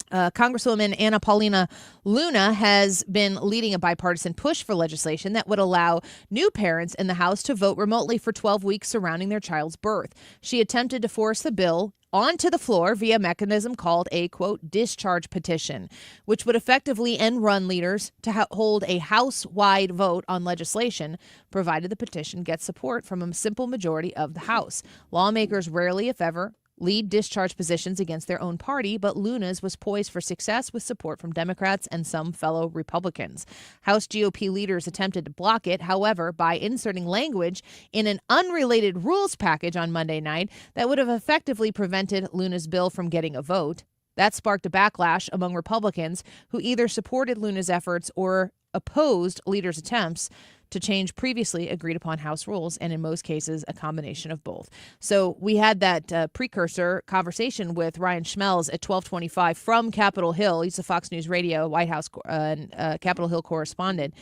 Congresswoman Anna Paulina Luna has been leading a bipartisan push for legislation that would allow new parents in the House to vote remotely for 12 weeks surrounding their child's birth. She attempted to force the bill onto the floor via a mechanism called a, quote, discharge petition, which would effectively end run leaders to hold a House-wide vote on legislation, provided the petition gets support from a simple majority of the House. Lawmakers rarely, if ever, lead discharge positions against their own party, but Luna's was poised for success with support from Democrats and some fellow Republicans. House GOP leaders attempted to block it, however, by inserting language in an unrelated rules package on Monday night that would have effectively prevented Luna's bill from getting a vote. That sparked a backlash among Republicans who either supported Luna's efforts or opposed leaders' attempts to change previously agreed upon House rules, and in most cases, a combination of both. So we had that precursor conversation with Ryan Schmelz at 12:25 from Capitol Hill. He's a Fox News Radio White House Capitol Hill correspondent.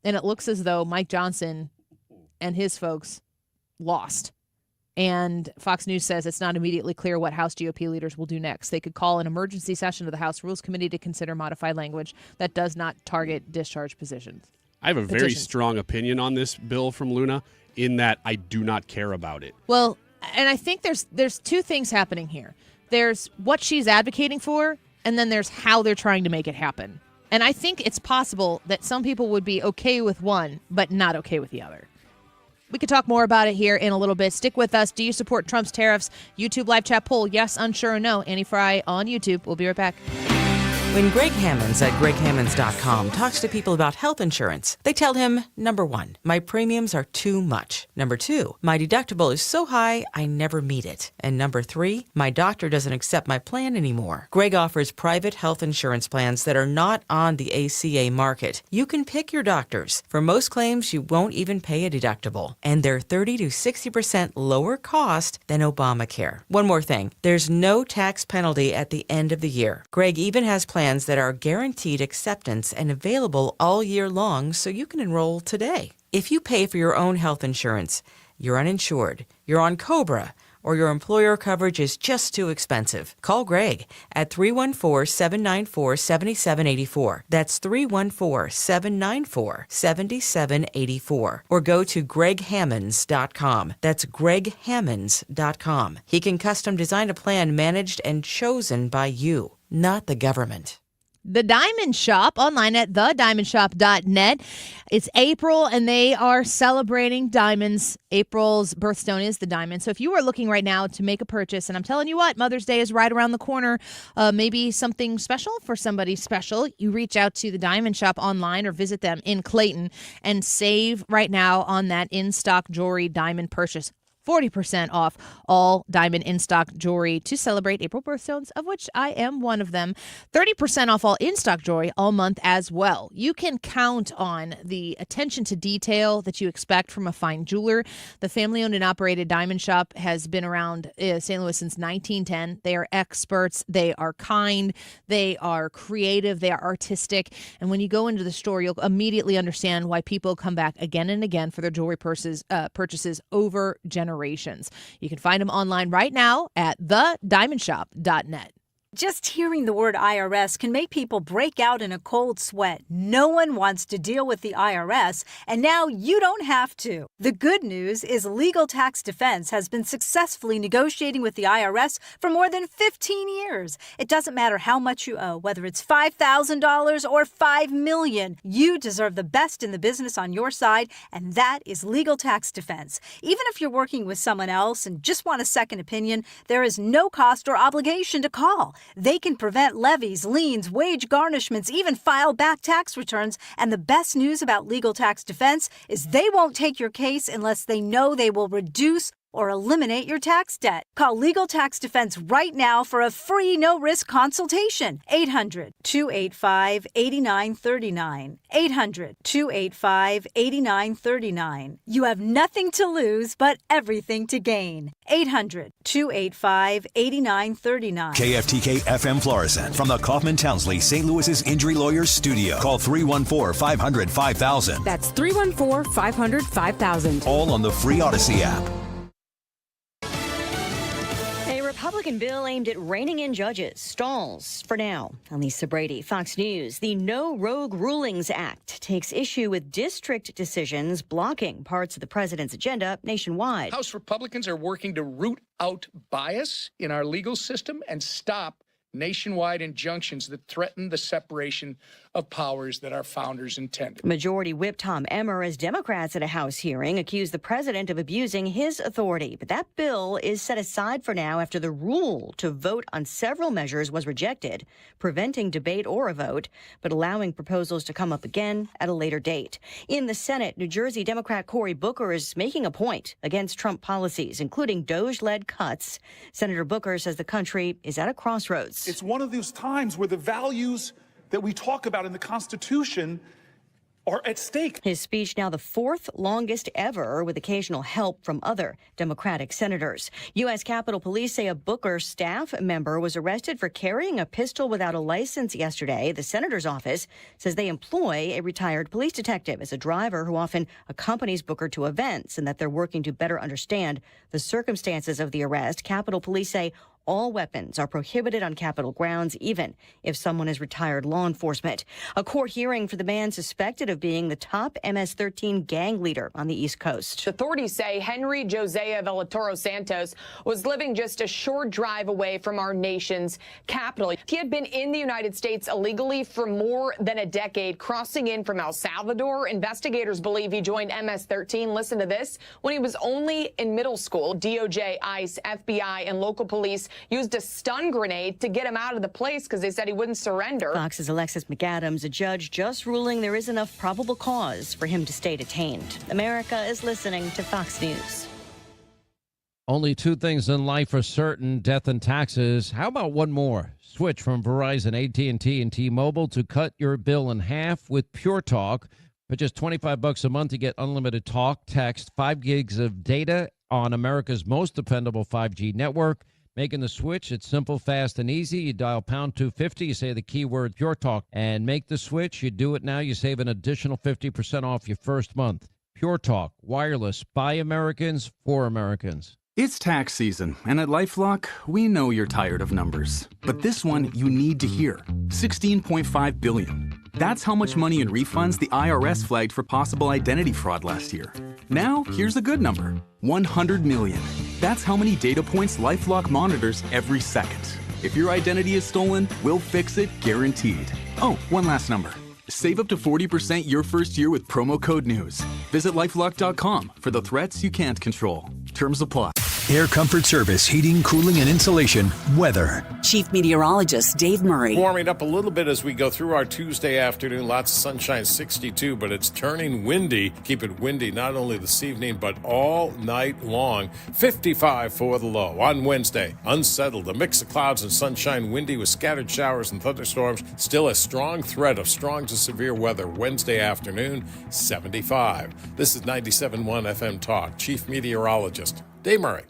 And it looks as though Mike Johnson and his folks lost. And Fox News says it's not immediately clear what House GOP leaders will do next. They could call an emergency session of the House Rules Committee to consider modified language that does not target discharge positions. I have a very strong opinion on this bill from Luna in that I do not care about it. Well, and I think there's 2 things happening here. There's what she's advocating for, and then there's how they're trying to make it happen. And I think it's possible that some people would be okay with one, but not okay with the other. We could talk more about it here in a little bit. Stick with us. Do you support Trump's tariffs? YouTube live chat poll. Yes, unsure, or no. Annie Fry on YouTube. We'll be right back. When Greg Hammonds at greghammonds.com talks to people about health insurance, they tell him, number 1, my premiums are too much. Number 2, my deductible is so high I never meet it. And number 3, my doctor doesn't accept my plan anymore. Greg offers private health insurance plans that are not on the ACA market. You can pick your doctors. For most claims, you won't even pay a deductible. And they're 30 to 60% lower cost than Obamacare. One more thing, there's no tax penalty at the end of the year. Greg even has plans plans that are guaranteed acceptance and available all year long, so you can enroll today. If you pay for your own health insurance, you're uninsured, you're on COBRA, or your employer coverage is just too expensive, call Greg at 314-794-7784. That's 314-794-7784. Or go to greghammonds.com. That's greghammonds.com. He can custom design a plan managed and chosen by you, not the government. The Diamond Shop online at thediamondshop.net. It's April and they are celebrating diamonds. April's birthstone is the diamond. So if you are looking right now to make a purchase, and I'm telling you what, Mother's Day is right around the corner, maybe something special for somebody special, you reach out to the Diamond Shop online or visit them in Clayton and save right now on that in-stock jewelry diamond purchase. 40% off all diamond in-stock jewelry to celebrate April birthstones, of which I am one of them. 30% off all in-stock jewelry all month as well. You can count on the attention to detail that you expect from a fine jeweler. The family-owned and operated Diamond Shop has been around St. Louis since 1910. They are experts. They are kind. They are creative. They are artistic. And when you go into the store, you'll immediately understand why people come back again and again for their jewelry purchases over generations. You can find them online right now at thediamondshop.net. Just hearing the word IRS can make people break out in a cold sweat. No one wants to deal with the IRS, and now you don't have to. The good news is Legal Tax Defense has been successfully negotiating with the IRS for more than 15 years. It doesn't matter how much you owe, whether it's $5,000 or $5 million. You deserve the best in the business on your side, and that is Legal Tax Defense. Even if you're working with someone else and just want a second opinion, there is no cost or obligation to call. They can prevent levies, liens, wage garnishments, even file back tax returns. And the best news about Legal Tax Defense is they won't take your case unless they know they will reduce or eliminate your tax debt. Call Legal Tax Defense right now for a free no-risk consultation. 800-285-8939. 800-285-8939. You have nothing to lose but everything to gain. 800-285-8939. KFTK FM Florissant from the Kaufman Townsley St. Louis's Injury Lawyers Studio. Call 314-500-5000. That's 314-500-5000. All on the free Odyssey app. A Republican bill aimed at reining in judges stalls for now. Lisa Brady, Fox News. The No Rogue Rulings Act takes issue with district decisions blocking parts of the president's agenda nationwide. House Republicans are working to root out bias in our legal system and stop nationwide injunctions that threaten the separation of powers that our founders intended. Majority Whip Tom Emmer, as Democrats at a House hearing, accused the president of abusing his authority. But that bill is set aside for now after the rule to vote on several measures was rejected, preventing debate or a vote, but allowing proposals to come up again at a later date. In the Senate, New Jersey Democrat Cory Booker is making a point against Trump policies, including DOJ-led cuts. Senator Booker says the country is at a crossroads. It's one of those times where the values that we talk about in the Constitution are at stake. His speech now the fourth longest ever, with occasional help from other Democratic senators. U.S. Capitol Police say a Booker staff member was arrested for carrying a pistol without a license yesterday. The senator's office says they employ a retired police detective as a driver who often accompanies Booker to events, and that they're working to better understand the circumstances of the arrest. Capitol Police say all weapons are prohibited on Capitol grounds, even if someone is retired law enforcement. A court hearing for the man suspected of being the top MS-13 gang leader on the East Coast. Authorities say Henry Josiah Villatoro Santos was living just a short drive away from our nation's capital. He had been in the United States illegally for more than a decade, crossing in from El Salvador. Investigators believe he joined MS-13, listen to this, when he was only in middle school. DOJ, ICE, FBI, and local police used a stun grenade to get him out of the place because they said he wouldn't surrender. Fox's Alexis McAdams, a judge just ruling there is enough probable cause for him to stay detained. America is listening to Fox News. Only two things in life are certain: death and taxes. How about one more? Switch from Verizon, AT&T, and T-Mobile to cut your bill in half with Pure Talk. For just $25 a month, you get unlimited talk, text, 5 gigs of data on America's most dependable 5G network. Making the switch, it's simple, fast, and easy. You dial pound 250, you say the keyword Pure Talk, and make the switch. You do it now, you save an additional 50% off your first month. Pure Talk, wireless, by Americans, for Americans. It's tax season, and at LifeLock, we know you're tired of numbers. But this one you need to hear. $16.5 billion. That's how much money in refunds the IRS flagged for possible identity fraud last year. Now, here's a good number. $100 million. That's how many data points LifeLock monitors every second. If your identity is stolen, we'll fix it guaranteed. Oh, one last number. Save up to 40% your first year with promo code NEWS. Visit LifeLock.com for the threats you can't control. Terms apply. Air Comfort Service, heating, cooling, and insulation. Weather. Chief Meteorologist Dave Murray. Warming up a little bit as we go through our Tuesday afternoon. Lots of sunshine, 62, but it's turning windy. Keep it windy not only this evening, but all night long. 55 for the low. On Wednesday, unsettled. A mix of clouds and sunshine, windy with scattered showers and thunderstorms. Still a strong threat of strong to severe weather Wednesday afternoon, 75. This is 97.1 FM Talk. Chief Meteorologist Dave Murray.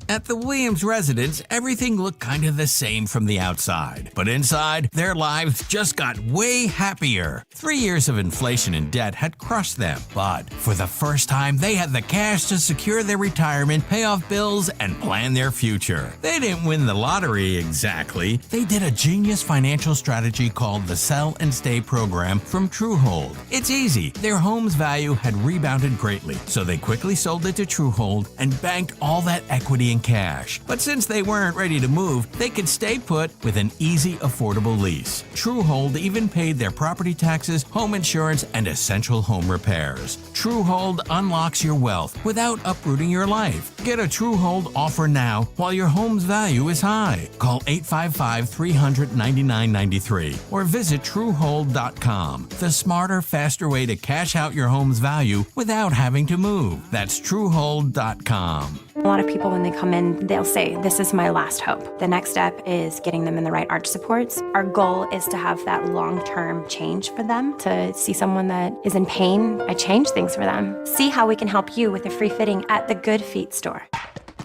At the Williams residence, everything looked kind of the same from the outside. But inside, their lives just got way happier. 3 years of inflation and debt had crushed them. But for the first time, they had the cash to secure their retirement, pay off bills, and plan their future. They didn't win the lottery exactly. They did a genius financial strategy called the Sell and Stay program from Truehold. It's easy. Their home's value had rebounded greatly, so they quickly sold it to Truehold and banked all that equity in cash. But since they weren't ready to move, they could stay put with an easy, affordable lease. Truehold even paid their property taxes, home insurance, and essential home repairs. Truehold unlocks your wealth without uprooting your life. Get a Truehold offer now while your home's value is high. Call 855-300-9993 or visit Truehold.com. The smarter, faster way to cash out your home's value without having to move. That's Truehold.com. A lot of people, when they come in, they'll say, this is my last hope. The next step is getting them in the right arch supports. Our goal is to have that long-term change for them, to see someone that is in pain. I change things for them. See how we can help you with a free fitting at the Good Feet store.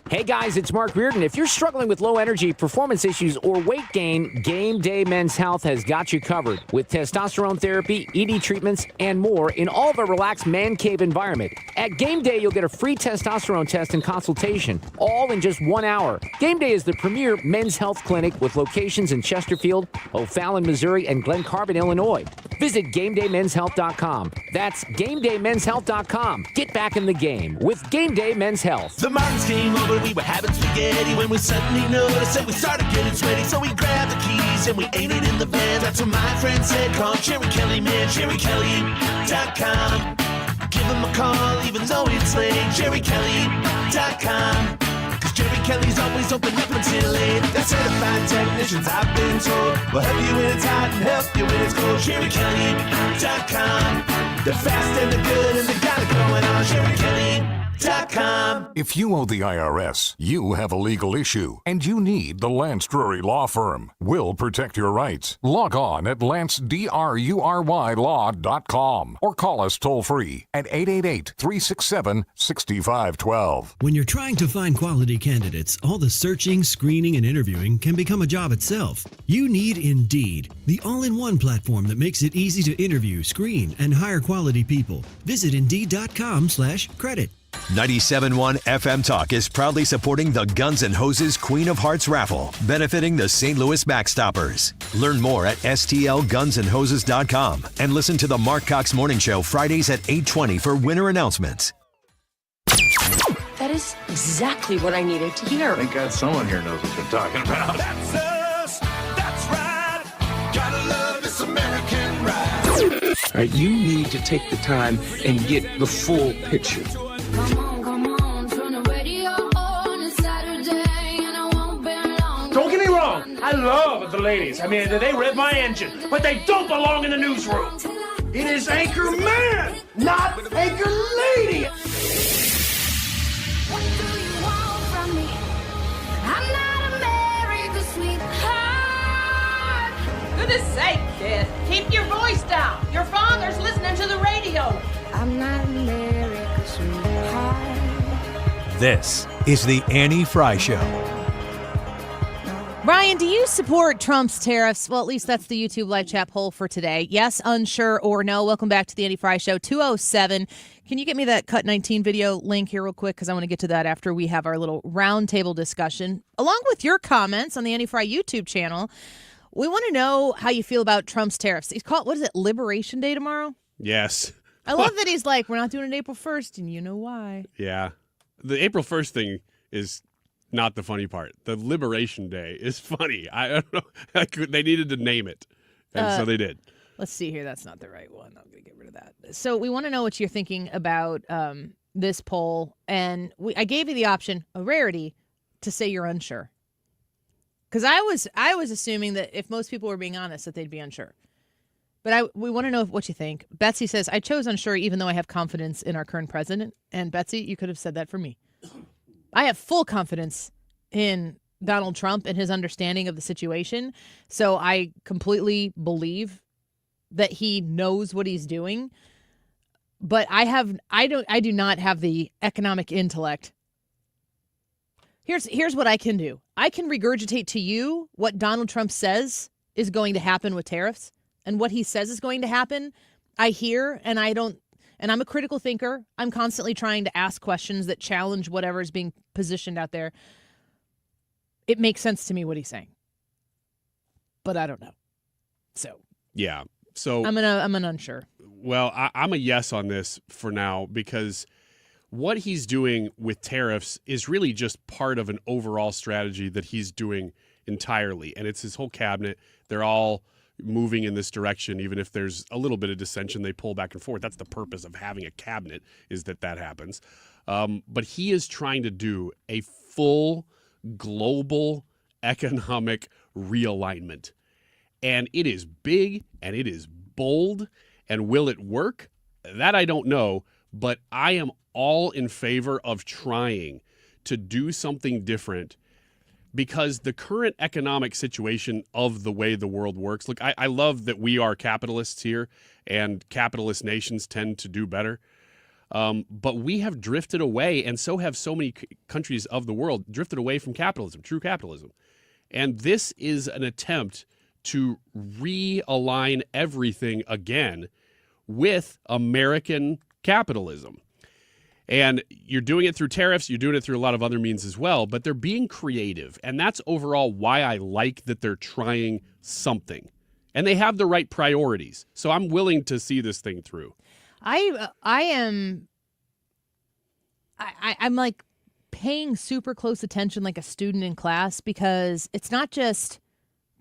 Hey guys, it's Mark Reardon. If you're struggling with low energy, performance issues, or weight gain, Game Day Men's Health has got you covered with testosterone therapy, ED treatments, and more in all of a relaxed man cave environment. At Game Day, you'll get a free testosterone test and consultation, all in just 1 hour. Game Day is the premier men's health clinic with locations in Chesterfield, O'Fallon, Missouri, and Glen Carbon, Illinois. Visit GameDayMen'sHealth.com. That's GameDayMen'sHealth.com. Get back in the game with Game Day Men's Health. The Martins came over. We were having spaghetti when we suddenly noticed that we started getting sweaty. So we grabbed the keys and we ate it in the van. That's what my friend said. Call Jerry Kelly, man, JerryKelly.com. Give him a call even though it's late. JerryKelly.com. Cause Jerry Kelly's always open up until 8. They're certified technicians, I've been told. We'll help you when it's hot and help you when it's cold. JerryKelly.com. They're fast and they're good and they got it going on. JerryKelly.com. If you owe the IRS, you have a legal issue, and you need the Lance Drury Law Firm. We'll protect your rights. Log on at lancedrurylaw.com or call us toll-free at 888-367-6512. When you're trying to find quality candidates, all the searching, screening, and interviewing can become a job itself. You need Indeed, the all-in-one platform that makes it easy to interview, screen, and hire quality people. Visit Indeed.com/credit. 97.1 FM Talk is proudly supporting the Guns N' Hoses Queen of Hearts raffle, benefiting the St. Louis Backstoppers. Learn more at STLGunsandHoses.com and listen to the Marc Cox Morning Show Fridays at 8:20 for winner announcements. That is exactly what I needed to hear. Thank God someone here knows what they're talking about. That's us. That's right. Gotta love this American ride. All right, you need to take the time and get the full picture. Come on, turn the radio on. It's Saturday and I won't be long. Don't get me wrong, I love the ladies. I mean, they rev my engine, but they don't belong in the newsroom. It is Anchor Man, not Anchor Lady. What do you want from me? I'm not America's sweetheart. Goodness sake, kid. Keep your voice down. Your father's listening to the radio. I'm not America's sweetheart. This is the Annie Fry Show. Ryan, do you support Trump's tariffs? Well, at least that's the YouTube live chat poll for today. Yes, unsure, or no. Welcome back to the Andy Fry Show. 207. Can you get me that Cut 19 video link here real quick? Because I want to get to that after we have our little roundtable discussion, along with your comments on the Andy Fry YouTube channel. We want to know how you feel about Trump's tariffs. He's called, what is it, Liberation Day tomorrow? Yes. I love that he's like, we're not doing it April 1st, and you know why. Yeah. The April 1st thing is not the funny part. The Liberation Day is funny. I don't know. They needed to name it, and so they did. Let's see here. That's not the right one. I'm going to get rid of that. So we want to know what you're thinking about this poll, and I gave you the option, a rarity, to say you're unsure. Because I was assuming that if most people were being honest, that they'd be unsure. But we want to know what you think. Betsy says, I chose unsure even though I have confidence in our current president. And Betsy, you could have said that for me. I have full confidence in Donald Trump and his understanding of the situation. So I completely believe that he knows what he's doing. But I do not have the economic intellect. Here's what I can do. I can regurgitate to you what Donald Trump says is going to happen with tariffs, and what he says is going to happen. I hear, and I'm a critical thinker. I'm constantly trying to ask questions that challenge whatever is being positioned out there. It makes sense to me what he's saying, but I don't know. So yeah, so I'm an unsure. Well, I'm a yes on this for now, because what he's doing with tariffs is really just part of an overall strategy that he's doing entirely, and it's his whole cabinet. They're all moving in this direction. Even if there's a little bit of dissension, they pull back and forth. That's the purpose of having a cabinet, is that happens. But he is trying to do a full global economic realignment. And it is big and it is bold. And will it work? That I don't know. But I am all in favor of trying to do something different, because the current economic situation of the way the world works. Look, I love that we are capitalists here, and capitalist nations tend to do better. But we have drifted away, and so have so many countries of the world drifted away from capitalism, true capitalism. And this is an attempt to realign everything again with American capitalism. And you're doing it through tariffs, you're doing it through a lot of other means as well, but they're being creative. And that's overall why I like that they're trying something. And they have the right priorities. So I'm willing to see this thing through. I'm like paying super close attention like a student in class, because it's not just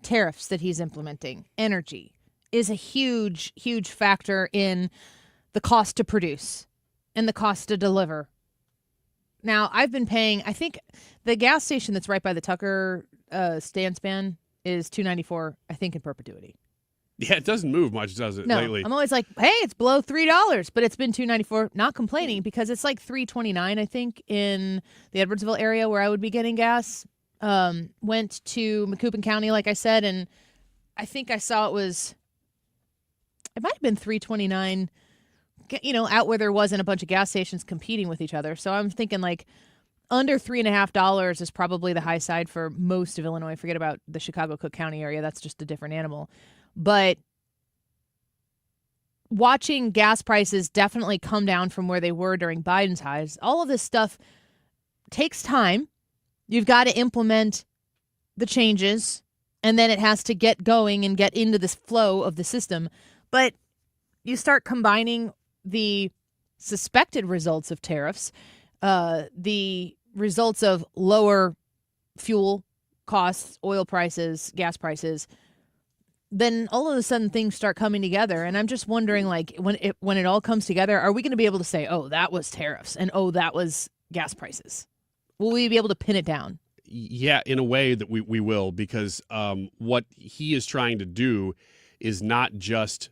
tariffs that he's implementing. Energy is a huge, huge factor in the cost to produce and the cost to deliver. Now, I've been paying, I think the gas station that's right by the Tucker stand span is $2.94, I think, in perpetuity. Yeah, it doesn't move much, does it, no, lately? I'm always like, hey, it's below $3, but it's been $2.94. Not complaining, because it's like $3.29, I think, in the Edwardsville area where I would be getting gas. Went to Macoupin County, like I said, and I think I saw it might have been $3.29, out where there wasn't a bunch of gas stations competing with each other. So I'm thinking like under $3.50 is probably the high side for most of Illinois. Forget about the Chicago Cook County area. That's just a different animal. But watching gas prices definitely come down from where they were during Biden's highs, all of this stuff takes time. You've got to implement the changes, and then it has to get going and get into this flow of the system. But you start combining the suspected results of tariffs, the results of lower fuel costs, oil prices, gas prices, then all of a sudden things start coming together. And I'm just wondering, like, when it all comes together, are we going to be able to say, oh, that was tariffs, and oh, that was gas prices? Will we be able to pin it down? Yeah, in a way that we will, because what he is trying to do is not just,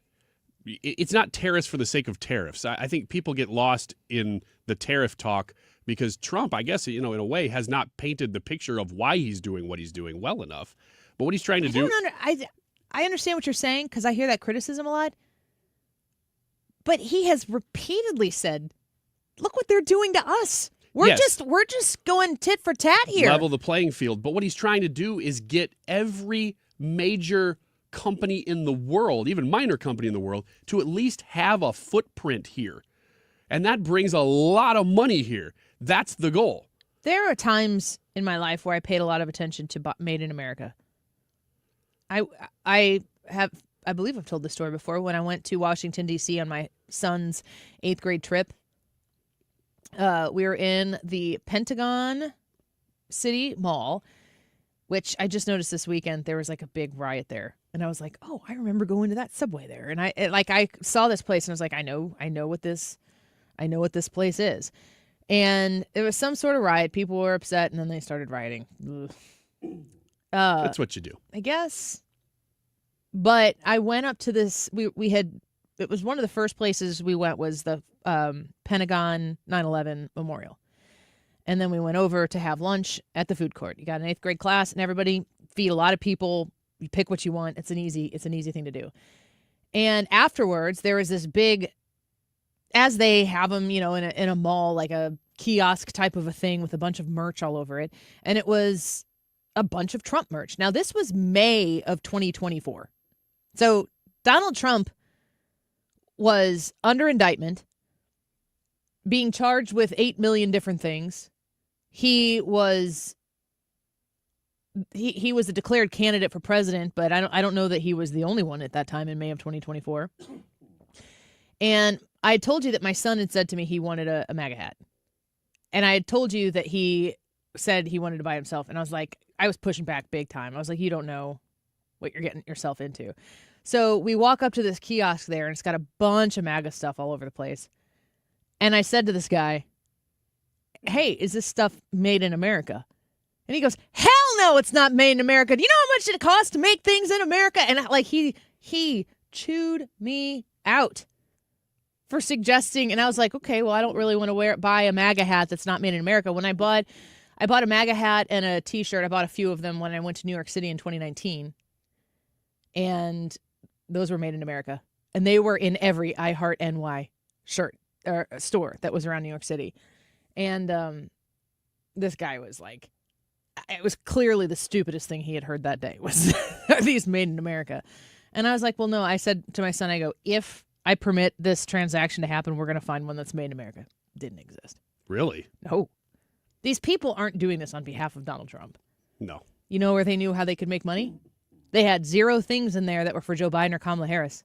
it's not tariffs for the sake of tariffs. I think people get lost in the tariff talk because Trump, I guess, in a way, has not painted the picture of why he's doing what he's doing well enough. But what he's trying to do... I understand what you're saying, because I hear that criticism a lot. But he has repeatedly said, look what they're doing to us. We're Yes. just going tit for tat here. Level the playing field. But what he's trying to do is get every major company in the world, even minor company in the world, to at least have a footprint here. And that brings a lot of money here. That's the goal. There are times in my life where I paid a lot of attention to Made in America. I believe I've told this story before. When I went to Washington, D.C. on my son's 8th grade trip, we were in the Pentagon City Mall, which I just noticed this weekend. There was like a big riot there. And I was like, oh, I remember going to that Subway there. And I saw this place and I was like, I know what this place is. And it was some sort of riot. People were upset and then they started rioting. That's what you do, I guess. But I went up to this. It was one of the first places we went was the Pentagon 9/11 Memorial. And then we went over to have lunch at the food court. You got an 8th grade class and everybody feed a lot of people. You pick what you want. It's an easy thing to do. And afterwards, there was this big, as they have them, in a mall, like a kiosk type of a thing with a bunch of merch all over it. And it was a bunch of Trump merch. Now, this was May of 2024. So Donald Trump was under indictment, being charged with 8 million different things. He was a declared candidate for president, but I don't know that he was the only one at that time in May of 2024. And I had told you that my son had said to me he wanted a MAGA hat. And I had told you that he said he wanted to buy himself. And I was like, I was pushing back big time. I was like, you don't know what you're getting yourself into. So we walk up to this kiosk there, and it's got a bunch of MAGA stuff all over the place. And I said to this guy, hey, is this stuff made in America? And he goes, hell no, it's not made in America. Do you know how much it costs to make things in America? And he chewed me out for suggesting. And I was like, okay, well, I don't really want to buy a MAGA hat that's not made in America. When I bought a MAGA hat and a T-shirt. I bought a few of them when I went to New York City in 2019. And those were made in America. And they were in every I Heart NY shirt or store that was around New York City. And this guy was like, it was clearly the stupidest thing he had heard that day was, are these made in America? And I was like, well, no. I said to my son, I go, if I permit this transaction to happen, we're going to find one that's made in America. Didn't exist. Really? No. These people aren't doing this on behalf of Donald Trump. No. You know where they knew how they could make money? They had 0 things in there that were for Joe Biden or Kamala Harris.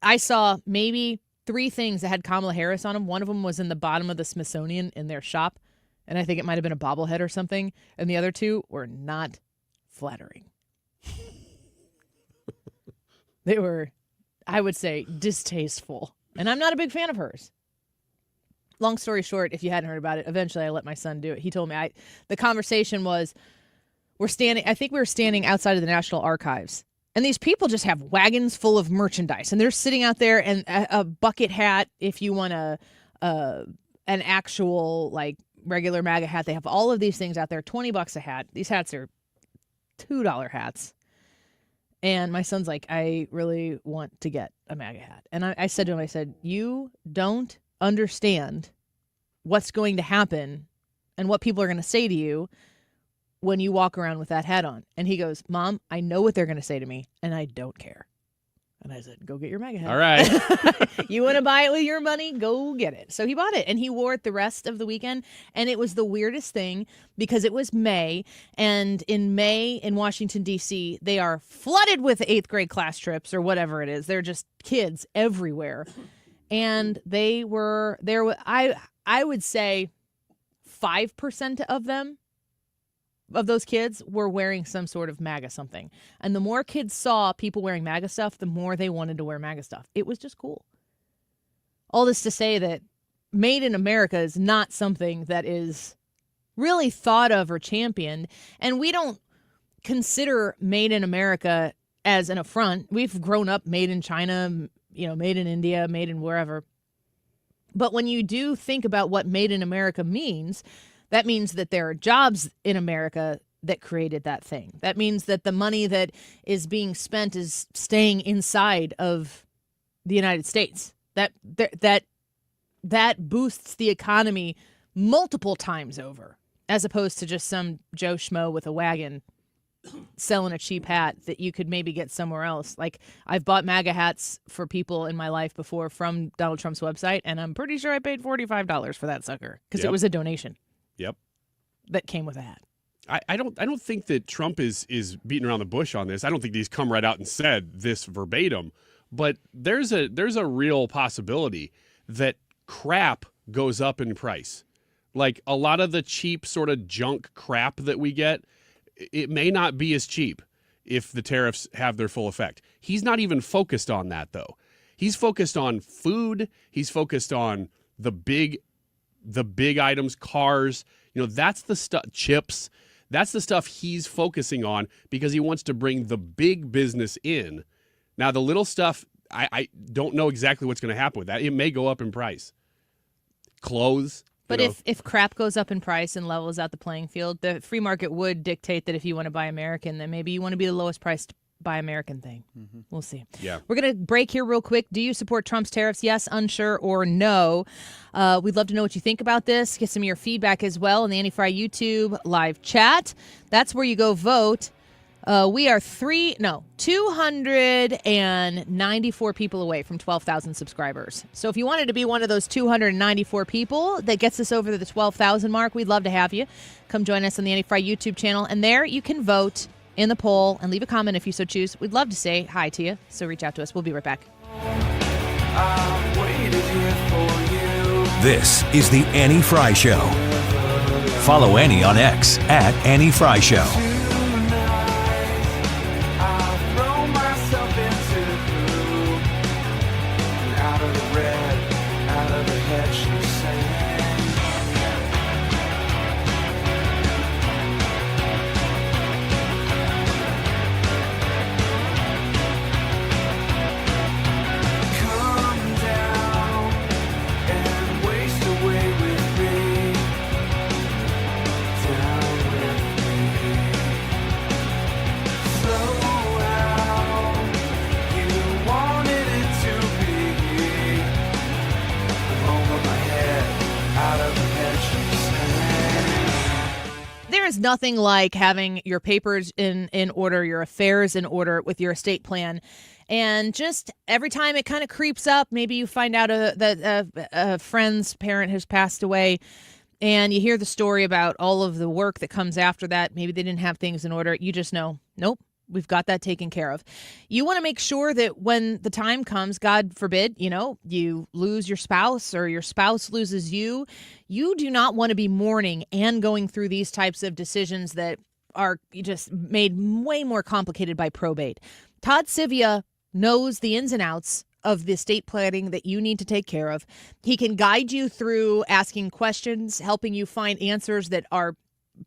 I saw maybe 3 things that had Kamala Harris on them. One of them was in the bottom of the Smithsonian in their shop. And I think it might have been a bobblehead or something. And the other 2 were not flattering. They were, I would say, distasteful. And I'm not a big fan of hers. Long story short, if you hadn't heard about it, eventually I let my son do it. He told me, the conversation was, I think we were standing outside of the National Archives. And these people just have wagons full of merchandise. And they're sitting out there, and a bucket hat, if you want an actual, like, regular MAGA hat. They have all of these things out there, $20 a hat. These hats are $2 hats. And my son's like, I really want to get a MAGA hat. And I said to him, you don't understand what's going to happen and what people are going to say to you when you walk around with that hat on. And he goes, Mom, I know what they're going to say to me, and I don't care. And I said, go get your MAGA hat. All right. You want to buy it with your money? Go get it. So he bought it, and he wore it the rest of the weekend. And it was the weirdest thing because it was May. And in May in Washington, D.C., they are flooded with 8th grade class trips or whatever it is. They're just kids everywhere. And they were there. I would say 5% of them, of those kids, were wearing some sort of MAGA something. And the more kids saw people wearing MAGA stuff, the more they wanted to wear MAGA stuff. It was just cool. All this to say that made in America is not something that is really thought of or championed. And we don't consider made in America as an affront. We've grown up made in China, made in India, made in wherever. But when you do think about what made in America means, that means that there are jobs in America that created that thing. That means that the money that is being spent is staying inside of the United States. That boosts the economy multiple times over, as opposed to just some Joe Schmo with a wagon selling a cheap hat that you could maybe get somewhere else. Like, I've bought MAGA hats for people in my life before from Donald Trump's website, and I'm pretty sure I paid $45 for that sucker because it was a donation. Yep. That came with a hat. I don't think that Trump is beating around the bush on this. I don't think he's come right out and said this verbatim, but there's a real possibility that crap goes up in price. Like, a lot of the cheap sort of junk crap that we get, it may not be as cheap if the tariffs have their full effect. He's not even focused on that, though. He's focused on food. He's focused on the big items, cars. That's the stuff, chips. That's the stuff he's focusing on because he wants to bring the big business in. Now, the little stuff, I don't know exactly what's going to happen with that. It may go up in price. Clothes. But if crap goes up in price and levels out the playing field, the free market would dictate that if you want to buy American, then maybe you want to be the lowest priced buy American thing. Mm-hmm. We'll see. Yeah. We're going to break here real quick. Do you support Trump's tariffs? Yes, unsure, or no? We'd love to know what you think about this. Get some of your feedback as well in the Annie Fry YouTube live chat. That's where you go vote. We are 294 people away from 12,000 subscribers. So if you wanted to be one of those 294 people that gets us over the 12,000 mark, we'd love to have you. Come join us on the Annie Fry YouTube channel. And there you can vote in the poll and leave a comment if you so choose. We'd love to say hi to you. So reach out to us. We'll be right back. This is the Annie Fry Show. Follow Annie on X at Annie Fry Show. Nothing like having your papers in order, your affairs in order with your estate plan. And just every time it kind of creeps up, maybe you find out that a friend's parent has passed away and you hear the story about all of the work that comes after that. Maybe they didn't have things in order. You just know, nope, we've got that taken care of. You want to make sure that when the time comes, God forbid, you lose your spouse or your spouse loses you, you do not want to be mourning and going through these types of decisions that are just made way more complicated by probate. Todd Sivia knows the ins and outs of the estate planning that you need to take care of. He can guide you through asking questions, helping you find answers that are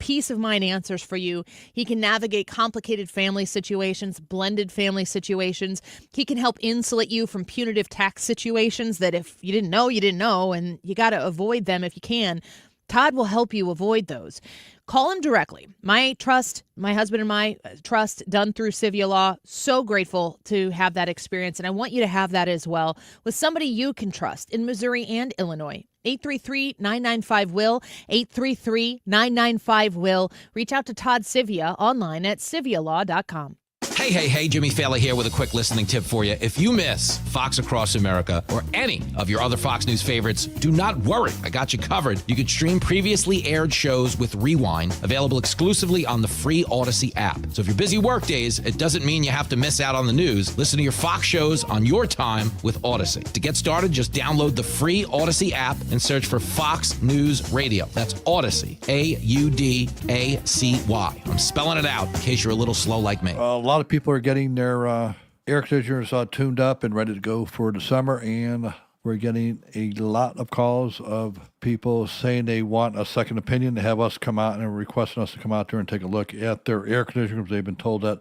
peace of mind answers for you. He can navigate complicated family situations, blended family situations. He can help insulate you from punitive tax situations that if you didn't know, you didn't know, and you got to avoid them if you can. Todd will help you avoid those. Call him directly. My trust, my husband and my trust done through Sivia Law. So grateful to have that experience. And I want you to have that as well with somebody you can trust in Missouri and Illinois. 833-995-WILL, 833-995-WILL. Reach out to Todd Sivia online at SiviaLaw.com. Hey, Jimmy Fallon here with a quick listening tip for you. If you miss Fox Across America or any of your other Fox News favorites, do not worry. I got you covered. You can stream previously aired shows with Rewind, available exclusively on the free Odyssey app. So if you're busy work days, it doesn't mean you have to miss out on the news. Listen to your Fox shows on your time with Odyssey. To get started, just download the free Odyssey app and search for Fox News Radio. That's Odyssey, Audacy. I'm spelling it out in case you're a little slow like me. A lot of people are getting their air conditioners tuned up and ready to go for the summer, and we're getting a lot of calls of people saying they want a second opinion, to have us come out and requesting us to come out there and take a look at their air conditioners. They've been told that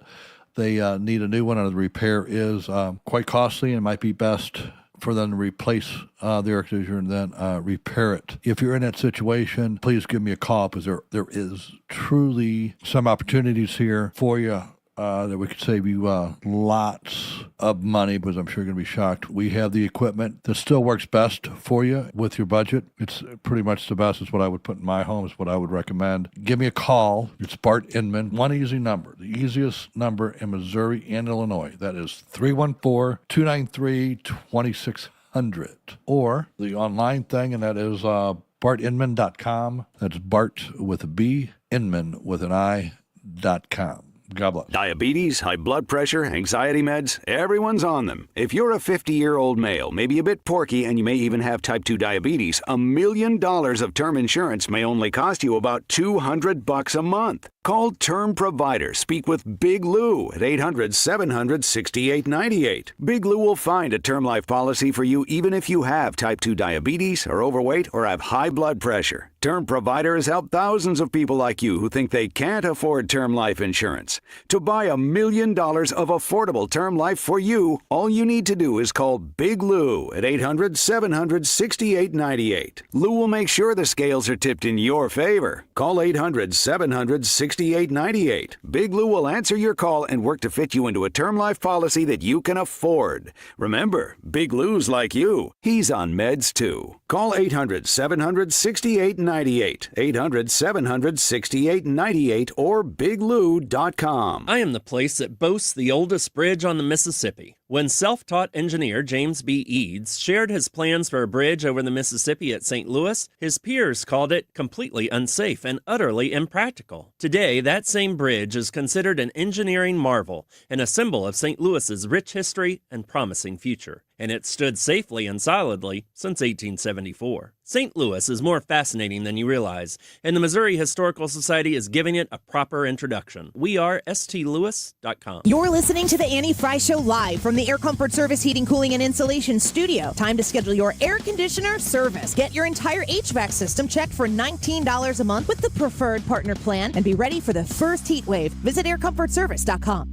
they need a new one, and the repair is quite costly, and it might be best for them to replace the air conditioner and then repair it. If you're in that situation, please give me a call, because there is truly some opportunities here for you that we could save you lots of money, because I'm sure you're going to be shocked. We have the equipment that still works best for you with your budget. It's pretty much the best. It's what I would put in my home. It's what I would recommend. Give me a call. It's Bart Inman. One easy number, the easiest number in Missouri and Illinois. That is 314-293-2600. Or the online thing, and that is bartinman.com. That's Bart with a B, Inman with an I.com. God bless. Diabetes, high blood pressure, anxiety meds, everyone's on them. If you're a 50-year-old male, maybe a bit porky, and you may even have type 2 diabetes, $1 million of term insurance may only cost you about $200 a month. Call Term Provider. Speak with Big Lou at 800-700-6898. Big Lou will find a term life policy for you even if you have type 2 diabetes, are overweight, or have high blood pressure. Term Provider has helped thousands of people like you who think they can't afford term life insurance. To buy $1 million of affordable term life for you, all you need to do is call Big Lou at 800-700-6898. Lou will make sure the scales are tipped in your favor. Call 800-700-6898. Big Lou will answer your call and work to fit you into a term life policy that you can afford. Remember, Big Lou's like you. He's on meds too. Call 800-700-6898. 800-700-6898 or biglou.com. I am the place that boasts the oldest bridge on the Mississippi. When self-taught engineer James B. Eads shared his plans for a bridge over the Mississippi at St. Louis, his peers called it completely unsafe and utterly impractical. Today, that same bridge is considered an engineering marvel and a symbol of St. Louis's rich history and promising future. And it stood safely and solidly since 1874. St. Louis is more fascinating than you realize, and the Missouri Historical Society is giving it a proper introduction. We are stlewis.com. You're listening to the Annie Fry Show live from the Air Comfort Service Heating, Cooling, and Insulation Studio. Time to schedule your air conditioner service. Get your entire HVAC system checked for $19 a month with the preferred partner plan and be ready for the first heat wave. Visit aircomfortservice.com.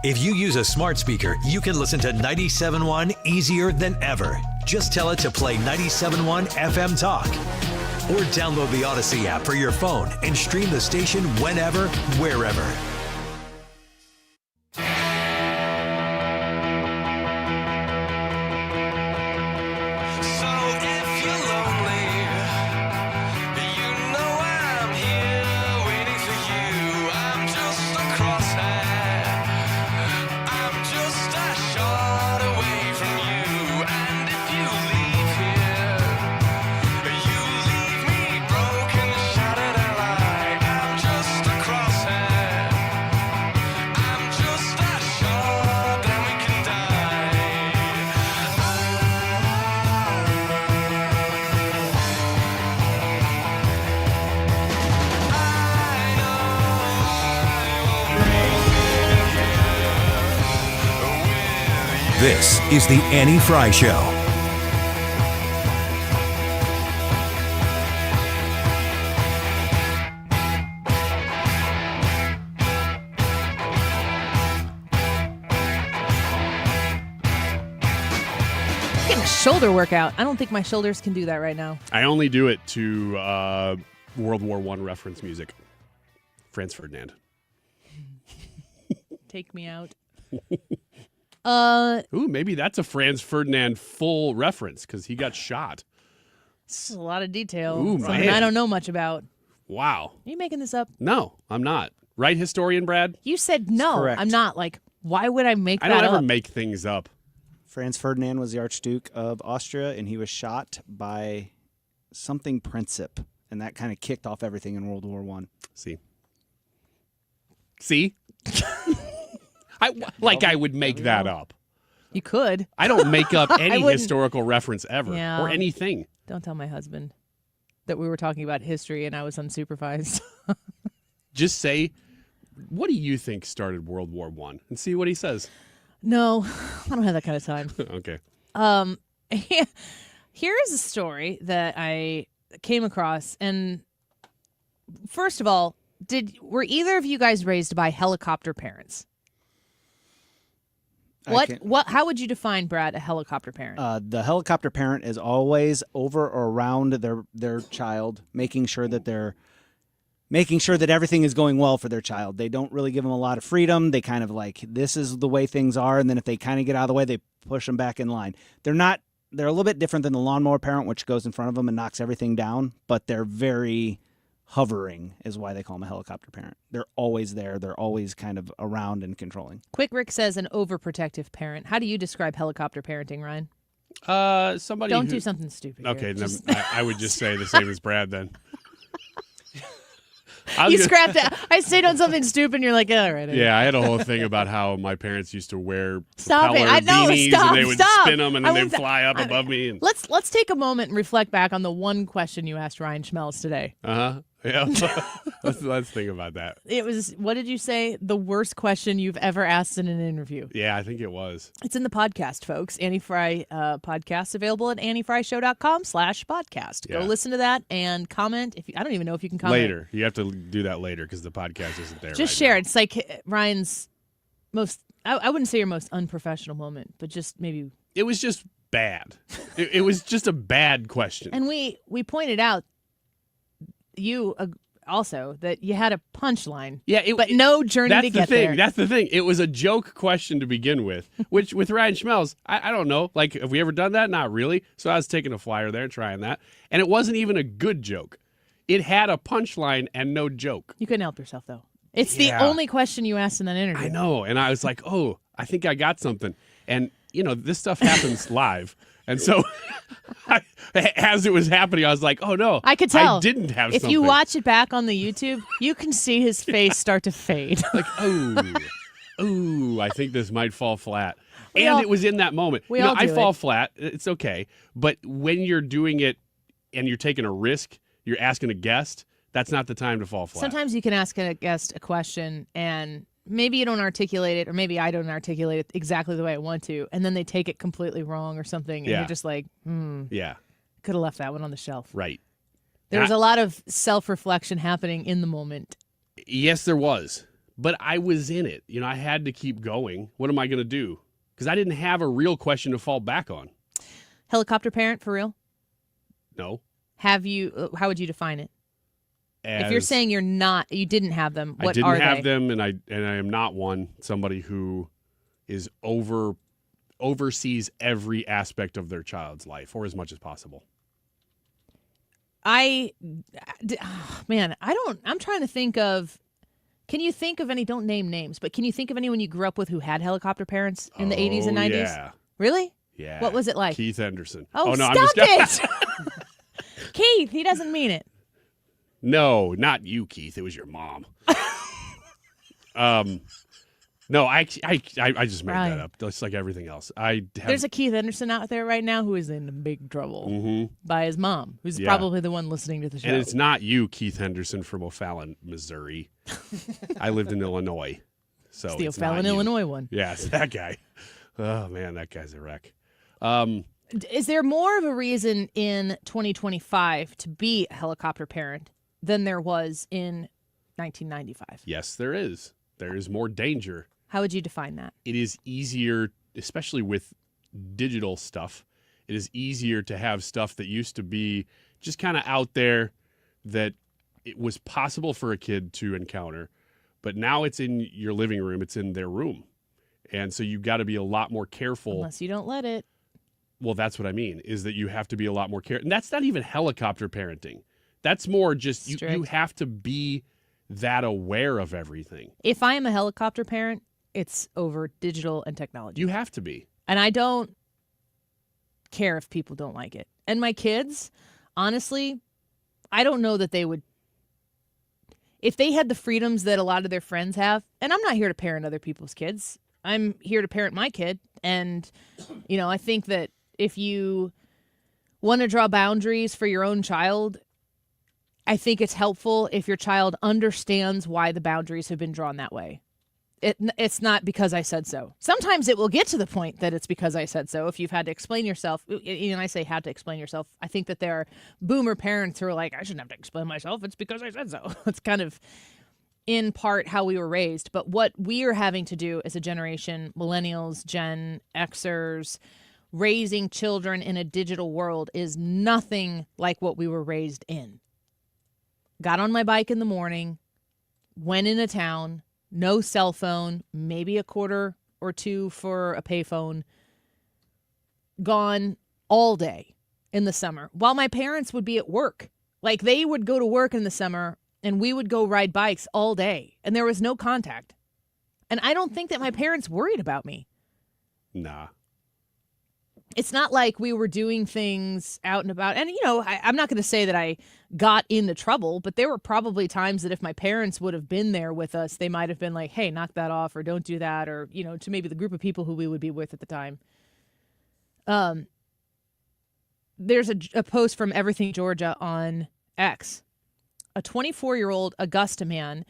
If you use a smart speaker, you can listen to 97.1 easier than ever. Just tell it to play 97.1 FM Talk. Or download the Odyssey app for your phone and stream the station whenever, wherever. This is the Annie Fry Show. Getting a shoulder workout. I don't think my shoulders can do that right now. I only do it to World War I reference music. Franz Ferdinand. Take me out. Ooh, maybe that's a Franz Ferdinand full reference because he got shot. It's a lot of detail. Ooh, Something man. I don't know much about. Wow. Are you making this up? No, I'm not. Right, historian Brad? You said no. correct. I'm not. Like, why would I make I that don't up? ever make things up. Franz Ferdinand was the Archduke of Austria, and he was shot by something Princip, and that kind of kicked off everything in World War I. See? I would make that up. You could. I don't make up any wouldn't. historical reference ever Yeah. or anything. Don't tell my husband that we were talking about history and I was unsupervised. Just say, what do you think started World War I? And see what he says. No, I don't have that kind of time. Okay. Here is a story that I came across. And first of all, were either of you guys raised by helicopter parents? How would you define, Brad, a helicopter parent? The helicopter parent is always over or around their child, making sure that they're making sure that everything is going well for their child. They don't really give them a lot of freedom. They kind of like, this is the way things are. And then if they kind of get out of the way, they push them back in line. They're a little bit different than the lawnmower parent, which goes in front of them and knocks everything down, but they're very hovering is why they call them a helicopter parent. They're always there. They're always kind of around and controlling. Quick Rick says an overprotective parent. How do you describe helicopter parenting, Ryan? Somebody Don't do something stupid. Okay, here. then I would just say the same as Brad then. You scrapped it. I stayed on something stupid, and you're like, all right. Yeah, I had a whole thing about how my parents used to wear Stop it. propeller I know. beanies, Stop. and they would Stop. spin them, and then they'd fly up above me. And... Let's take a moment and reflect back on the one question you asked Ryan Schmelz today. Yeah. let's think about that. It was, what did you say? The worst question you've ever asked in an interview. Yeah, I think it was. It's in the podcast, folks. Annie Fry podcast available at anniefryshow.com/podcast. Go listen to that and comment. I don't even know if you can comment. Later. You have to do that later because the podcast isn't there. Just share it. It's like Ryan's most, I wouldn't say your most unprofessional moment, but just maybe. It was just bad. It was just a bad question. And we pointed out you also that you had a punchline. Yeah, but no journey to get there. That's the thing. It was a joke question to begin with, which with Ryan Schmelz, I don't know. Like, have we ever done that? Not really. So I was taking a flyer there, trying that. And it wasn't even a good joke. It had a punchline and no joke. You couldn't help yourself, though. It's the only question you asked in that interview. I know. And I was like, oh, I think I got something. And, this stuff happens live. And so as it was happening, I was like, oh, no. I could tell. I didn't have something. If you watch it back on the YouTube, you can see his face start to fade. Like, oh, I think this might fall flat. It was in that moment. I fall flat. It's okay. But when you're doing it and you're taking a risk, you're asking a guest, that's not the time to fall flat. Sometimes you can ask a guest a question and maybe you don't articulate it, or maybe I don't articulate it exactly the way I want to, and then they take it completely wrong or something, and you're just like, yeah, could have left that one on the shelf. Right. There was a lot of self-reflection happening in the moment. Yes, there was, but I was in it. I had to keep going. What am I going to do? Because I didn't have a real question to fall back on. Helicopter parent, for real? No. Have you? How would you define it? If you're saying you didn't have them, what are they? I didn't have them, and I am not one. Somebody who is oversees every aspect of their child's life, or as much as possible. I'm trying to think of. Can you think of any? Don't name names, but can you think of anyone you grew up with who had helicopter parents in the 80s and 90s? Yeah. Really? Yeah. What was it like? Keith Henderson. Oh, no, stop it! Keith, he doesn't mean it. No, not you, Keith. It was your mom. No, I just made that up. Just like everything else. There's a Keith Henderson out there right now who is in big trouble by his mom, who's probably the one listening to the show. And it's not you, Keith Henderson from O'Fallon, Missouri. I lived in Illinois. So it's the it's O'Fallon, Illinois one. Yeah, it's that guy. Oh, man, that guy's a wreck. Is there more of a reason in 2025 to be a helicopter parent than there was in 1995? Yes, there is. There is more danger. How would you define that? It is easier, especially with digital stuff, it is easier to have stuff that used to be just kind of out there that it was possible for a kid to encounter. But now it's in your living room. It's in their room. And so you've got to be a lot more careful. Unless you don't let it. Well, that's what I mean, is that you have to be a lot more careful. And that's not even helicopter parenting. That's more just you have to be that aware of everything. If I am a helicopter parent, it's over digital and technology. You have to be. And I don't care if people don't like it. And my kids, honestly, I don't know that they would. If they had the freedoms that a lot of their friends have, and I'm not here to parent other people's kids. I'm here to parent my kid. And, I think that if you want to draw boundaries for your own child, I think it's helpful if your child understands why the boundaries have been drawn that way. It's not because I said so. Sometimes it will get to the point that it's because I said so. If you've had to explain yourself, and I say had to explain yourself, I think that there are boomer parents who are like, I shouldn't have to explain myself. It's because I said so. It's kind of in part how we were raised. But what we are having to do as a generation, millennials, Gen Xers, raising children in a digital world is nothing like what we were raised in. got on my bike in the morning, went into town, no cell phone, maybe a quarter or two for a payphone, gone all day in the summer while my parents would be at work. Like, they would go to work in the summer and we would go ride bikes all day and there was no contact. And I don't think that my parents worried about me. Nah. It's not like we were doing things out and about. And, I'm not going to say that I got into trouble, but there were probably times that if my parents would have been there with us, they might have been like, hey, knock that off or don't do that, or, to maybe the group of people who we would be with at the time. There's a post from Everything Georgia on X. A 24-year-old Augusta man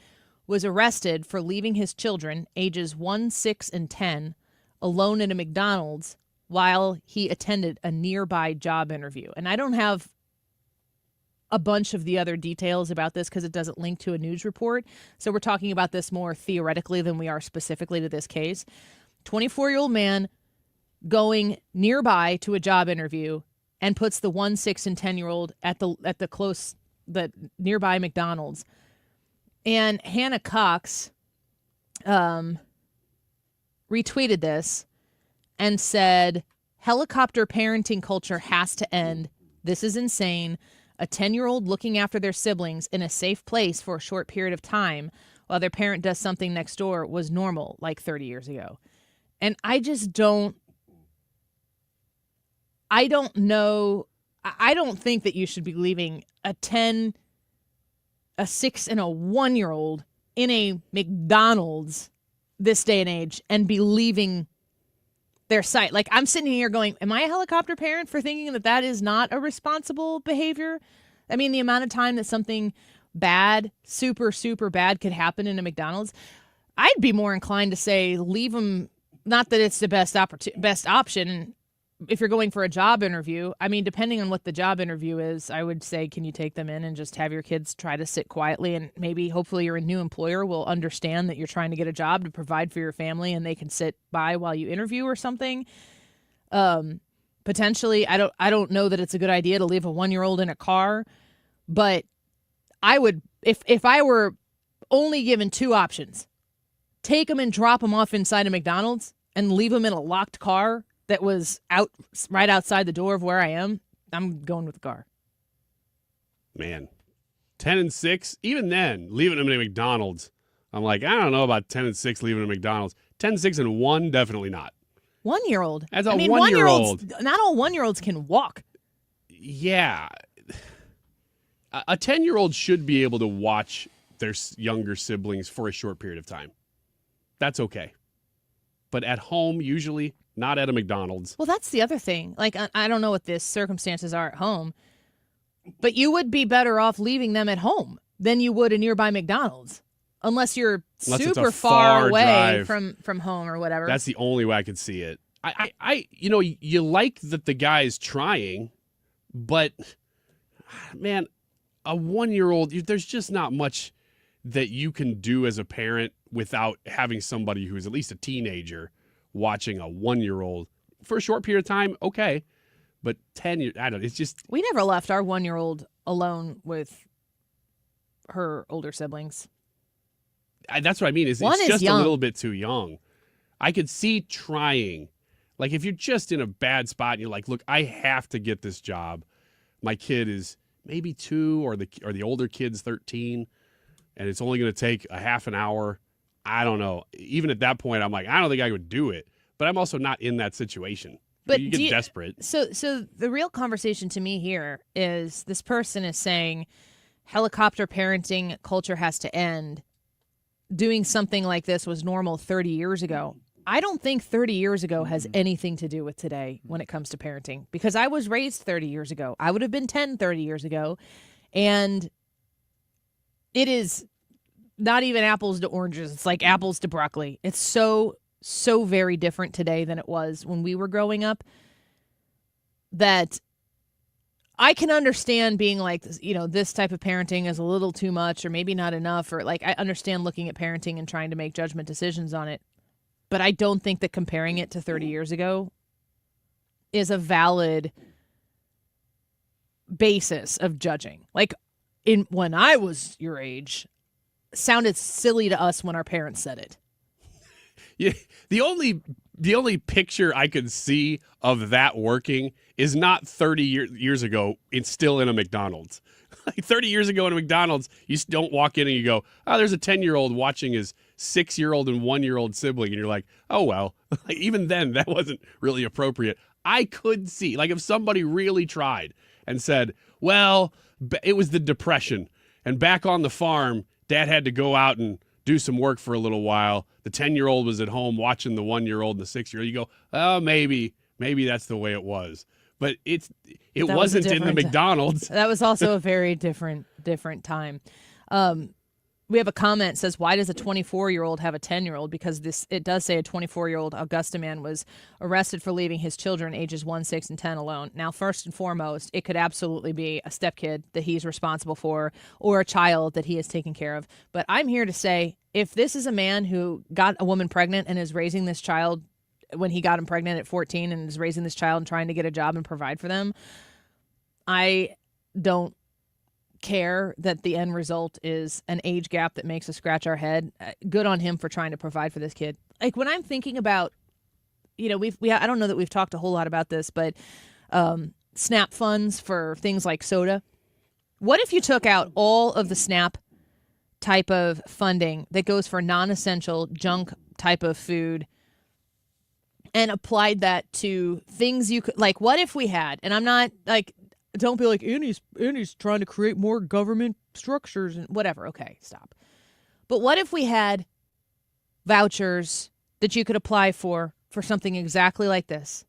was arrested for leaving his children, ages 1, 6, and 10, alone at a McDonald's while he attended a nearby job interview. And I don't have a bunch of the other details about this because it doesn't link to a news report. So we're talking about this more theoretically than we are specifically to this case. 24-year-old man going nearby to a job interview and puts the 1, 6, and 10-year-old at the nearby McDonald's. And Hannah Cox retweeted this and said, helicopter parenting culture has to end. This is insane. A 10-year-old looking after their siblings in a safe place for a short period of time while their parent does something next door was normal like 30 years ago. And I just don't know. I don't think that you should be leaving a 10, a 6, and a 1-year-old in a McDonald's this day and age and be leaving their site. Like, I'm sitting here going, am I a helicopter parent for thinking that that is not a responsible behavior? I mean, the amount of time that something bad, super, super bad could happen in a McDonald's, I'd be more inclined to say leave them. Not that it's the best option if you're going for a job interview. I mean, depending on what the job interview is, I would say, can you take them in and just have your kids try to sit quietly, and maybe hopefully your new employer will understand that you're trying to get a job to provide for your family and they can sit by while you interview or something. Potentially, I don't know that it's a good idea to leave a 1-year-old in a car, but I would, if I were only given two options, take them and drop them off inside a McDonald's and leave them in a locked car that was right outside the door of where I am, I'm going with the car. Man, 10 and 6, even then, leaving them in a McDonald's, I'm like, I don't know about 10 and 6 leaving a McDonald's. 10, 6, and 1, definitely not. 1-year-old. As a 1-year-old. Not all 1-year-olds can walk. Yeah. A 10-year-old should be able to watch their younger siblings for a short period of time. That's okay. But at home, usually, not at a McDonald's. Well, that's the other thing. Like, I don't know what the circumstances are at home, but you would be better off leaving them at home than you would a nearby McDonald's, unless you're super far away from home or whatever. That's the only way I could see it. You like that the guy's trying, but man, a 1-year-old, there's just not much that you can do as a parent without having somebody who's at least a teenager watching a 1-year-old for a short period of time. Okay. But 10 years, I don't know. It's just. We never left our 1-year-old alone with her older siblings. That's what I mean. It's just young. A little bit too young. I could see trying. Like, if you're just in a bad spot and you're like, look, I have to get this job. My kid is maybe 2 or the older kid's 13, and it's only going to take a half an hour. I don't know. Even at that point, I'm like, I don't think I would do it. But I'm also not in that situation. But you get desperate. So the real conversation to me here is this person is saying helicopter parenting culture has to end. Doing something like this was normal 30 years ago. I don't think 30 years ago has anything to do with today when it comes to parenting, because I was raised 30 years ago. I would have been 10 30 years ago. And it is not even apples to oranges. It's like apples to broccoli. It's so very different today than it was when we were growing up, that I can understand being like, this type of parenting is a little too much or maybe not enough, or like, I understand looking at parenting and trying to make judgment decisions on it. But I don't think that comparing it to 30 years ago is a valid basis of judging. Like, when I was your age sounded silly to us when our parents said it. Yeah, the only picture I could see of that working is not 30 years ago. It's still in a McDonald's. Like 30 years ago in a McDonald's, you don't walk in and you go, oh, there's a 10-year-old watching his 6-year-old and 1-year-old sibling. And you're like, oh, well, like, even then that wasn't really appropriate. I could see, like, if somebody really tried and said, well, it was the Depression. And back on the farm, Dad had to go out and do some work for a little while. The 10-year-old was at home watching the 1-year-old and the 6-year-old. You go, oh, maybe that's the way it was. But it wasn't in the McDonald's. That was also a very different time. We have a comment that says, why does a 24-year-old have a 10-year-old? Because it does say a 24-year-old Augusta man was arrested for leaving his children ages 1, 6, and 10 alone. Now, first and foremost, it could absolutely be a stepkid that he's responsible for or a child that he is taking care of. But I'm here to say, if this is a man who got a woman pregnant and is raising this child when he got him pregnant at 14 and is raising this child and trying to get a job and provide for them, I don't care that the end result is an age gap that makes us scratch our head. Good on him for trying to provide for this kid. Like, when I'm thinking about, I don't know that we've talked a whole lot about this, but SNAP funds for things like soda. What if you took out all of the SNAP type of funding that goes for non-essential junk type of food and applied that to things you could, like, what if we had, and I'm not like, don't be like, Annie's trying to create more government structures and whatever. Okay, stop. But what if we had vouchers that you could apply for something exactly like this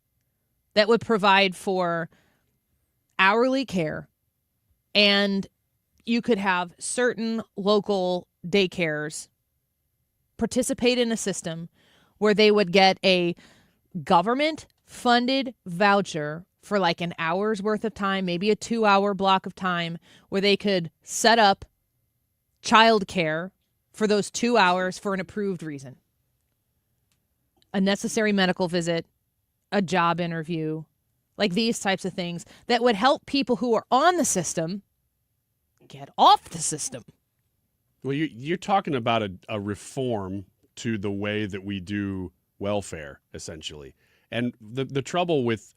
that would provide for hourly care, and you could have certain local daycares participate in a system where they would get a government-funded voucher for like an hour's worth of time, maybe a 2-hour block of time, where they could set up childcare for those 2 hours for an approved reason. A necessary medical visit, a job interview, like these types of things that would help people who are on the system get off the system. Well, you're talking about a reform to the way that we do welfare, essentially. And the trouble with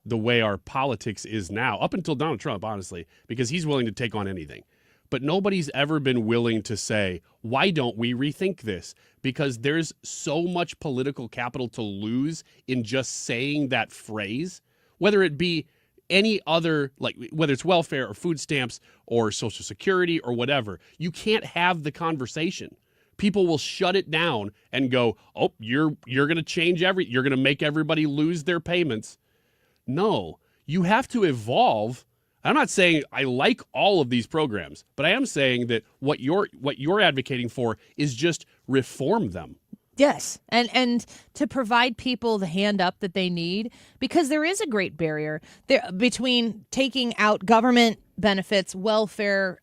the way our politics is now, up until Donald Trump, honestly, because he's willing to take on anything. But nobody's ever been willing to say, why don't we rethink this? Because there's so much political capital to lose in just saying that phrase, whether it be any other, like whether it's welfare or food stamps or Social Security or whatever. You can't have the conversation. People will shut it down and go, oh, you're going to change you're going to make everybody lose their payments. No, you have to evolve. I'm not saying I like all of these programs, but I am saying that what you're advocating for is just reform them. Yes, and to provide people the hand up that they need, because there is a great barrier there between taking out government benefits, welfare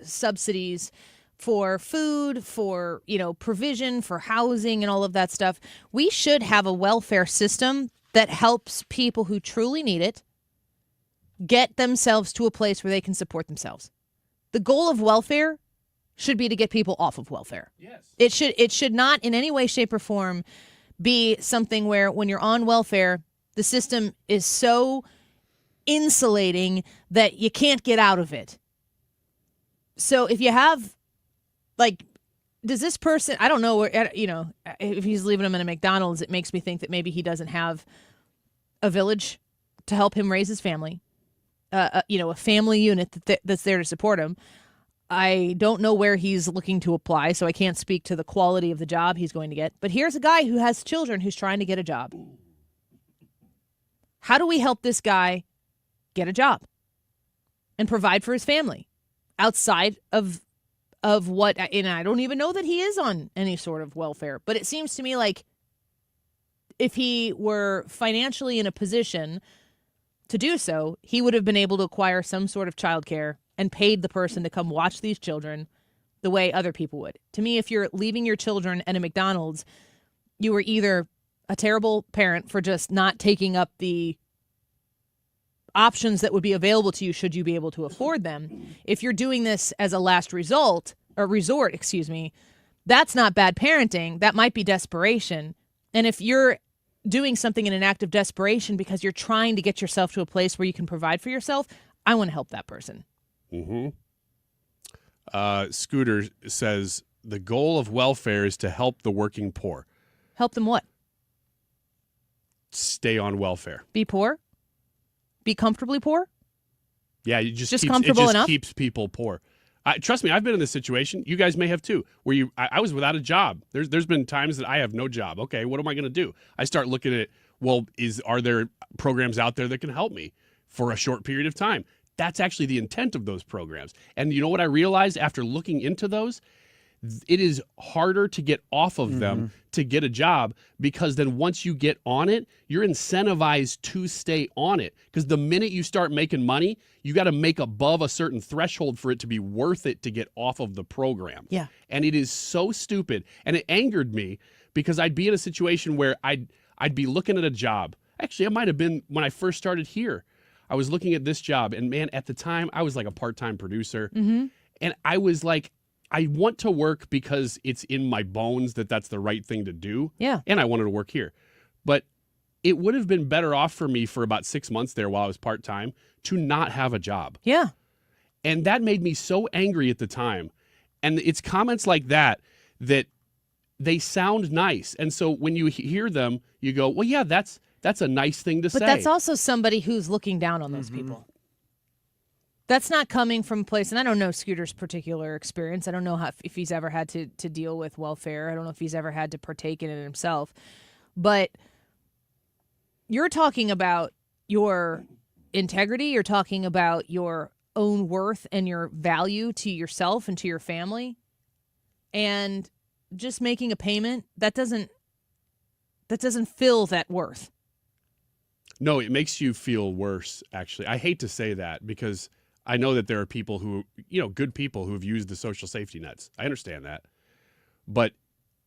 subsidies for food, for provision, for housing, and all of that stuff. We should have a welfare system that helps people who truly need it get themselves to a place where they can support themselves. The goal of welfare should be to get people off of welfare. Yes. It should not in any way, shape, or form be something where when you're on welfare, the system is so insulating that you can't get out of it. So if you have, like, does this person, I don't know, if he's leaving him in a McDonald's, it makes me think that maybe he doesn't have a village to help him raise his family, a family unit that's there to support him. I don't know where he's looking to apply, so I can't speak to the quality of the job he's going to get. But here's a guy who has children who's trying to get a job. How do we help this guy get a job and provide for his family outside of what, and I don't even know that he is on any sort of welfare, but it seems to me like if he were financially in a position to do so, he would have been able to acquire some sort of childcare and paid the person to come watch these children the way other people would. To me, if you're leaving your children at a McDonald's, you were either a terrible parent for just not taking up the options that would be available to you should you be able to afford them. If you're doing this as a last resort, that's not bad parenting. That might be desperation. And if you're doing something in an act of desperation because you're trying to get yourself to a place where you can provide for yourself, I want to help that person. Mm-hmm. Scooter says the goal of welfare is to help the working poor. Help them what? Stay on welfare. Be poor? Be comfortably poor? Yeah, it just comfortable enough? Keeps people poor. Trust me, I've been in this situation. You guys may have too, where I was without a job. There's been times that I have no job. Okay, what am I going to do? I start looking at, well, are there programs out there that can help me for a short period of time? That's actually the intent of those programs. And you know what I realized after looking into those? It is harder to get off of them to get a job, because then once you get on it, you're incentivized to stay on it. Because the minute you start making money, you got to make above a certain threshold for it to be worth it to get off of the program. Yeah. And it is so stupid. And it angered me because I'd be in a situation where I'd be looking at a job. Actually, it might have been when I first started here. I was looking at this job, and man, at the time, I was like a part-time producer. Mm-hmm. And I was like, I want to work because it's in my bones that that's the right thing to do. Yeah. And I wanted to work here. But it would have been better off for me for about 6 months there while I was part-time to not have a job. Yeah. And that made me so angry at the time. And it's comments like that they sound nice. And so when you hear them, you go, well, yeah, that's a nice thing to say. But that's also somebody who's looking down on those people. That's not coming from a place, and I don't know Scooter's particular experience. I don't know if he's ever had to deal with welfare. I don't know if he's ever had to partake in it himself. But you're talking about your integrity. You're talking about your own worth and your value to yourself and to your family. And just making a payment, that doesn't fill that worth. No, it makes you feel worse, actually. I hate to say that because I know that there are people who, good people who have used the social safety nets. I understand that. But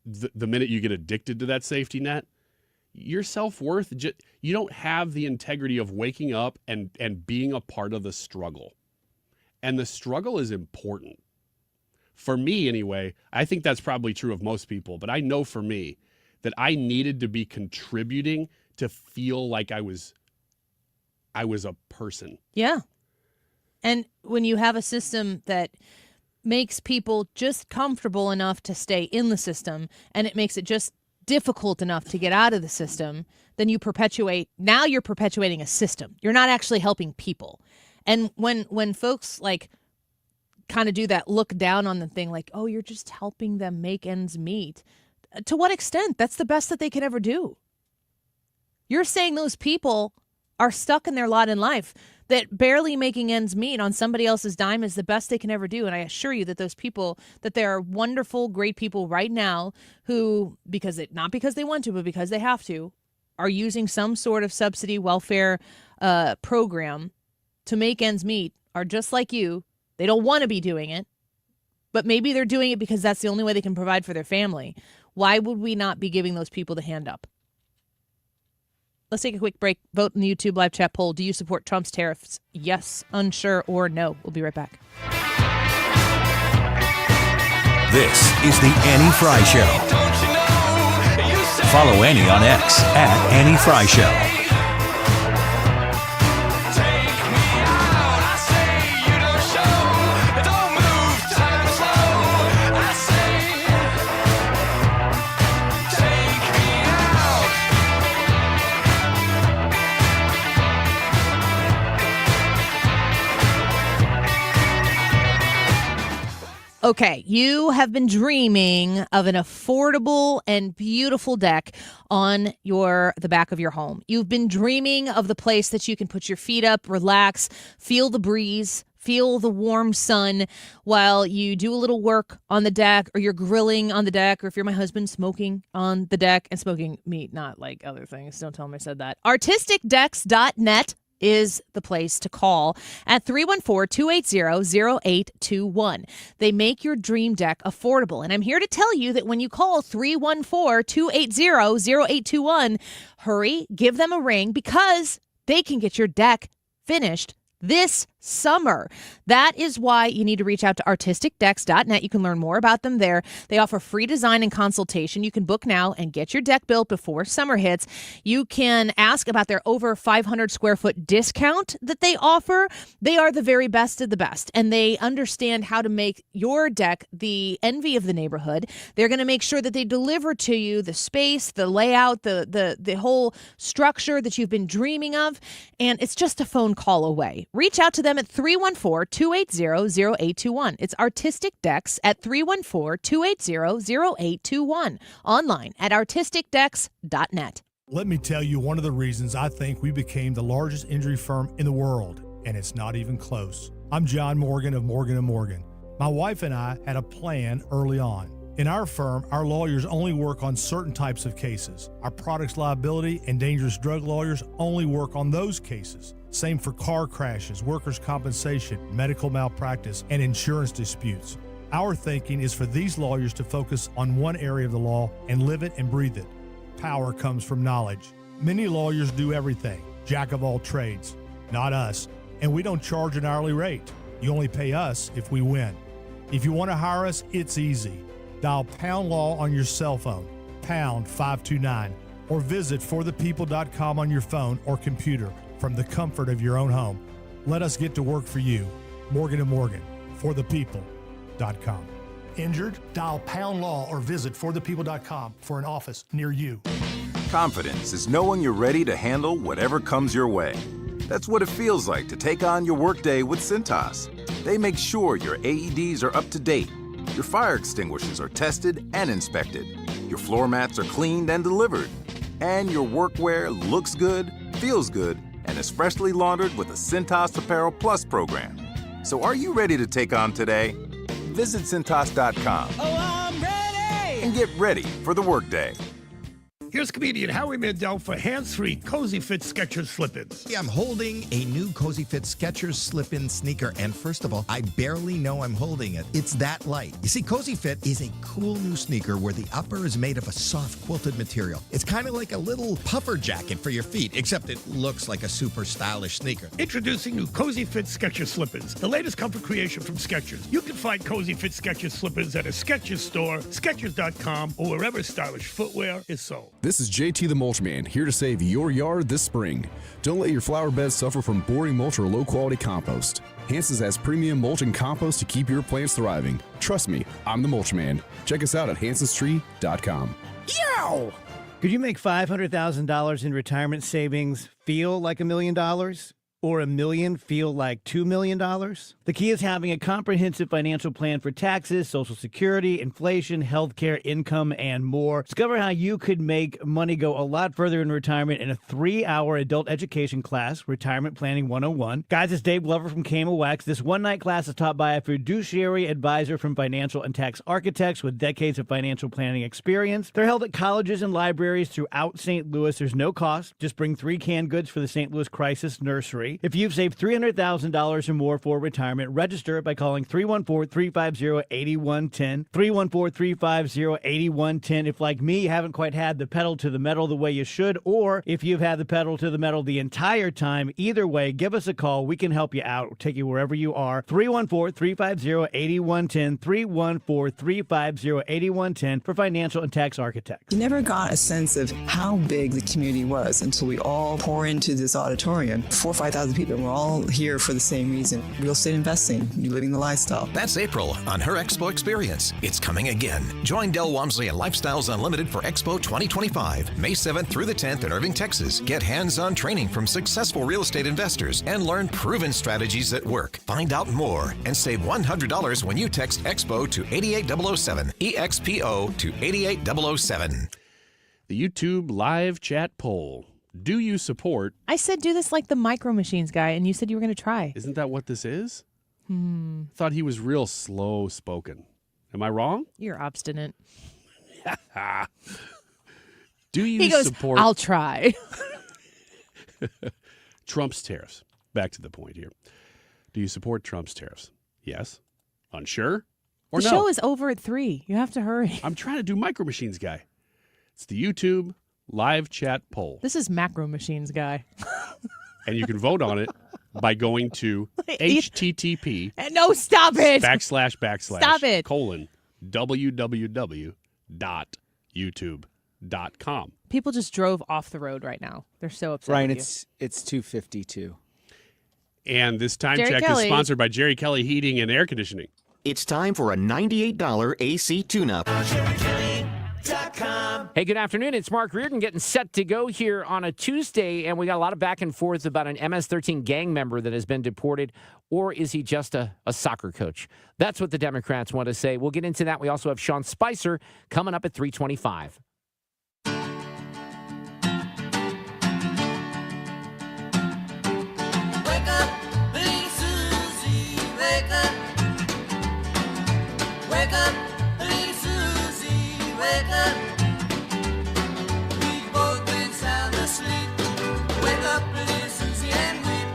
the minute you get addicted to that safety net, your self-worth, you don't have the integrity of waking up and being a part of the struggle. And the struggle is important. For me, anyway, I think that's probably true of most people. But I know for me that I needed to be contributing to feel like I was a person. Yeah. And when you have a system that makes people just comfortable enough to stay in the system, and it makes it just difficult enough to get out of the system, then you're perpetuating a system. You're not actually helping people. And when folks like kind of do that look down on the thing, like, oh, you're just helping them make ends meet. To what extent? That's the best that they can ever do. You're saying those people are stuck in their lot in life, that barely making ends meet on somebody else's dime is the best they can ever do. And I assure you that those people, that there are wonderful, great people right now who, not because they want to, but because they have to, are using some sort of subsidy welfare program to make ends meet, are just like you. They don't want to be doing it, but maybe they're doing it because that's the only way they can provide for their family. Why would we not be giving those people the hand up? Let's take a quick break. Vote in the YouTube live chat poll. Do you support Trump's tariffs? Yes, unsure, or no? We'll be right back. This is the Annie Fry Show. Follow Annie on X at Annie Fry Show. Okay, you have been dreaming of an affordable and beautiful deck on the back of your home. You've been dreaming of the place that you can put your feet up, relax, feel the breeze, feel the warm sun while you do a little work on the deck, or you're grilling on the deck, or if you're my husband, smoking on the deck, and smoking meat, not like other things. Don't tell him I said that. Artisticdecks.net is the place to call at 314-280-0821. They make your dream deck affordable. And I'm here to tell you that when you call 314-280-0821, hurry, give them a ring, because they can get your deck finished this summer. That is why you need to reach out to artisticdecks.net. You can learn more about them there. They offer free design and consultation. You can book now and get your deck built before summer hits. You can ask about their over 500 square foot discount that they offer. They are the very best of the best, and they understand how to make your deck the envy of the neighborhood. They're going to make sure that they deliver to you the space, the layout, the whole structure that you've been dreaming of, and it's just a phone call away. Reach out to them at 314-280-0821. It's Artistic Decks at 314-280-0821. Online at artisticdecks.net. Let me tell you one of the reasons I think we became the largest injury firm in the world, and it's not even close. I'm John Morgan of Morgan & Morgan. My wife and I had a plan early on. In our firm, our lawyers only work on certain types of cases. Our products liability and dangerous drug lawyers only work on those cases. Same for car crashes, workers' compensation, medical malpractice, and insurance disputes. Our thinking is for these lawyers to focus on one area of the law and live it and breathe it. Power comes from knowledge. Many lawyers do everything, jack of all trades. Not us, and we don't charge an hourly rate. You only pay us if we win. If you want to hire us, it's easy. Dial Pound Law on your cell phone, pound 529, or visit forthepeople.com on your phone or computer from the comfort of your own home. Let us get to work for you. Morgan & Morgan, forthepeople.com. Injured? Dial Pound Law or visit forthepeople.com for an office near you. Confidence is knowing you're ready to handle whatever comes your way. That's what it feels like to take on your workday with Cintas. They make sure your AEDs are up to date, your fire extinguishers are tested and inspected, your floor mats are cleaned and delivered, and your workwear looks good, feels good, and is freshly laundered with the Cintas Apparel Plus program. So are you ready to take on today? Visit Cintas.com and get ready for the workday. Here's comedian Howie Mandel for hands-free Cozy Fit Skechers slip-ins. Yeah, I'm holding a new Cozy Fit Skechers slip-in sneaker, and first of all, I barely know I'm holding it. It's that light. You see, Cozy Fit is a cool new sneaker where the upper is made of a soft quilted material. It's kind of like a little puffer jacket for your feet, except it looks like a super stylish sneaker. Introducing new Cozy Fit Skechers slip-ins, the latest comfort creation from Skechers. You can find Cozy Fit Skechers slip-ins at a Skechers store, Skechers.com, or wherever stylish footwear is sold. This is JT the Mulch Man, here to save your yard this spring. Don't let your flower beds suffer from boring mulch or low-quality compost. Hanson's has premium mulch and compost to keep your plants thriving. Trust me, I'm the Mulch Man. Check us out at hansonstree.com. Yow! Could you make $500,000 in retirement savings feel like $1 million? Or $1 million feel like $2 million? The key is having a comprehensive financial plan for taxes, Social Security, inflation, healthcare, income, and more. Discover how you could make money go a lot further in retirement in a 3-hour adult education class, Retirement Planning 101. Guys, it's Dave Glover from KMOX. This one-night class is taught by a fiduciary advisor from Financial and Tax Architects with decades of financial planning experience. They're held at colleges and libraries throughout St. Louis. There's no cost. Just bring 3 canned goods for the St. Louis Crisis Nursery. If you've saved $300,000 or more for retirement, register by calling 314-350-8110. 314-350-8110. If, like me, you haven't quite had the pedal to the metal the way you should, or if you've had the pedal to the metal the entire time, either way, give us a call. We can help you out. We'll take you wherever you are. 314-350-8110. 314-350-8110 for Financial and Tax Architects. You never got a sense of how big the community was until we all pour into this auditorium. 4,000 or 5,000 people, and we're all here for the same reason. Real estate investing, you living the lifestyle. That's April on her Expo Experience. It's coming again. Join Del Walmsley and Lifestyles Unlimited for Expo 2025, May 7th through the 10th in Irving, Texas. Get hands-on training from successful real estate investors and learn proven strategies that work. Find out more and save $100 when you text EXPO to 88007, EXPO to 88007. The YouTube live chat poll. Do you support? I said do this like the Micro Machines guy, and you said you were going to try. Isn't that what this is? Thought he was real slow spoken. Am I wrong? You're obstinate. Do you He goes, support? I'll try. Trump's tariffs. Back to the point here. Do you support Trump's tariffs? Yes. Unsure? Or The no? show is over at 3. You have to hurry. I'm trying to do Micro Machines guy. It's the YouTube live chat poll. This is Macro Machines guy. And you can vote on it by going to http. No, stop it. / Stop it. www.youtube.com. People just drove off the road right now. They're so upset. Ryan, with it's 2:52. And this time Jerry check Kelly. is sponsored by Jerry Kelly Heating and Air Conditioning. It's time for a $98 AC tune-up. Hey, good afternoon. It's Mark Reardon getting set to go here on a Tuesday, and we got a lot of back and forth about an MS-13 gang member that has been deported, or is he just a soccer coach? That's what the Democrats want to say. We'll get into that. We also have Sean Spicer coming up at 3:25. Wake up, little Susie, wake up. Wake up, little Susie, wake up. We've both been sound asleep. Wake up, little Susie, and weep.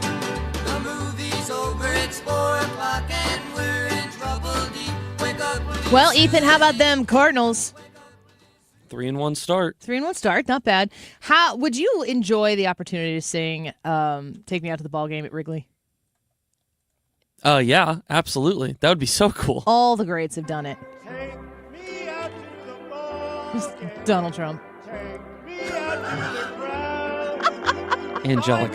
The movie's over, it's 4 o'clock, and we're in trouble deep. Wake up, little Well, Ethan, how about them Cardinals? 3-1 start. 3-1 start, not bad. How would you enjoy the opportunity to sing "Take Me Out to the Ball Game" at Wrigley? Yeah, absolutely. That would be so cool. All the greats have done it. Donald Trump. Angelic.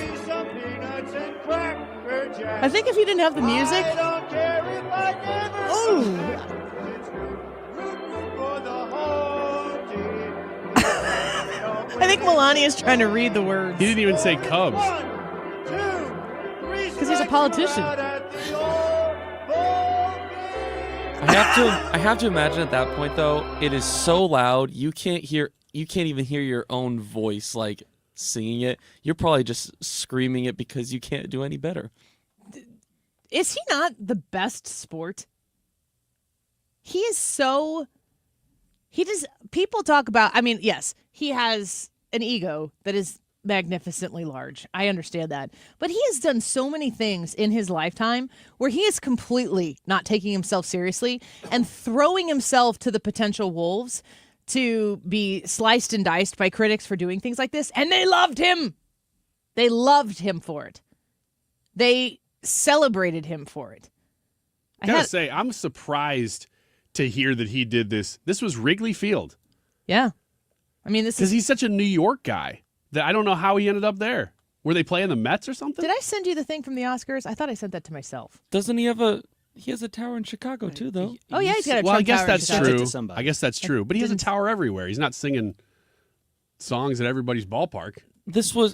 I think if you didn't have the music. Ooh. I think Melania's trying to read the words. He didn't even say Cubs. Because he's a politician. I have to imagine at that point though, it is so loud you can't even hear your own voice like singing it. You're probably just screaming it because you can't do any better. Is he not the best sport? He is so... People talk about... I mean, yes, he has an ego that is magnificently large. I understand that. But he has done so many things in his lifetime where he is completely not taking himself seriously and throwing himself to the potential wolves to be sliced and diced by critics for doing things like this. And they loved him. They loved him for it. They celebrated him for it. I gotta say, I'm surprised to hear that he did this. This was Wrigley Field. Yeah. I mean, this is... Because he's such a New York guy that I don't know how he ended up there. Were they playing the Mets or something? Did I send you the thing from the Oscars? I thought I sent that to myself. Doesn't he have he has a tower in Chicago too, though? Oh, yeah, he's got a Well, I Trump guess tower that's in Chicago. true. I guess that's true. But he has a tower everywhere. He's not singing songs at everybody's ballpark.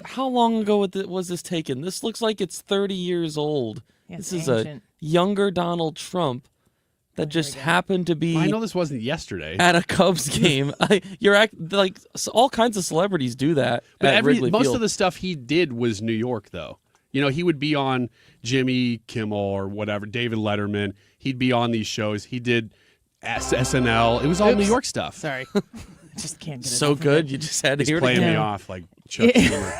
How long ago was this taken? This looks like it's 30 years old. Yeah, this it's is ancient. a younger Donald Trump that just happened to be... I know this wasn't yesterday. At a Cubs game. All kinds of celebrities do that at Wrigley most Field. of the stuff he did was New York, though. You know, he would be on Jimmy Kimmel or whatever, David Letterman. He'd be on these shows. He did SNL. It was all New York stuff. Sorry. Just can't get it. So good, you just had to He's hear it playing again. me off like Chuck Schumer.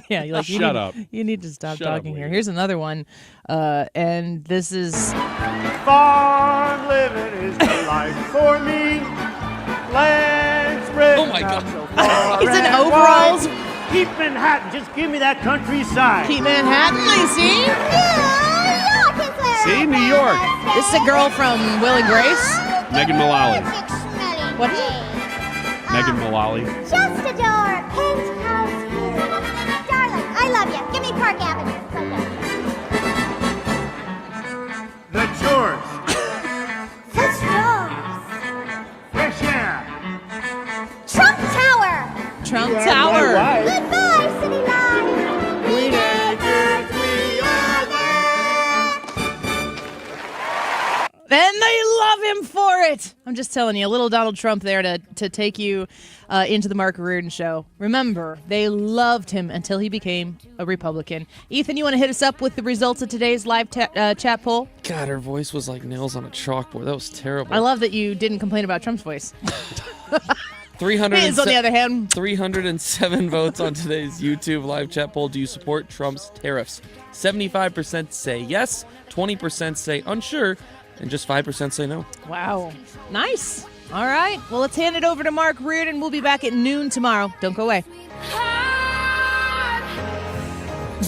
Yeah, you're like, Shut up. You need to stop Shut up, talking here. Wayne. Here's another one. And this is... Farm living is the life for me. Land spread. Oh my God. He's in overalls. Keep Manhattan. Just give me that countryside. Keep Manhattan, Lacey. See, New York. This is a girl from Will and Grace. Megan Mullally. What is it? Megan Mullally. Just adore penthouse view. Darling, I love you. Give me Park Avenue. The chores. The stores. Fresh air. Trump Tower. Trump You are Tower. my wife. Goodbye, City Line. Teenagers, we are there. And they love him for it. I'm just telling you, a little Donald Trump there to take you into the Mark Reardon show. Remember, they loved him until he became a Republican. Ethan, you want to hit us up with the results of today's live chat poll? God, her voice was like nails on a chalkboard. That was terrible. I love that you didn't complain about Trump's voice. 300 His, on the other hand. 307 votes on today's YouTube live chat poll. Do you support Trump's tariffs? 75% say yes, 20% say unsure, and just 5% say no. Wow. Nice. All right. Well, let's hand it over to Mark Reardon. We'll be back at noon tomorrow. Don't go away.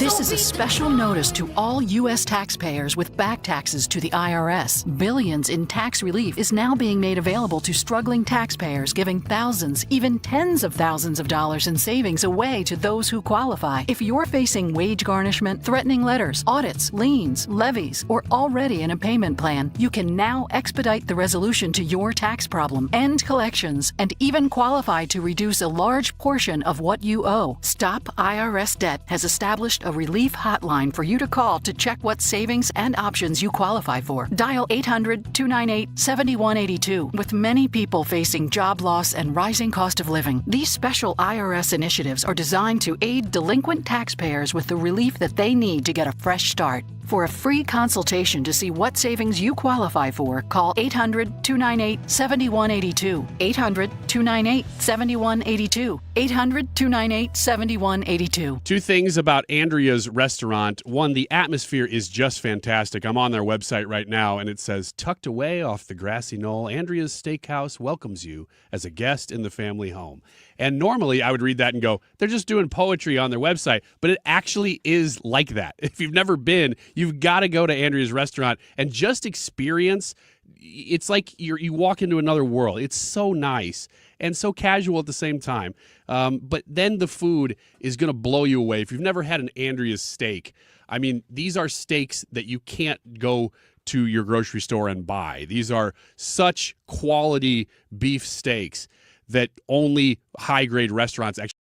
This is a special notice to all U.S. taxpayers with back taxes to the IRS. Billions in tax relief is now being made available to struggling taxpayers, giving thousands, even tens of thousands of dollars in savings away to those who qualify. If you're facing wage garnishment, threatening letters, audits, liens, levies, or already in a payment plan, you can now expedite the resolution to your tax problem, end collections, and even qualify to reduce a large portion of what you owe. Stop IRS Debt has established a relief hotline for you to call to check what savings and options you qualify for. Dial 800-298-7182. With many people facing job loss and rising cost of living, these special IRS initiatives are designed to aid delinquent taxpayers with the relief that they need to get a fresh start. For a free consultation to see what savings you qualify for, call 800-298-7182. 800-298-7182. 800-298-7182. Two things about Andrea's restaurant. One, the atmosphere is just fantastic. I'm on their website right now, and it says, tucked away off the grassy knoll, Andrea's Steakhouse welcomes you as a guest in the family home. And normally I would read that and go, they're just doing poetry on their website, but it actually is like that. If you've never been, you've got to go to Andrea's restaurant and just experience. It's like you walk into another world. It's so nice and so casual at the same time. But then the food is going to blow you away. If you've never had an Andrea's steak, I mean, these are steaks that you can't go to your grocery store and buy. These are such quality beef steaks that only high-grade restaurants actually